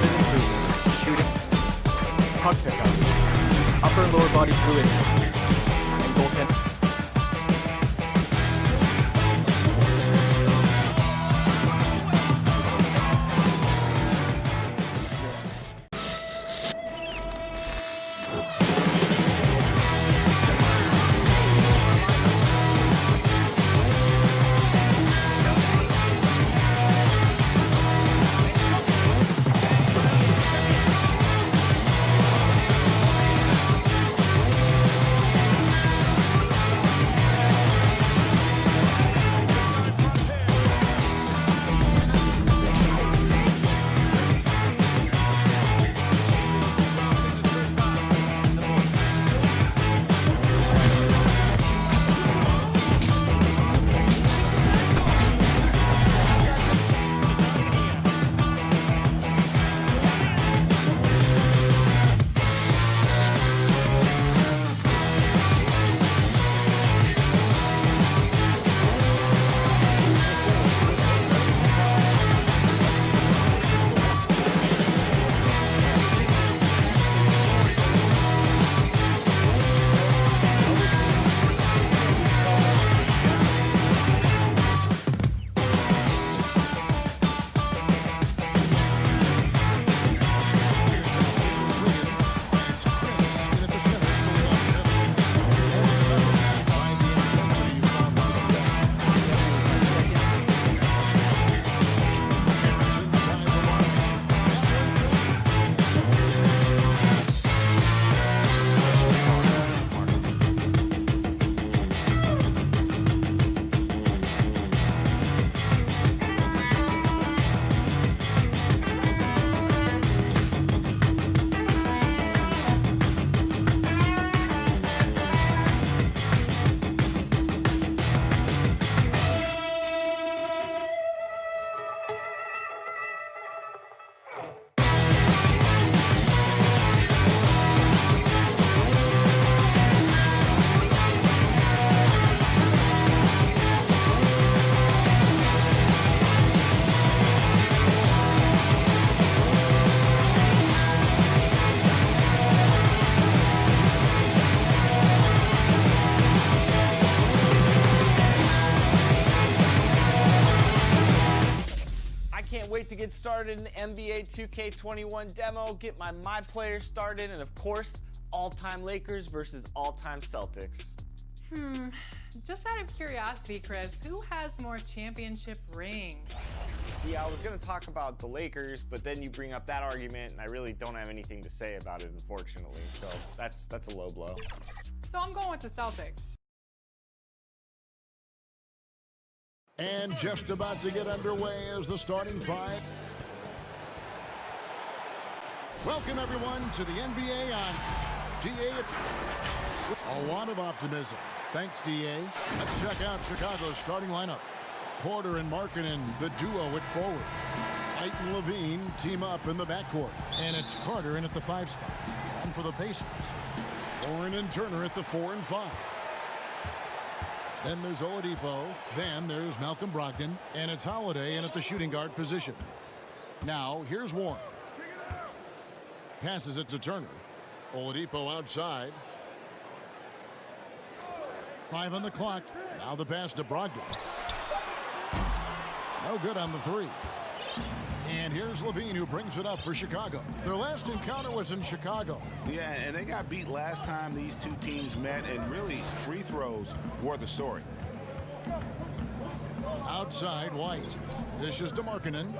Defensive improvements, shooting, puck pickups, upper and lower body fluidity, and goaltending. Wait to get started in the NBA 2K21 demo, get my player started, and of course, all-time Lakers versus all-time Celtics. Just out of curiosity, Chris, who has more championship rings? Yeah, I was gonna talk about the Lakers, but then you bring up that argument, and I really don't have anything to say about it, unfortunately. So that's a low blow. So I'm going with the Celtics. And just about to get underway as the starting five. Welcome, everyone, to the NBA on DA. A lot of optimism. Thanks, DA. Let's check out Chicago's starting lineup. Porter and Markkanen, the duo at forward. White and Levine team up in the backcourt. And it's Carter in at the 5 spot. And for the Pacers, Warren and Turner at the 4 and 5. Then there's Oladipo. Then there's Malcolm Brogdon. And it's Holiday in at the shooting guard position. Now, here's Warren. Passes it to Turner. Oladipo outside. 5 on the clock. Now the pass to Brogdon. No good on the 3. And here's Levine, who brings it up for Chicago. Their last encounter was in Chicago. Yeah, and they got beat last time these two teams met, and really free throws were the story. Outside, White. This is to Markkanen.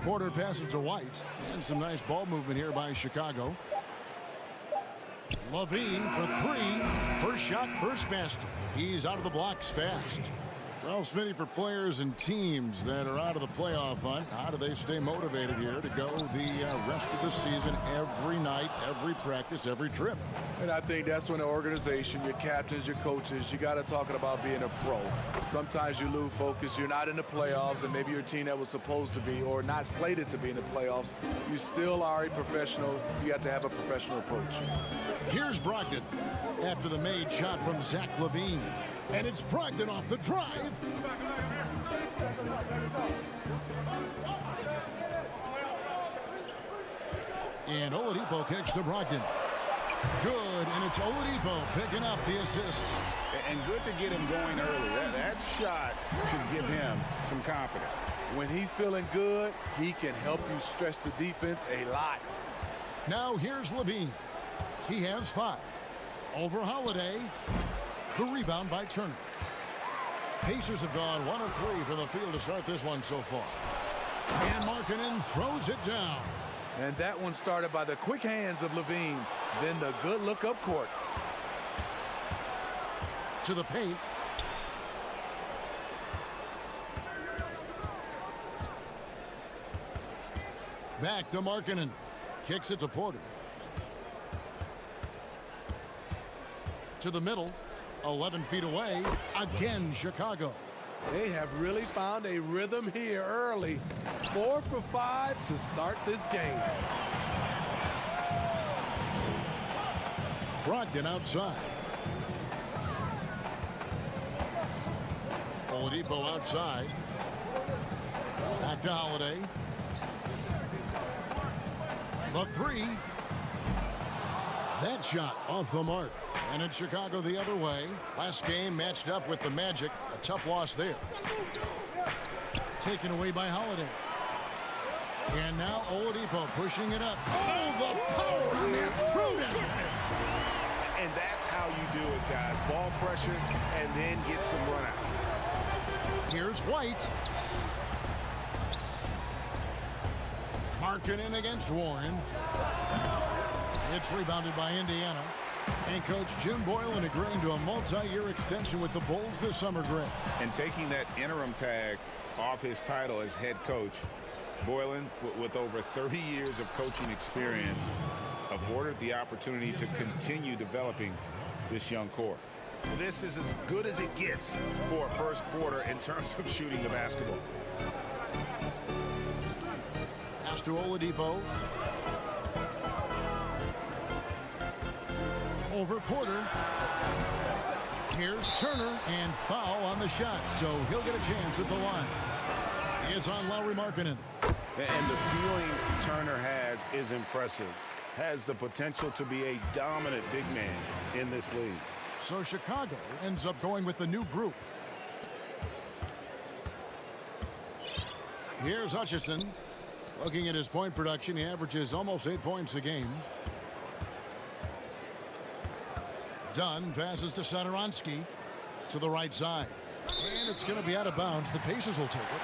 Porter passes to White. And some nice ball movement here by Chicago. Levine for 3. First shot, first basket. He's out of the blocks fast. Well, Smitty, for players and teams that are out of the playoff hunt, how do they stay motivated here to go the rest of the season, every night, every practice, every trip? And I think that's when the organization, your captains, your coaches, you got to talk about being a pro. Sometimes you lose focus. You're not in the playoffs, and maybe your team that was supposed to be or not slated to be in the playoffs. You still are a professional. You got to have a professional approach. Here's Brogdon after the made shot from Zach LaVine. And it's Brogdon off the drive. And Oladipo kicks to Brogdon. Good, and it's Oladipo picking up the assist. And good to get him going early. That shot should give him some confidence. When he's feeling good, he can help you stretch the defense a lot. Now here's Levine. He has 5. Over Holiday. The rebound by Turner. Pacers have gone 1 of 3 from the field to start this one so far. And Markkanen throws it down. And that one started by the quick hands of Levine, then the good look up court. To the paint. Back to Markkanen. Kicks it to Porter. To the middle. 11 feet away. Again, Chicago. They have really found a rhythm here early. 4 for 5 to start this game. Brogdon outside. Oladipo outside. Back to Holiday. The 3. That shot off the mark. And it's Chicago the other way. Last game matched up with the Magic. A tough loss there. Taken away by Holiday. And now Oladipo pushing it up. Oh, the power on that throw-down. And that's how you do it, guys. Ball pressure and then get some run out. Here's White. Markkanen against Warren. It's rebounded by Indiana. And Coach Jim Boylan agreeing to a multi-year extension with the Bulls this summer, Greg. And taking that interim tag off his title as head coach, Boylan, with over 30 years of coaching experience, afforded the opportunity to continue developing this young core. This is as good as it gets for a first quarter in terms of shooting the basketball. Pass to Oladipo. Over Porter. Here's Turner, and foul on the shot, so he'll get a chance at the line. It's on Lauri Markkanen. And the ceiling Turner has is impressive. Has the potential to be a dominant big man in this league. So Chicago ends up going with the new group. Here's Hutchison. Looking at his point production, he averages almost 8 points a game. Dunn passes to Satoransky to the right side. And it's going to be out of bounds. The Pacers will take it.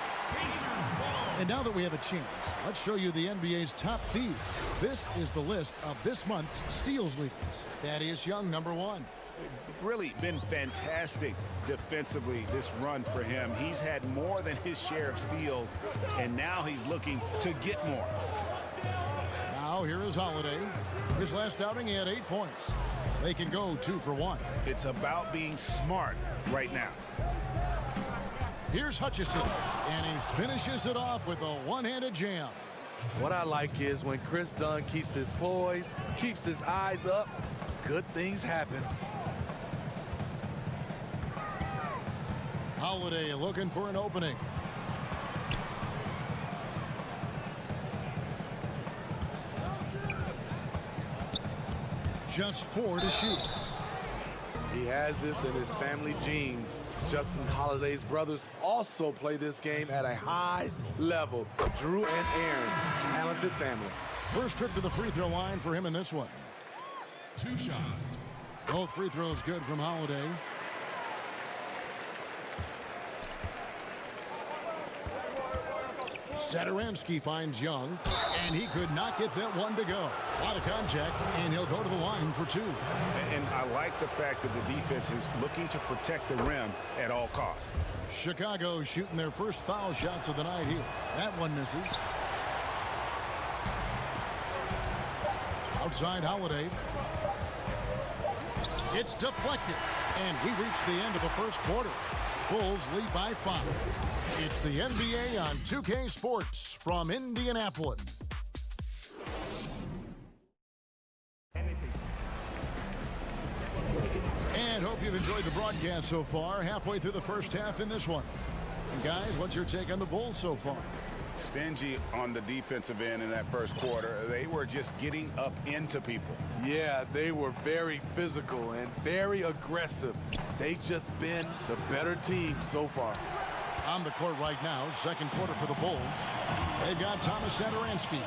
And now that we have a chance, let's show you the NBA's top thieves. This is the list of this month's steals leaders. Thaddeus Young, number 1. Really been fantastic defensively this run for him. He's had more than his share of steals, and now he's looking to get more. Now here is Holiday. His last outing, he had 8 points. They can go 2 for 1. It's about being smart right now. Here's Hutchison, and he finishes it off with a one-handed jam. What I like is when Chris Dunn keeps his poise, keeps his eyes up, good things happen. Holiday looking for an opening. Just 4 to shoot. He has this in his family genes. Justin Holiday's brothers also play this game at a high level. Drew and Aaron, talented family. First trip to the free throw line for him in this one. 2 shots. Both free throws good from Holiday. Satoransky finds Young, and he could not get that one to go. A lot of contact, and he'll go to the line for 2. And I like the fact that the defense is looking to protect the rim at all costs. Chicago shooting their first foul shots of the night here. That one misses. Outside Holiday. It's deflected, and we reach the end of the first quarter. Bulls lead by 5. It's the NBA on 2K Sports from Indianapolis. And hope you've enjoyed the broadcast so far. Halfway through the first half in this one. And guys, what's your take on the Bulls so far? stingy on the defensive end in that first quarter. They were just getting up into people. Yeah, they were very physical and very aggressive. They've just been the better team so far. On the court right now, second quarter for the Bulls. They've got Thomas Satoransky.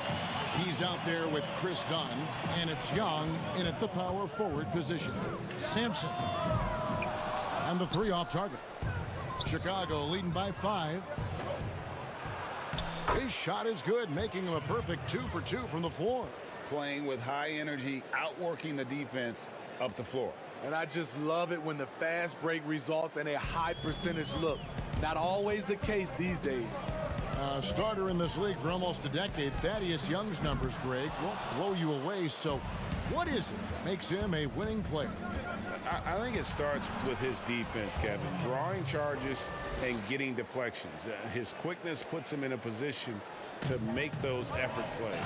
He's out there with Chris Dunn, and it's Young in at the power forward position. Sampson. And the three off target. Chicago leading by 5. His shot is good, making him a perfect 2 for 2 from the floor. Playing with high energy, outworking the defense up the floor. And I just love it when the fast break results in a high percentage look. Not always the case these days. Starter in this league for almost a decade. Thaddeus Young's numbers, Greg, won't blow you away. So what is it that makes him a winning player? I think it starts with his defense, Kevin. Drawing charges and getting deflections. His quickness puts him in a position to make those effort plays.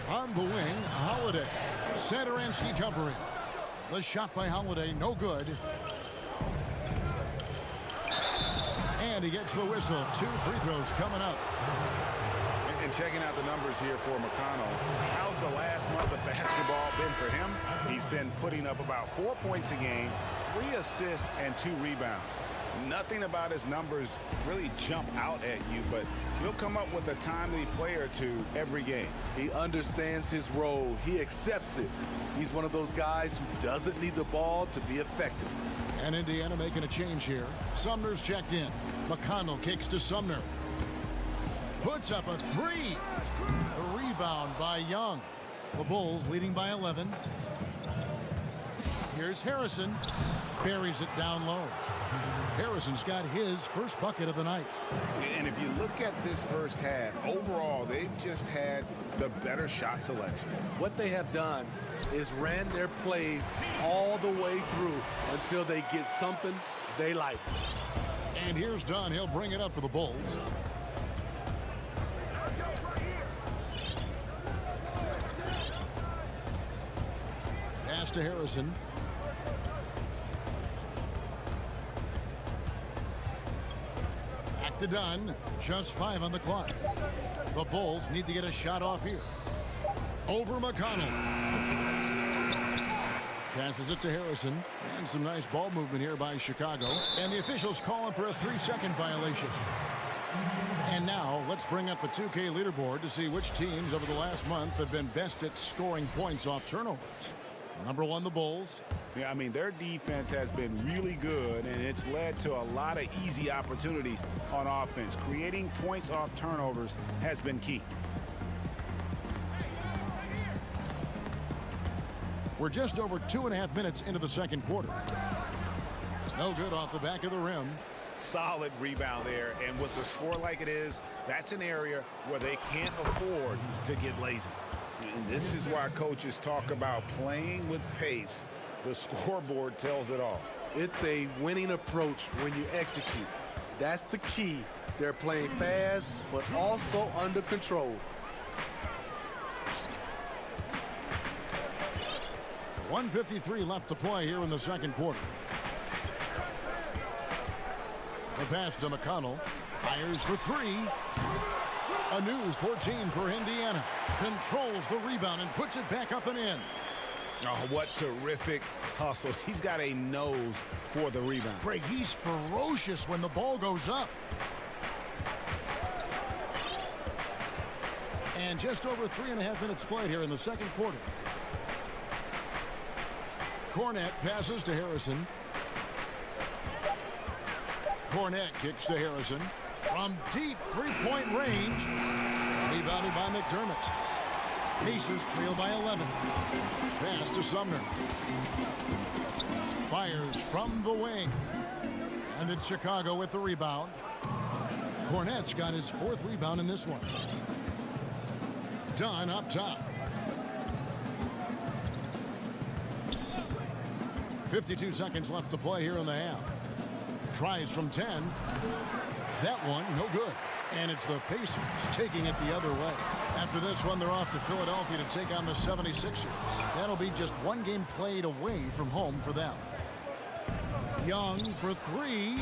On the wing, Holiday. Satoransky covering. The shot by Holiday, no good. And he gets the whistle. 2 free throws coming up. And checking out the numbers here for McConnell. How's the last month of basketball been for him? He's been putting up about 4 points a game, 3 assists, and 2 rebounds. Nothing about his numbers really jump out at you, but he'll come up with a timely play or two every game. He understands his role. He accepts it. He's one of those guys who doesn't need the ball to be effective. And Indiana making a change here. Sumner's checked in. McConnell kicks to Sumner. Puts up a 3. A rebound by Young. The Bulls leading by 11. Here's Harrison. Buries it down low. Harrison's got his first bucket of the night. And if you look at this first half, overall, they've just had the better shot selection. What they have done is ran their plays all the way through until they get something they like. And here's Dunn. He'll bring it up for the Bulls. Pass to Harrison. Back to Dunn. Just 5 on the clock. The Bulls need to get a shot off here. Over McConnell. Passes it to Harrison. And some nice ball movement here by Chicago. And the officials calling for a 3-second violation. And now let's bring up the 2K leaderboard to see which teams over the last month have been best at scoring points off turnovers. Number 1, the Bulls. Yeah, I mean, their defense has been really good, and it's led to a lot of easy opportunities on offense. Creating points off turnovers has been key. We're just over 2.5 minutes into the second quarter. No good off the back of the rim. Solid rebound there, and with the score like it is, that's an area where they can't afford to get lazy. And this is why coaches talk about playing with pace. The scoreboard tells it all. It's a winning approach when you execute. That's the key. They're playing fast, but also under control. 1:53 left to play here in the second quarter. The pass to McConnell. Fires for 3. A new 14 for Indiana. Controls the rebound and puts it back up and in. Oh, what terrific hustle. He's got a nose for the rebound. Craig, he's ferocious when the ball goes up. And just over 3.5 minutes played here in the second quarter. Cornette passes to Harrison. Cornette kicks to Harrison. From deep three-point range. Rebounded by McDermott. Pacers trail by 11. Pass to Sumner. Fires from the wing. And it's Chicago with the rebound. Cornette's got his 4th rebound in this one. Dunn up top. 52 seconds left to play here in the half. Tries from 10. That one, no good. And it's the Pacers taking it the other way. After this one, they're off to Philadelphia to take on the 76ers. That'll be just one game played away from home for them. Young for 3.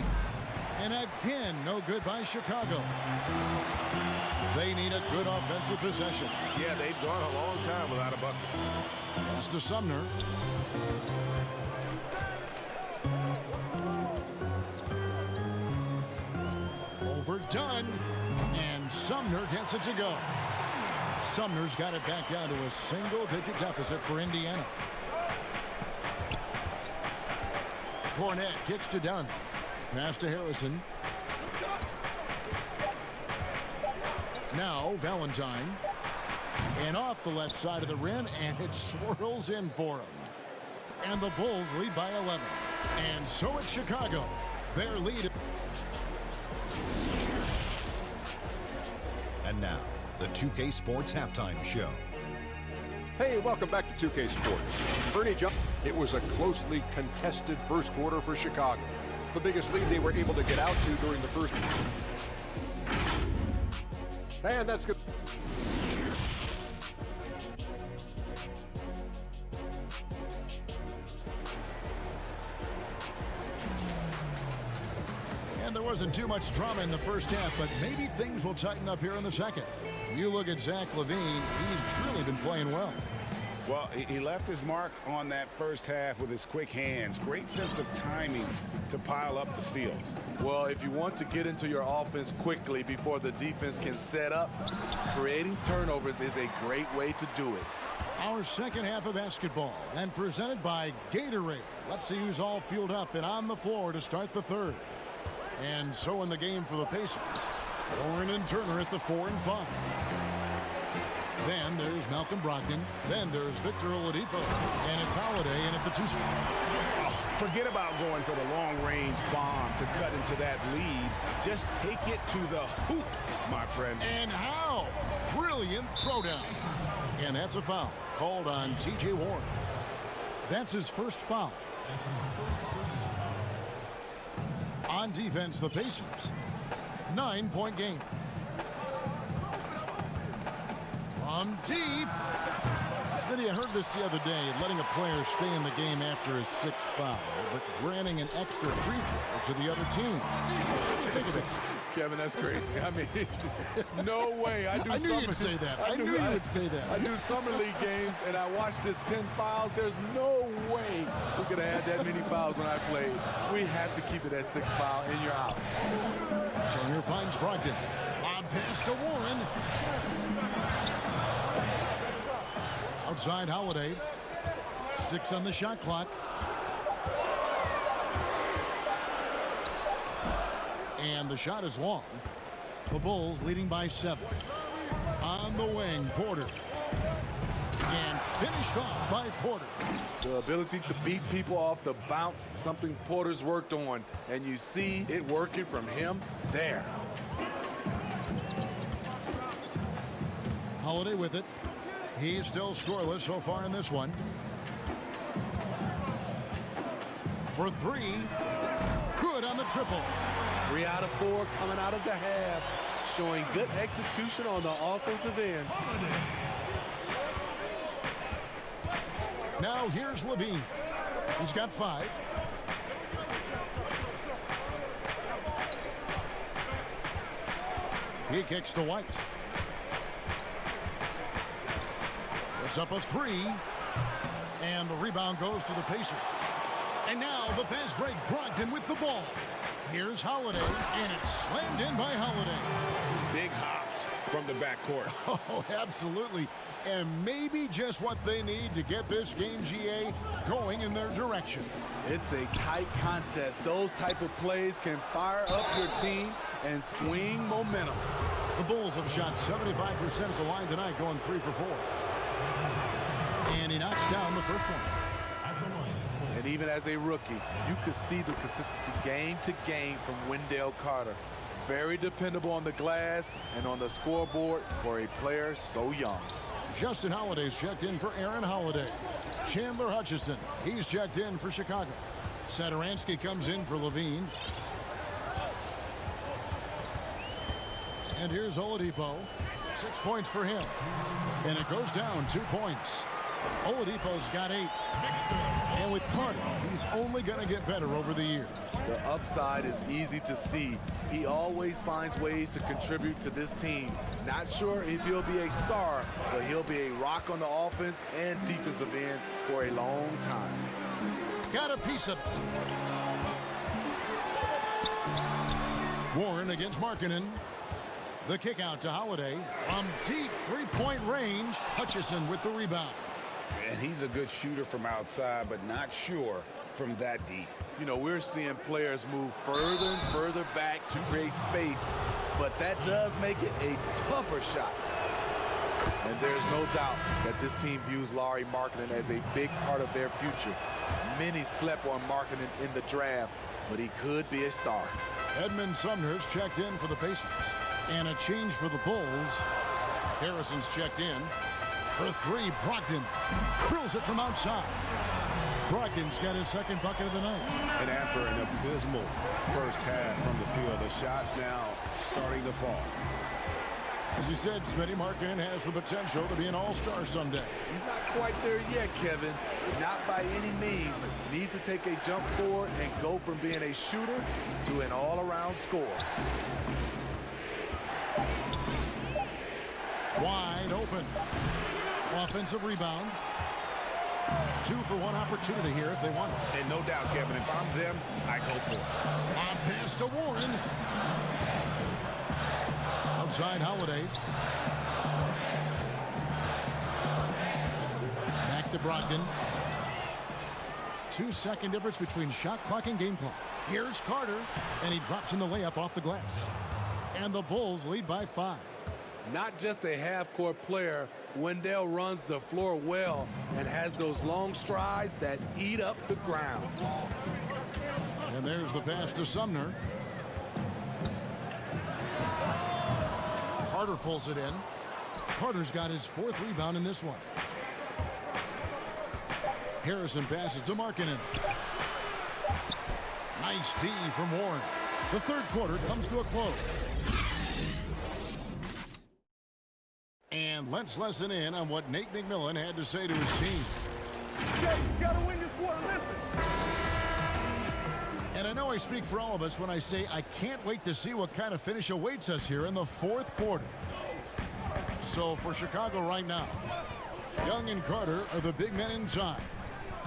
And again, no good by Chicago. They need a good offensive possession. Yeah, they've gone a long time without a bucket. Pass to Sumner. Overdone. And Sumner gets it to go. Sumner's got it back down to a single-digit deficit for Indiana. Cornette kicks to Dunn. Pass to Harrison. Now Valentine. And off the left side of the rim, and it swirls in for him. And the Bulls lead by 11. And so it's Chicago. Their lead. And now, the 2K Sports Halftime Show. Hey, welcome back to 2K Sports. Ernie Johnson. It was a closely contested first quarter for Chicago. The biggest lead they were able to get out to during the first. And that's good. And there wasn't too much drama in the first half, but maybe things will tighten up here in the second. You look at Zach LaVine, he's really been playing well. Well, he left his mark on that first half with his quick hands. Great sense of timing to pile up the steals. Well, if you want to get into your offense quickly before the defense can set up, creating turnovers is a great way to do it. Our second half of basketball, and presented by Gatorade. Let's see who's all fueled up and on the floor to start the third. And so in the game for the Pacers, Warren and Turner at the 4 and 5. Then there's Malcolm Brogdon. Then there's Victor Oladipo. And it's Holiday in at the 2 spot. Oh, forget about going for the long-range bomb to cut into that lead. Just take it to the hoop, my friend. And how? Brilliant throwdown. And that's a foul called on T.J. Warren. That's his first foul. On defense, the Pacers. 9-point game. From deep. Smitty, I heard this the other day, letting a player stay in the game after his 6th foul, but granting an extra free throw to the other team. What do you think of it? Kevin, that's crazy. I mean, no way. I knew you'd say that. I knew you would say that. I do summer league games, and I watched this 10 fouls. There's no way we could have had that many fouls when I played. We have to keep it at 6 foul, and you're out. Turner finds Brogdon. Lob pass to Warren. Outside Holiday. 6 on the shot clock. And the shot is long. The Bulls leading by 7. On the wing, Porter. And finished off by Porter. The ability to beat people off the bounce, something Porter's worked on. And you see it working from him there. Holiday with it. He's still scoreless so far in this one. For 3. Good on the triple. 3 out of 4 coming out of the half. Showing good execution on the offensive end. Now here's Levine. He's got 5. He kicks to White. It's up a 3. And the rebound goes to the Pacers. And now the fast break. Brogdon with the ball. Here's Holiday, and it's slammed in by Holiday. Big hops from the backcourt. Oh, absolutely. And maybe just what they need to get this game, GA, going in their direction. It's a tight contest. Those type of plays can fire up your team and swing momentum. The Bulls have shot 75% at the line tonight, going 3 for 4. And he knocks down the first one. And even as a rookie, you could see the consistency game to game from Wendell Carter. Very dependable on the glass and on the scoreboard for a player so young. Justin Holiday's checked in for Aaron Holiday. Chandler Hutchison, he's checked in for Chicago. Satoransky comes in for Levine. And here's Oladipo. 6 points for him. And it goes down 2 points. Oladipo's got 8. And with Carter, he's only going to get better over the years. The upside is easy to see. He always finds ways to contribute to this team. Not sure if he'll be a star, but he'll be a rock on the offense and defensive end for a long time. Got a piece of it. Warren against Markkanen. The kick out to Holiday. From deep three-point range, Hutchison with the rebound. And he's a good shooter from outside, but not sure from that deep. You know, we're seeing players move further and further back to create space, but that does make it a tougher shot. And there's no doubt that this team views Lauri Markkanen as a big part of their future. Many slept on Markkanen in the draft, but he could be a star. Edmund Sumner's checked in for the Pacers. And a change for the Bulls. Harrison's checked in. For 3, Brogdon drills it from outside. Brogdon's got his second bucket of the night. And after an abysmal first half from the field, the shots now starting to fall. As you said, Smitty, Markkanen has the potential to be an all-star someday. He's not quite there yet, Kevin. Not by any means. He needs to take a jump forward and go from being a shooter to an all-around scorer. Wide open. Offensive rebound. 2 for 1 opportunity here if they want it. And no doubt, Kevin, if I'm them, I go for it. On pass to Warren. Outside Holiday. Back to Brogdon. 2-second difference between shot clock and game clock. Here's Carter, and he drops in the layup off the glass. And the Bulls lead by 5. Not just a half-court player, Wendell runs the floor well and has those long strides that eat up the ground. And there's the pass to Sumner. Carter pulls it in. Carter's got his 4th rebound in this one. Harrison passes to Markkanen. Nice D from Warren. The third quarter comes to a close. And let's listen in on what Nate McMillan had to say to his team. Jay, you gotta win this one, listen. And I know I speak for all of us when I say I can't wait to see what kind of finish awaits us here in the fourth quarter. So for Chicago right now, Young and Carter are the big men inside.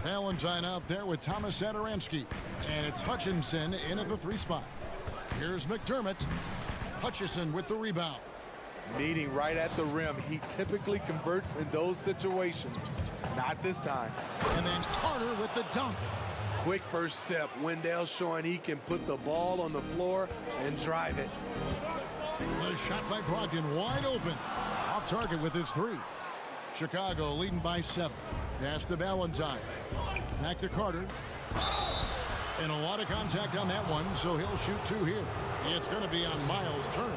Valentine out there with Thomas Satoransky. And it's Hutchinson in at the 3 spot. Here's McDermott. Hutchison with the rebound. Meeting right at the rim. He typically converts in those situations. Not this time. And then Carter with the dunk. Quick first step. Wendell showing he can put the ball on the floor and drive it. The shot by Brogdon wide open. Off target with his 3. Chicago leading by 7. Pass to Valentine. Back to Carter. And a lot of contact on that one, so he'll shoot 2 here. It's going to be on Miles Turner.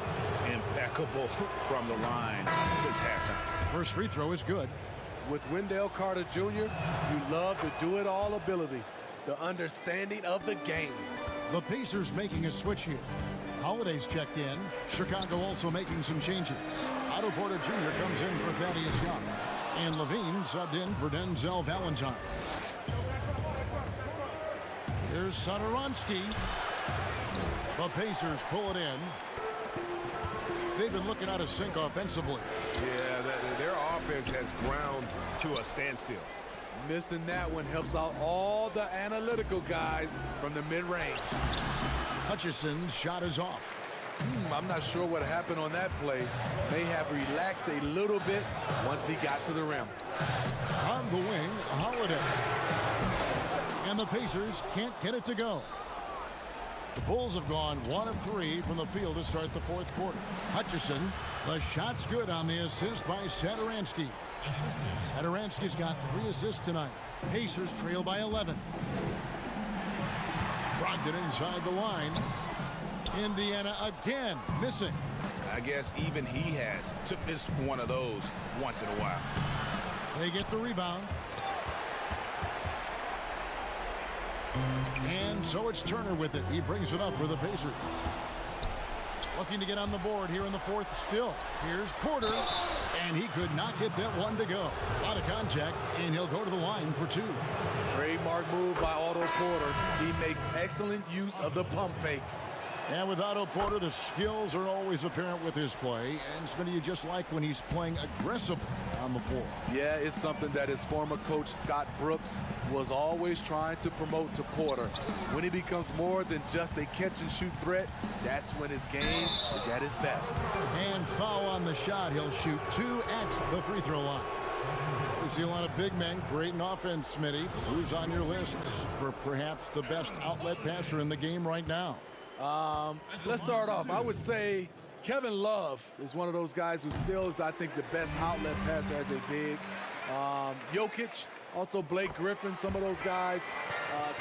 Impeccable from the line since halftime. First free throw is good. With Wendell Carter Jr., you love the do-it-all ability, the understanding of the game. The Pacers making a switch here. Holiday's checked in. Chicago also making some changes. Otto Porter Jr. comes in for Thaddeus Young. And Levine subbed in for Denzel Valentine. Here's Satoransky. The Pacers pull it in. They've been looking out of sync offensively. Yeah, their offense has ground to a standstill. Missing that one helps out all the analytical guys from the mid-range. Hutchison's shot is off. I'm not sure what happened on that play. May have relaxed a little bit once he got to the rim. On the wing, Holiday. And the Pacers can't get it to go. The Bulls have gone 1 of 3 from the field to start the fourth quarter. Hutchison, the shot's good on the assist by Satoransky. Satoransky's got 3 assists tonight. Pacers trail by 11. Brogdon inside the line. Indiana again missing. I guess even he has to miss one of those once in a while. They get the rebound. And so it's Turner with it. He brings it up for the Pacers. Looking to get on the board here in the fourth still. Here's Porter, and he could not get that one to go. Out of contact, and he'll go to the line for two. Trademark move by Otto Porter. He makes excellent use of the pump fake. And with Otto Porter, the skills are always apparent with his play. And Smitty, you just like when he's playing aggressively on the floor. Yeah, it's something that his former coach, Scott Brooks, was always trying to promote to Porter. When he becomes more than just a catch-and-shoot threat, that's when his game is at his best. And foul on the shot. He'll shoot 2 at the free throw line. You see a lot of big men creating offense, Smitty. Who's on your list for perhaps the best outlet passer in the game right now? Let's start off. I would say Kevin Love is one of those guys who still is, I think, the best outlet passer as a big. Jokic, also Blake Griffin, some of those guys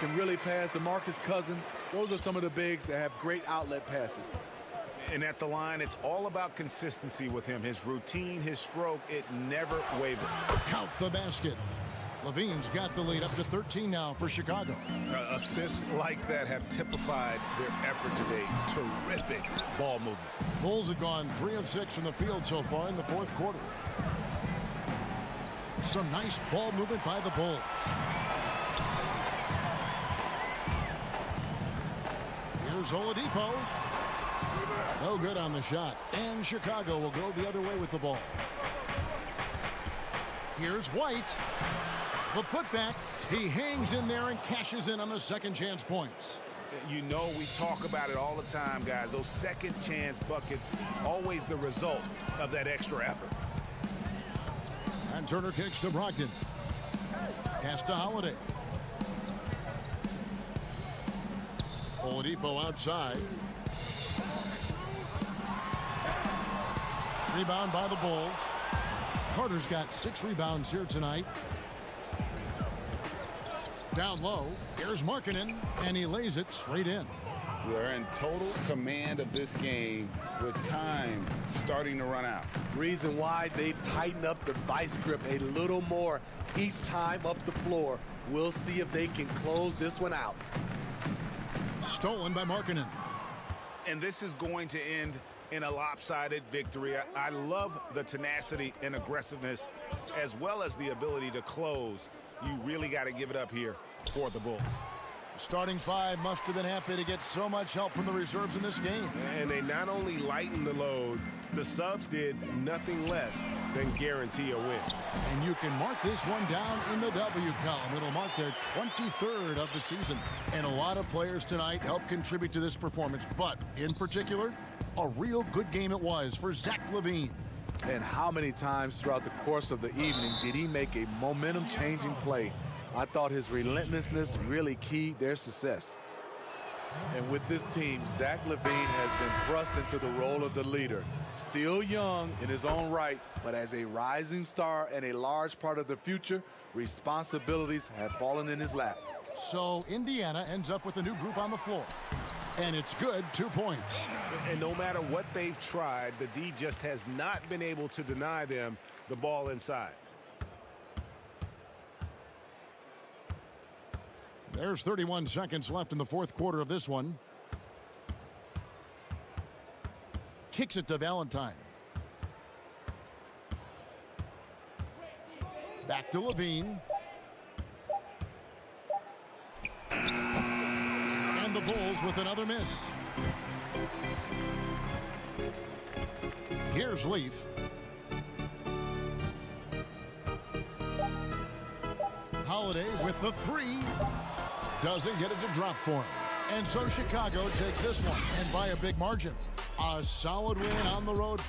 can really pass. DeMarcus Cousins, those are some of the bigs that have great outlet passes. And at the line, it's all about consistency with him. His routine, his stroke, it never wavers. Count the basket. Levine's got the lead up to 13 now for Chicago. Assists like that have typified their effort today. Terrific ball movement. Bulls have gone 3 of 6 from the field so far in the fourth quarter. Some nice ball movement by the Bulls. Here's Oladipo. No good on the shot. And Chicago will go the other way with the ball. Here's White. The putback. He hangs in there and cashes in on the second chance points. You know, we talk about it all the time, guys. Those second chance buckets, always the result of that extra effort. And Turner kicks to Brogdon. Pass to Holiday. Oladipo outside. Rebound by the Bulls. Carter's got 6 rebounds here tonight. Down low, here's Markkanen, and he lays it straight in. They're in total command of this game with time starting to run out. Reason why they've tightened up the vice grip a little more each time up the floor. We'll see if they can close this one out. Stolen by Markkanen. And this is going to end in a lopsided victory. I love the tenacity and aggressiveness as well as the ability to close. You really got to give it up here for the Bulls. Starting 5 must have been happy to get so much help from the reserves in this game. And they not only lightened the load, the subs did nothing less than guarantee a win. And you can mark this one down in the W column. It'll mark their 23rd of the season. And a lot of players tonight helped contribute to this performance. But in particular, a real good game it was for Zach LaVine. And how many times throughout the course of the evening did he make a momentum-changing play? I thought his relentlessness really keyed their success. And with this team, Zach LaVine has been thrust into the role of the leader. Still young in his own right, but as a rising star and a large part of the future, responsibilities have fallen in his lap. So Indiana ends up with a new group on the floor. And it's good, 2 points. And no matter what they've tried, the D just has not been able to deny them the ball inside. There's 31 seconds left in the fourth quarter of this one. Kicks it to Valentine. Back to LaVine. And the Bulls with another miss. Here's Leaf. Holiday with the 3. Doesn't get it to drop for him. And so Chicago takes this one, and by a big margin. A solid win on the road.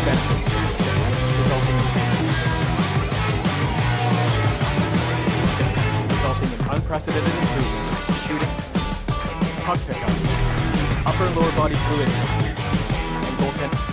benefits to the stick, resulting in unprecedented improvements in shooting, puck pickups, upper and lower body fluidity, and goaltending.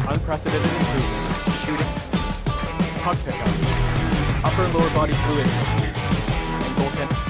Unprecedented improvements in shooting, puck pickups, upper and lower body fluidity, and goaltending.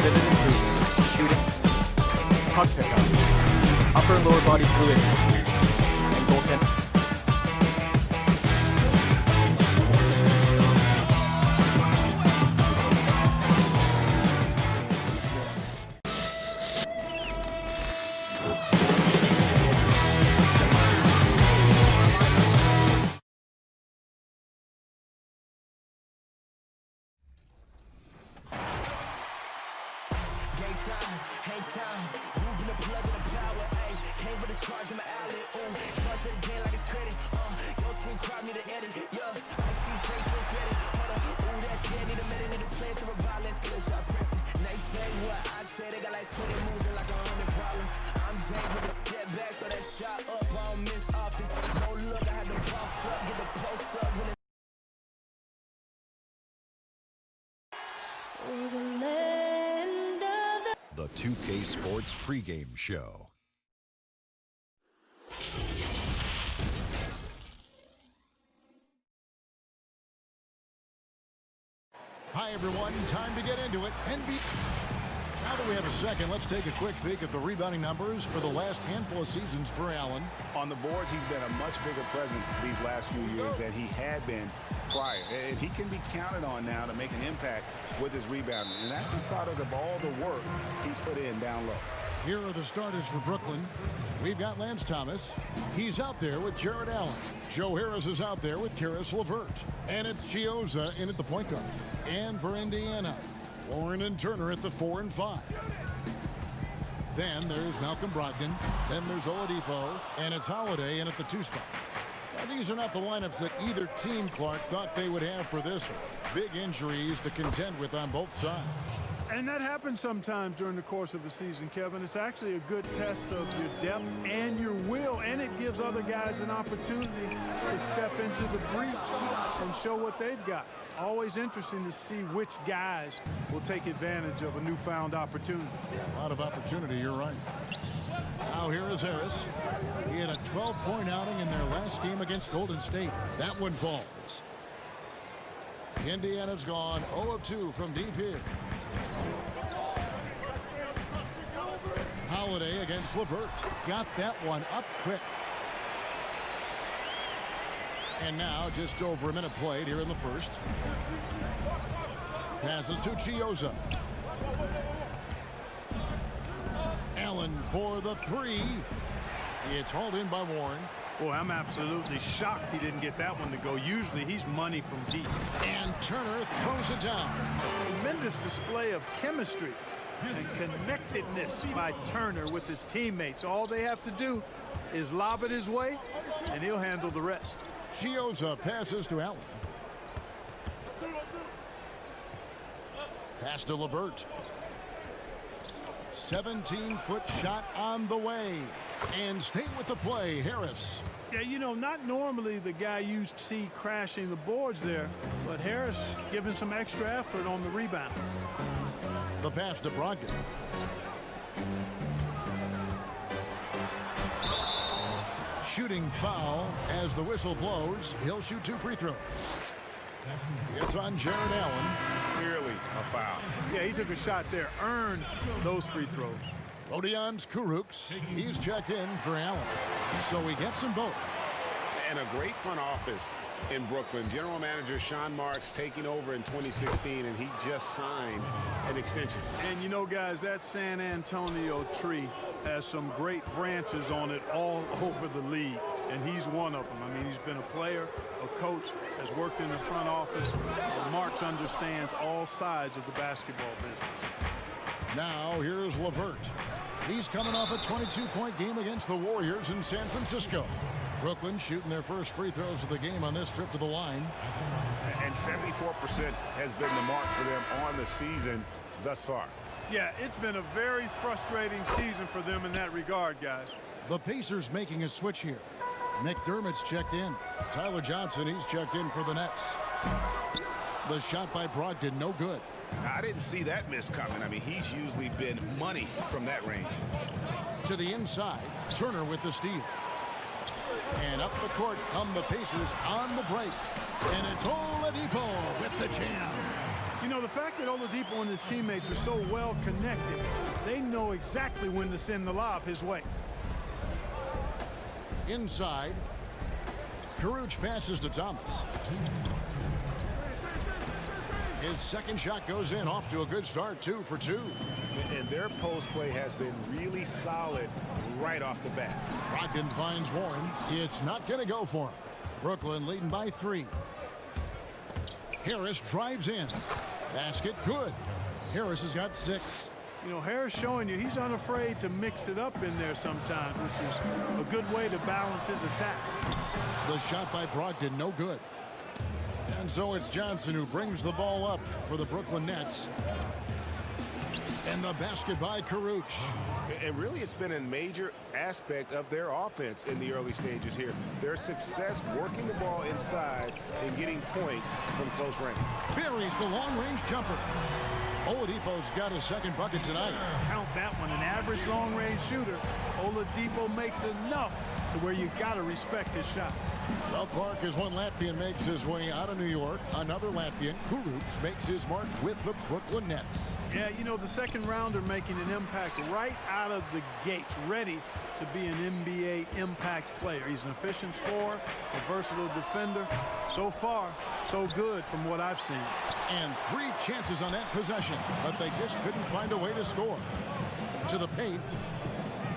unprecedented improvements. Shooting, puck pickups, upper and lower body fluidity, and goaltending. The 2K Sports pregame show. Hi, everyone. Time to get into it. Now that we have a second, let's take a quick peek at the rebounding numbers for the last handful of seasons for Allen. On the boards, he's been a much bigger presence these last few years than he had been prior. And he can be counted on now to make an impact with his rebounding. And that's just part of all the work he's put in down low. Here are the starters for Brooklyn. We've got Lance Thomas. He's out there with Jared Allen. Joe Harris is out there with Karis LeVert. And it's Chioza in at the point guard. And for Indiana, Warren and Turner at the 4 and 5. Then there's Malcolm Brogdon. Then there's Oladipo. And it's Holiday in at the 2 spot. Now, these are not the lineups that either team, Clark, thought they would have for this one. Big injuries to contend with on both sides. And that happens sometimes during the course of a season, Kevin. It's actually a good test of your depth and your will, and it gives other guys an opportunity to step into the breach and show what they've got. Always interesting to see which guys will take advantage of a newfound opportunity. A lot of opportunity, you're right. Now here is Harris. He had a 12-point outing in their last game against Golden State. That one falls. Indiana's gone 0 of 2 from deep here. Holiday against LeVert. Got that one up quick. And now just over a minute played here in the first. Passes to Chioza. Allen for the 3. It's hauled in by Warren. Boy, I'm absolutely shocked he didn't get that one to go. Usually he's money from deep. And Turner throws it down. Tremendous display of chemistry and connectedness by Turner with his teammates. All they have to do is lob it his way, and he'll handle the rest. Chioza passes to Allen. Pass to LeVert. 17-foot shot on the way. And stay with the play, Harris. Yeah, you know, not normally the guy you see crashing the boards there, but Harris giving some extra effort on the rebound. The pass to Brogdon. Shooting foul as the whistle blows. He'll shoot 2 free throws. It's on Jared Allen. Clearly a foul. Yeah, he took a shot there, earned those free throws. Rodions Kurucs, he's checked in for Allen. So he gets them both. And a great front office in Brooklyn. General Manager Sean Marks taking over in 2016, and he just signed an extension. And you know, guys, that San Antonio tree has some great branches on it all over the league, and he's one of them. I mean, he's been a player, a coach, has worked in the front office. Marks understands all sides of the basketball business. Now here's LeVert. He's coming off a 22-point game against the Warriors in San Francisco. Brooklyn shooting their first free throws of the game on this trip to the line. And 74% has been the mark for them on the season thus far. Yeah, it's been a very frustrating season for them in that regard, guys. The Pacers making a switch here. McDermott's checked in. Tyler Johnson, he's checked in for the Nets. The shot by Brogdon, no good. I didn't see that miss coming. I mean, he's usually been money from that range. To the inside, Turner with the steal. And up the court come the Pacers on the break. And it's Oladipo with the jam. You know, the fact that Oladipo and his teammates are so well connected, they know exactly when to send the lob his way. Inside, Caruch passes to Thomas. His second shot goes in, off to a good start, 2 for 2. And their post play has been really solid right off the bat. Brogdon finds Warren. It's not going to go for him. Brooklyn leading by 3. Harris drives in. Basket good. Harris has got 6. You know, Harris showing you he's unafraid to mix it up in there sometimes, which is a good way to balance his attack. The shot by Brogdon, no good. And so it's Johnson who brings the ball up for the Brooklyn Nets. And the basket by Caruch. And really, it's been a major aspect of their offense in the early stages here. Their success working the ball inside and getting points from close range. Buries the long-range jumper. Oladipo's got his second bucket tonight. Count that one, an average long-range shooter. Oladipo makes enough to where you've got to respect his shot. Well, Clark, as one Latvian makes his way out of New York, another Latvian, Caruch, makes his mark with the Brooklyn Nets. Yeah, you know, the second rounder making an impact right out of the gates, ready to be an NBA impact player. He's an efficient scorer, a versatile defender. So far, so good from what I've seen. And 3 chances on that possession, but they just couldn't find a way to score. To the paint.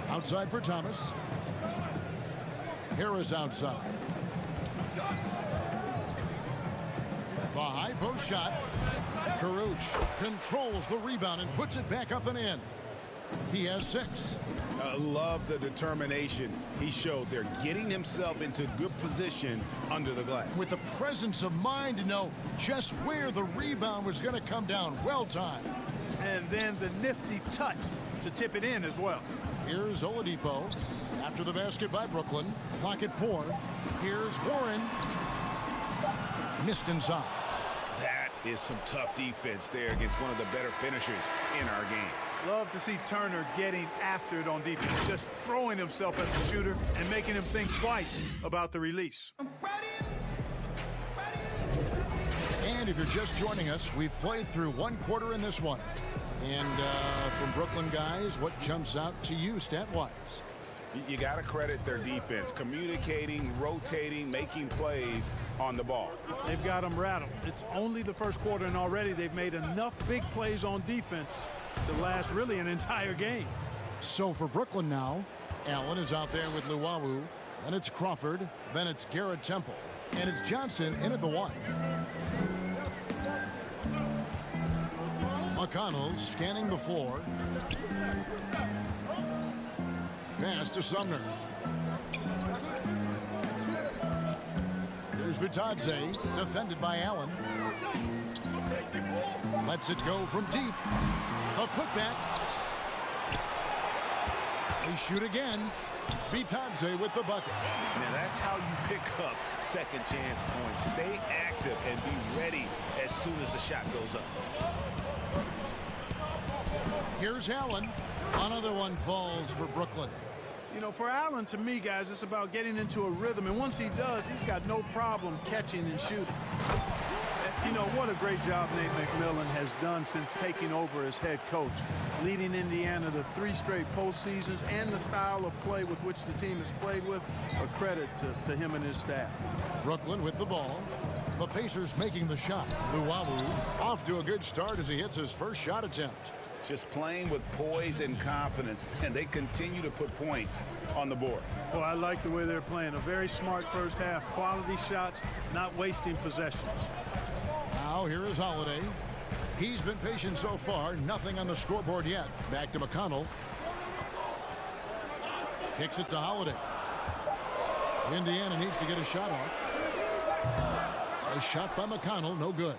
Outside for Thomas. Harris outside. The high post shot. Caruch controls the rebound and puts it back up and in. He has 6. I love the determination he showed there, getting himself into good position under the glass. With the presence of mind to know just where the rebound was going to come down. Well timed. And then the nifty touch to tip it in as well. Here's Oladipo after the basket by Brooklyn. Clock at 4. Here's Warren. Missed inside. That is some tough defense there against one of the better finishers in our game. Love to see Turner getting after it on defense, just throwing himself at the shooter and making him think twice about the release. And if you're just joining us, we've played through 1 quarter in this one. And from Brooklyn guys, what jumps out to you stat-wise? You got to credit their defense, communicating, rotating, making plays on the ball. They've got them rattled. It's only the first quarter, and already they've made enough big plays on defense to last really an entire game. So for Brooklyn now, Allen is out there with Luwawu. Then it's Crawford. Then it's Garrett Temple. And it's Johnson in at the 1. McConnell scanning the floor. Pass to Sumner. Here's Bitadze, defended by Allen. Lets it go from deep. A putback. They shoot again. Bitadze with the bucket. Now that's how you pick up second chance points. Stay active and be ready as soon as the shot goes up. Here's Allen. Another one falls for Brooklyn. You know, for Allen, to me, guys, it's about getting into a rhythm. And once he does, he's got no problem catching and shooting. You know, what a great job Nate McMillan has done since taking over as head coach, leading Indiana to 3 straight postseasons, and the style of play with which the team has played with, a credit to him and his staff. Brooklyn with the ball. The Pacers making the shot. Luwawu off to a good start as he hits his first shot attempt. Just playing with poise and confidence, and they continue to put points on the board. Well, I like the way they're playing. A very smart first half. Quality shots, not wasting possessions. Now here is Holiday. He's been patient so far. Nothing on the scoreboard yet. Back to McConnell. Kicks it to Holiday. Indiana needs to get a shot off. A shot by McConnell, no good.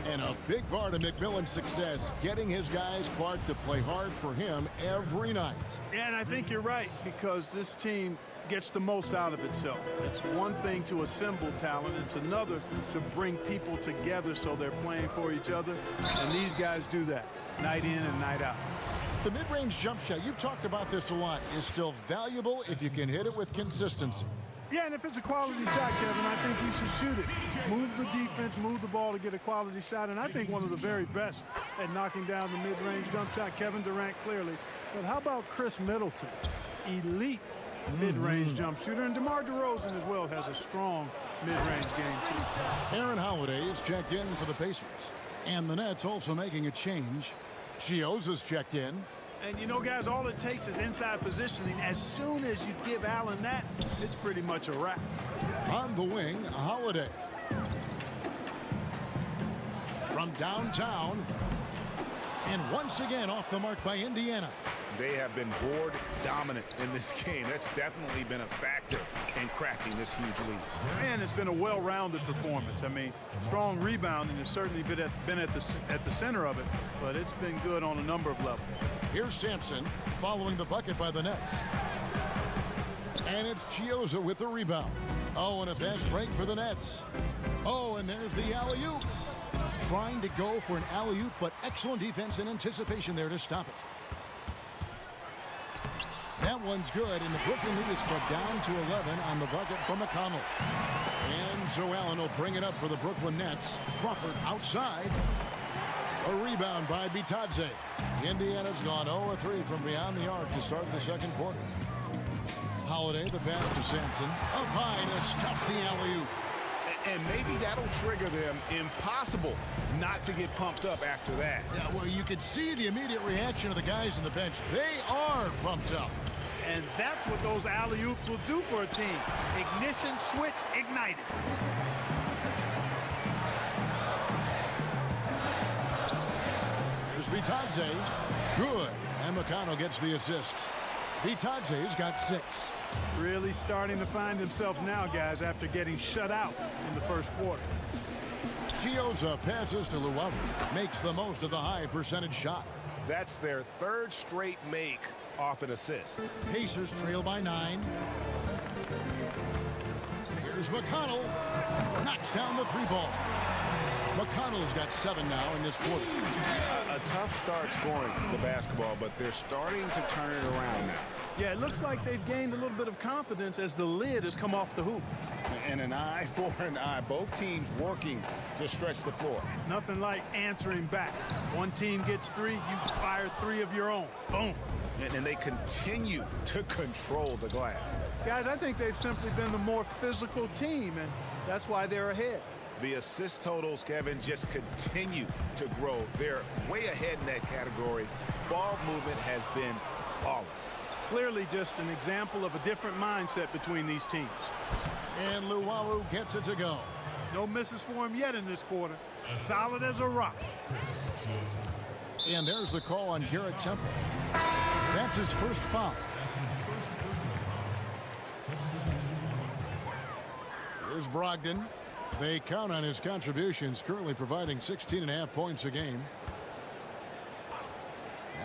And a big part of McMillan's success, getting his guys, Clark, to play hard for him every night. And I think you're right, because this team gets the most out of itself. It's one thing to assemble talent. It's another to bring people together so they're playing for each other. And these guys do that night in and night out. The mid-range jump shot, you've talked about this a lot, is still valuable if you can hit it with consistency. Yeah, and if it's a quality shot, Kevin, I think you should shoot it. Move the defense, move the ball to get a quality shot, and I think one of the very best at knocking down the mid-range jump shot, Kevin Durant clearly. But how about Chris Middleton? Elite mid-range jump shooter, and DeMar DeRozan as well has a strong mid-range game too. Aaron Holiday is checked in for the Pacers. And the Nets also making a change. Chioza's checked in. And you know, guys, all it takes is inside positioning. As soon as you give Allen that, it's pretty much a wrap. On the wing, Holiday. From downtown. And once again off the mark by Indiana. They have been board dominant in this game. That's definitely been a factor in crafting this huge lead. And it's been a well-rounded performance. I mean, strong rebounding has certainly been at the center of it, but it's been good on a number of levels. Here's Sampson following the bucket by the Nets. And it's Chioza with the rebound. Oh, and a fast break for the Nets. Oh, and there's the alley-oop. Trying to go for an alley-oop, but excellent defense and anticipation there to stop it. That one's good, and the Brooklyn lead is cut down to 11 on the bucket from McConnell. And so Allen will bring it up for the Brooklyn Nets. Crawford outside. A rebound by Bitadze. Indiana's gone 0-3 from beyond the arc to start the second quarter. Holiday, the pass to Sampson. Up high to stuff the alley-oop. And maybe that'll trigger them. Impossible not to get pumped up after that. Yeah, well, you could see the immediate reaction of the guys on the bench. They are pumped up. And that's what those alley-oops will do for a team. Ignition switch ignited. Here's Bitadze. Good. And McConnell gets the assist. Bitadze's got 6. Really starting to find himself now, guys, after getting shut out in the first quarter. Chioza passes to Luwawu. Makes the most of the high percentage shot. That's their third straight make off an assist. Pacers trail by 9. Here's McConnell. Knocks down the 3-ball. McConnell's got 7 now in this quarter. A tough start scoring the basketball, but they're starting to turn it around now. Yeah, it looks like they've gained a little bit of confidence as the lid has come off the hoop. And an eye for an eye. Both teams working to stretch the floor. Nothing like answering back. One team gets 3, you fire 3 of your own. Boom. And they continue to control the glass. Guys, I think they've simply been the more physical team, and that's why they're ahead. The assist totals, Kevin, just continue to grow. They're way ahead in that category. Ball movement has been flawless. Clearly just an example of a different mindset between these teams. And Luwawu gets it to go. No misses for him yet in this quarter. Solid as a rock. And there's the call on Garrett Temple. That's his first foul. Here's Brogdon. They count on his contributions, currently providing 16.5 points a game.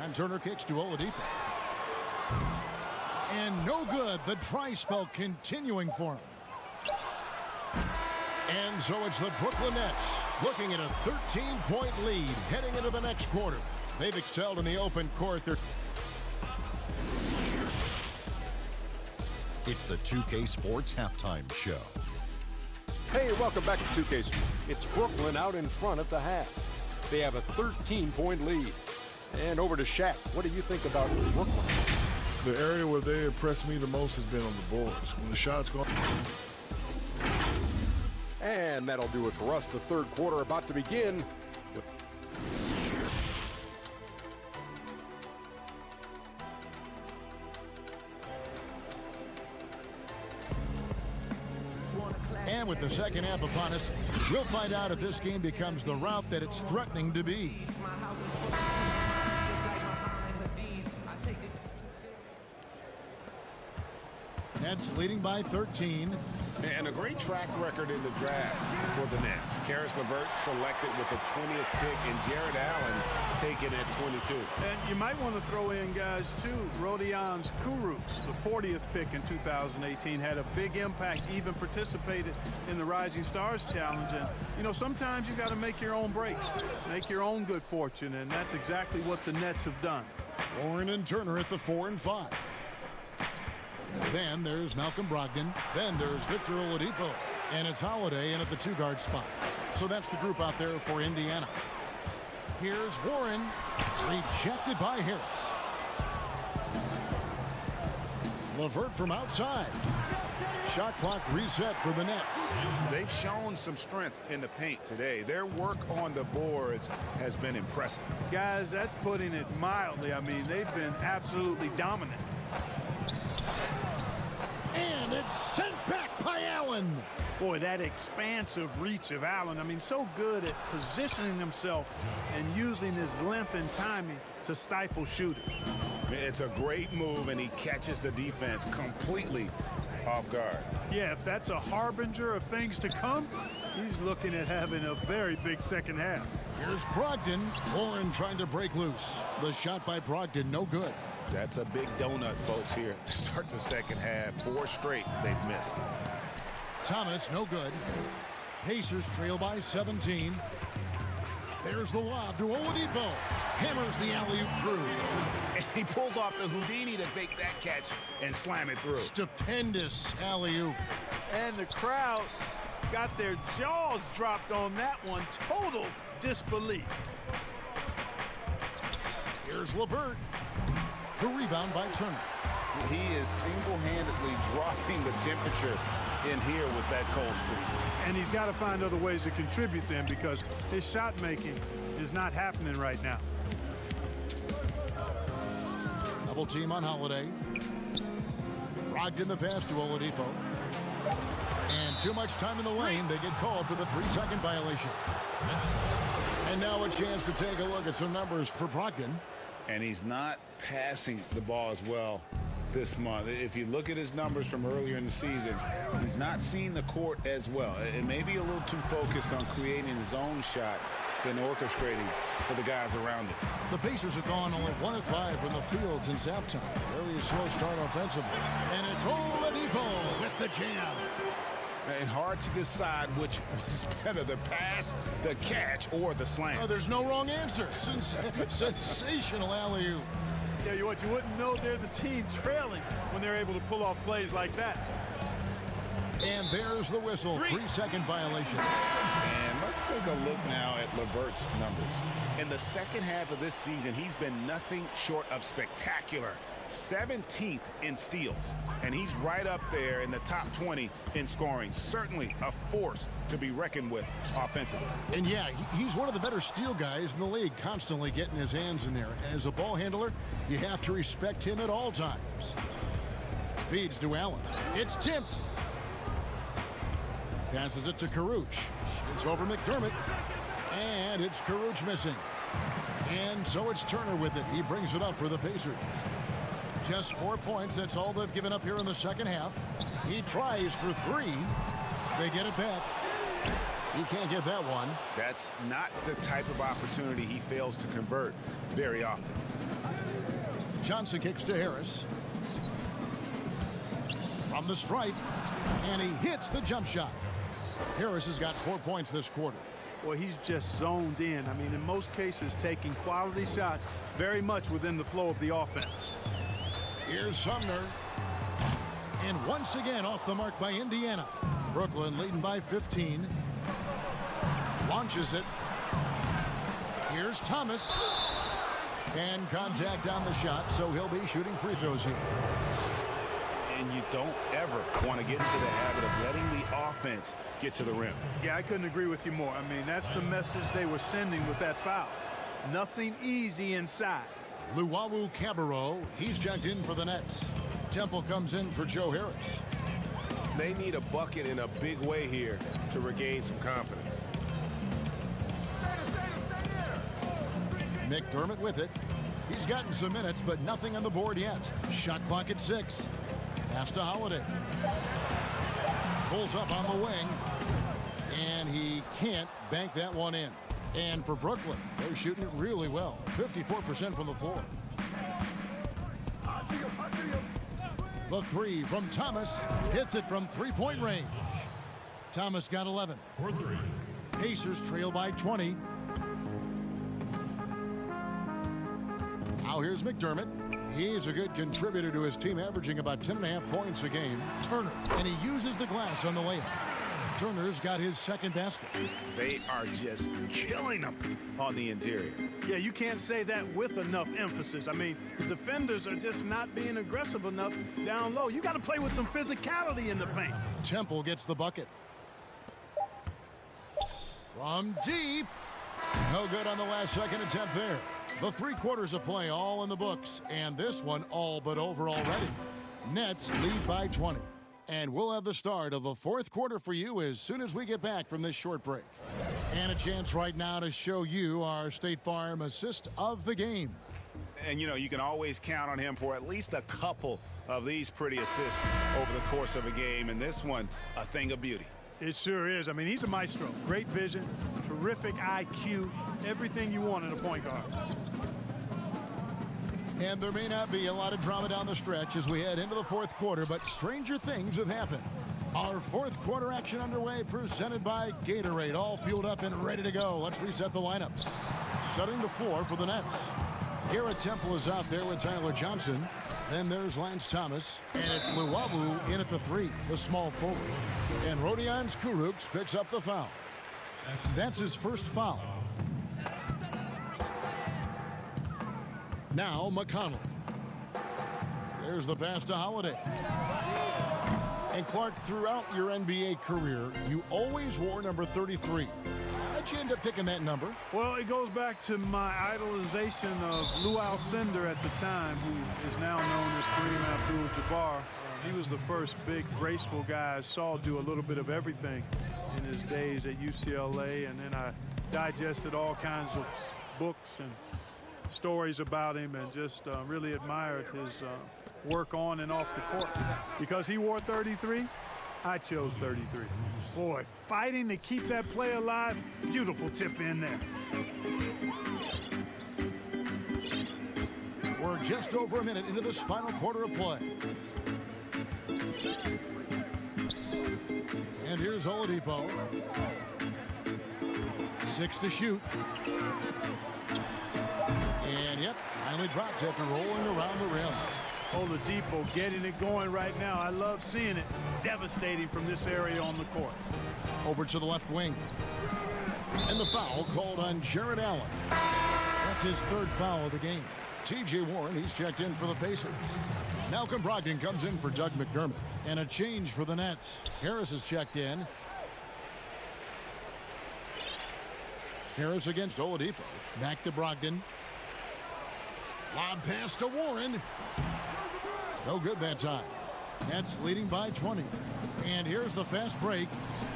And Turner kicks to Oladipo. And no good. The dry spell continuing for him. And so it's the Brooklyn Nets looking at a 13-point lead heading into the next quarter. They've excelled in the open court. It's the 2K Sports Halftime Show. Hey, welcome back to 2K Sports. It's Brooklyn out in front at the half. They have a 13-point lead. And over to Shaq. What do you think about Brooklyn? The area where they impressed me the most has been on the boards. When the shots go. And that'll do it for us. The third quarter about to begin. And with the second half upon us, we'll find out if this game becomes the route that it's threatening to be. Nets leading by 13. And a great track record in the draft for the Nets. Karis LeVert selected with the 20th pick, and Jared Allen taken at 22. And you might want to throw in, guys, too, Rodions Kurucs, the 40th pick in 2018, had a big impact, even participated in the Rising Stars Challenge. And, you know, sometimes you got to make your own breaks, make your own good fortune, and that's exactly what the Nets have done. Warren and Turner at the 4 and 5. Then there's Malcolm Brogdon. Then there's Victor Oladipo. And it's Holiday in at the 2-guard spot. So that's the group out there for Indiana. Here's Warren. Rejected by Harris. LeVert from outside. Shot clock reset for the Nets. They've shown some strength in the paint today. Their work on the boards has been impressive. Guys, that's putting it mildly. I mean, they've been absolutely dominant. And it's sent back by Allen. Boy, that expansive reach of Allen. I mean, so good at positioning himself and using his length and timing to stifle shooters. It's a great move, and he catches the defense completely off guard. Yeah, if that's a harbinger of things to come, he's looking at having a very big second half. Here's Brogdon. Warren trying to break loose. The shot by Brogdon, no good. That's a big donut, folks, here to start the second half. 4 straight they've missed. Thomas, no good. Pacers trail by 17. There's the lob to Oladipo. Hammers the alley-oop through. And he pulls off the Houdini to make that catch and slam it through. Stupendous alley-oop. And the crowd got their jaws dropped on that one. Total disbelief. Here's LeVert. The rebound by Turner. He is single-handedly dropping the temperature in here with that cold streak. And he's got to find other ways to contribute then, because his shot making is not happening right now. Double team on Holiday. Brogdon the pass to Oladipo. And too much time in the lane. They get called for the 3-second violation. And now a chance to take a look at some numbers for Brogdon. And he's not passing the ball as well this month. If you look at his numbers from earlier in the season, he's not seeing the court as well. It may be a little too focused on creating his own shot than orchestrating for the guys around him. The Pacers have gone only 1 of 5 from the field since halftime. Very slow start offensively. And it's Oladipo with the jam. And hard to decide which was better, the pass, the catch, or the slam. Oh, there's no wrong answer. Sensational alley-oop. Yeah, you wouldn't know they're the team trailing when they're able to pull off plays like that. And there's the whistle. 3-second violation. And let's take a look now at LeVert's numbers. In the second half of this season, he's been nothing short of spectacular. 17th in steals, and he's right up there in the top 20 in scoring. Certainly a force to be reckoned with offensively. And yeah, he's one of the better steal guys in the league, constantly getting his hands in there. And as a ball handler, you have to respect him at all times. Feeds to Allen. It's tipped. Passes it to Caruch. It's over McDermott. And it's Caruch missing. And so it's Turner with it. He brings it up for the Pacers. Just 4 points. That's all they've given up here in the second half. He tries for 3. They get it back. He can't get that one. That's not the type of opportunity he fails to convert very often. Johnson kicks to Harris. From the stripe. And he hits the jump shot. Harris has got 4 points this quarter. Well, he's just zoned in. I mean, in most cases, taking quality shots very much within the flow of the offense. Here's Sumner. And once again off the mark by Indiana. Brooklyn leading by 15. Launches it. Here's Thomas. And contact on the shot, so he'll be shooting free throws here. And you don't ever want to get into the habit of letting the offense get to the rim. Yeah, I couldn't agree with you more. I mean, that's the message they were sending with that foul. Nothing easy inside. Luwawu Cabarro, he's checked in for the Nets. Temple comes in for Joe Harris. They need a bucket in a big way here to regain some confidence. McDermott with it. He's gotten some minutes, but nothing on the board yet. Shot clock at 6. Pass to Holiday. Pulls up on the wing. And he can't bank that one in. And for Brooklyn, they're shooting it really well. 54% from the floor. The 3 from Thomas. Hits it from 3-point range. Thomas got 11. Pacers trail by 20. Now here's McDermott. He's a good contributor to his team, averaging about 10.5 points a game. Turner, and he uses the glass on the layup. Turner's got his second basket. They are just killing them on the interior. Yeah, you can't say that with enough emphasis. I mean, the defenders are just not being aggressive enough down low. You got to play with some physicality in the paint. Temple gets the bucket. From deep. No good on the last second attempt there. The 3 quarters of play all in the books, and this one all but over already. Nets lead by 20. And we'll have the start of the 4th quarter for you as soon as we get back from this short break. And a chance right now to show you our State Farm assist of the game. And, you know, you can always count on him for at least a couple of these pretty assists over the course of a game. And this one, a thing of beauty. It sure is. I mean, he's a maestro. Great vision, terrific IQ, everything you want in a point guard. And there may not be a lot of drama down the stretch as we head into the 4th quarter, but stranger things have happened. Our 4th quarter action underway, presented by Gatorade, all fueled up and ready to go. Let's reset the lineups. Setting the floor for the Nets. Garrett Temple is out there with Tyler Johnson. Then there's Lance Thomas. And it's Luwawu in at the 3, the small forward. And Rodion Kurucs picks up the foul. That's his first foul. Now McConnell. There's the pass to Holiday. And Clark, throughout your NBA career, you always wore number 33. How'd you end up picking that number? Well, it goes back to my idolization of Lou Alcindor at the time, who is now known as Kareem Abdul-Jabbar. He was the first big, graceful guy I saw do a little bit of everything in his days at UCLA, and then I digested all kinds of books and stories about him and just really admired his work on and off the court. Because he wore 33, I chose 33. Boy, fighting to keep that play alive, beautiful tip in there. We're just over a minute into this final quarter of play. And here's Oladipo. 6 to shoot. And yep, finally drops after rolling around the rim. Oladipo getting it going right now. I love seeing it. Devastating from this area on the court. Over to the left wing. And the foul called on Jared Allen. That's his 3rd foul of the game. T.J. Warren, he's checked in for the Pacers. Malcolm Brogdon comes in for Doug McDermott. And a change for the Nets. Harris is checked in. Harris against Oladipo. Back to Brogdon. Lob pass to Warren. No good that time. Nets leading by 20. And here's the fast break.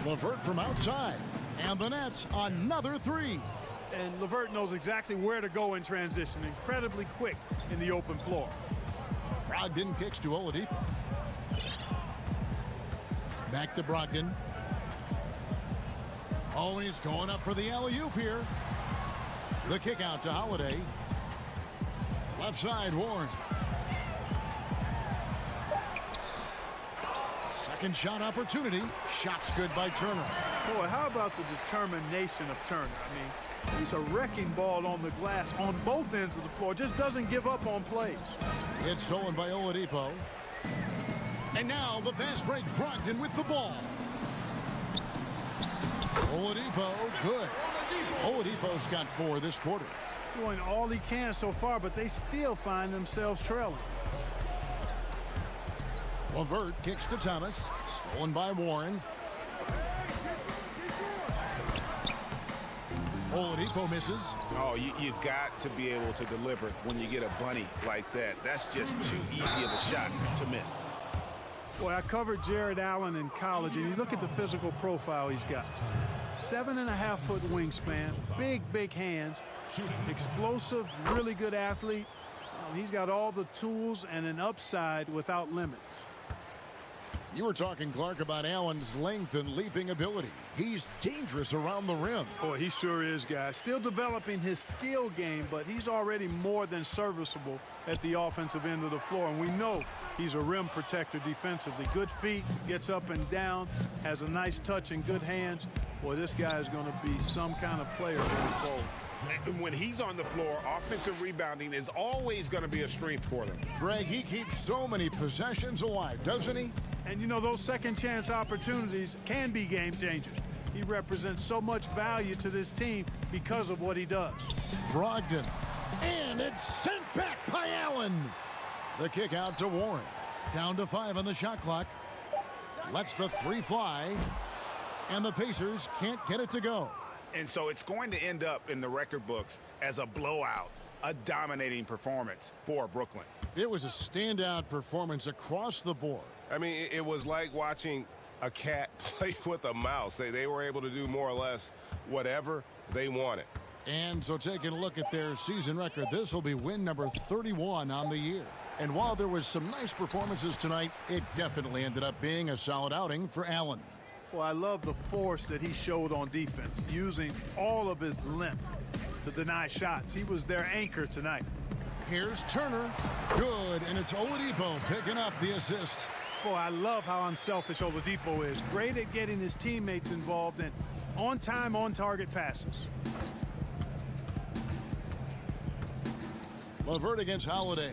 LeVert from outside. And the Nets another 3. And LeVert knows exactly where to go in transition. Incredibly quick in the open floor. Brogdon kicks to Oladipo. Back to Brogdon. Oh, he's going up for the alley-oop here. The kick out to Holiday. Left side, Warren. Second shot opportunity. Shot's good by Turner. Boy, how about the determination of Turner? I mean, he's a wrecking ball on the glass on both ends of the floor. Just doesn't give up on plays. It's stolen by Oladipo. And now the fast break. Brogdon with the ball. Oladipo, good. Oladipo's got 4 this quarter. Doing all he can so far, but they still find themselves trailing. LeVert kicks to Thomas. Stolen by Warren. Oladipo misses. Oh, you've got to be able to deliver when you get a bunny like that. That's just too easy of a shot to miss. Boy, I covered Jared Allen in college, and you look at the physical profile he's got. 7.5-foot wingspan, big hands, explosive, really good athlete. He's got all the tools and an upside without limits. You were talking, Clark, about Allen's length and leaping ability. He's dangerous around the rim. Boy, he sure is, guys. Still developing his skill game, but he's already more than serviceable at the offensive end of the floor. And we know he's a rim protector defensively. Good feet, gets up and down, has a nice touch and good hands. Boy, this guy is going to be some kind of player going forward. When he's on the floor, offensive rebounding is always going to be a strength for them. Greg, he keeps so many possessions alive, doesn't he? And you know, those second chance opportunities can be game changers. He represents so much value to this team because of what he does. Brogdon. And it's sent back by Allen. The kick out to Warren. Down to 5 on the shot clock. Lets the 3 fly. And the Pacers can't get it to go. And so it's going to end up in the record books as a blowout, a dominating performance for Brooklyn. It was a standout performance across the board. I mean, it was like watching a cat play with a mouse. They were able to do more or less whatever they wanted. And so taking a look at their season record, this will be win number 31 on the year. And while there was some nice performances tonight, it definitely ended up being a solid outing for Allen. Well, I love the force that he showed on defense, using all of his length to deny shots. He was their anchor tonight. Here's Turner. Good, and it's Oladipo picking up the assist. Boy, I love how unselfish Oladipo is. Great at getting his teammates involved in on-time, on-target passes. LeVert against Holiday.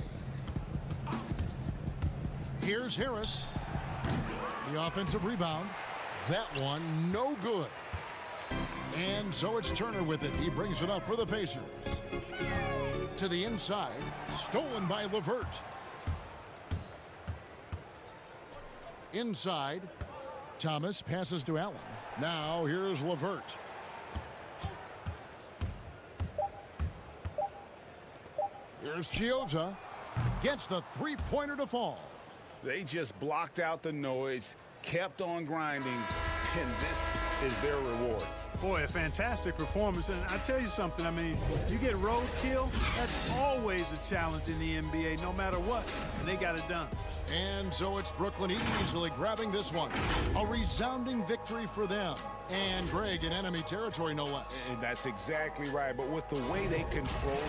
Here's Harris. The offensive rebound. That one, no good. And so it's Turner with it. He brings it up for the Pacers. To the inside. Stolen by LeVert. Inside. Thomas passes to Allen. Now here's LeVert. Here's Chiota. Gets the three-pointer to fall. They just blocked out the noise, kept on grinding, and this is their reward. Boy, a fantastic performance. And I tell you something, I mean, you get roadkill, that's always a challenge in the NBA, no matter what. And they got it done. And so it's Brooklyn easily grabbing this one. A resounding victory for them. And Greg in enemy territory, no less. And that's exactly right. But with the way they controlled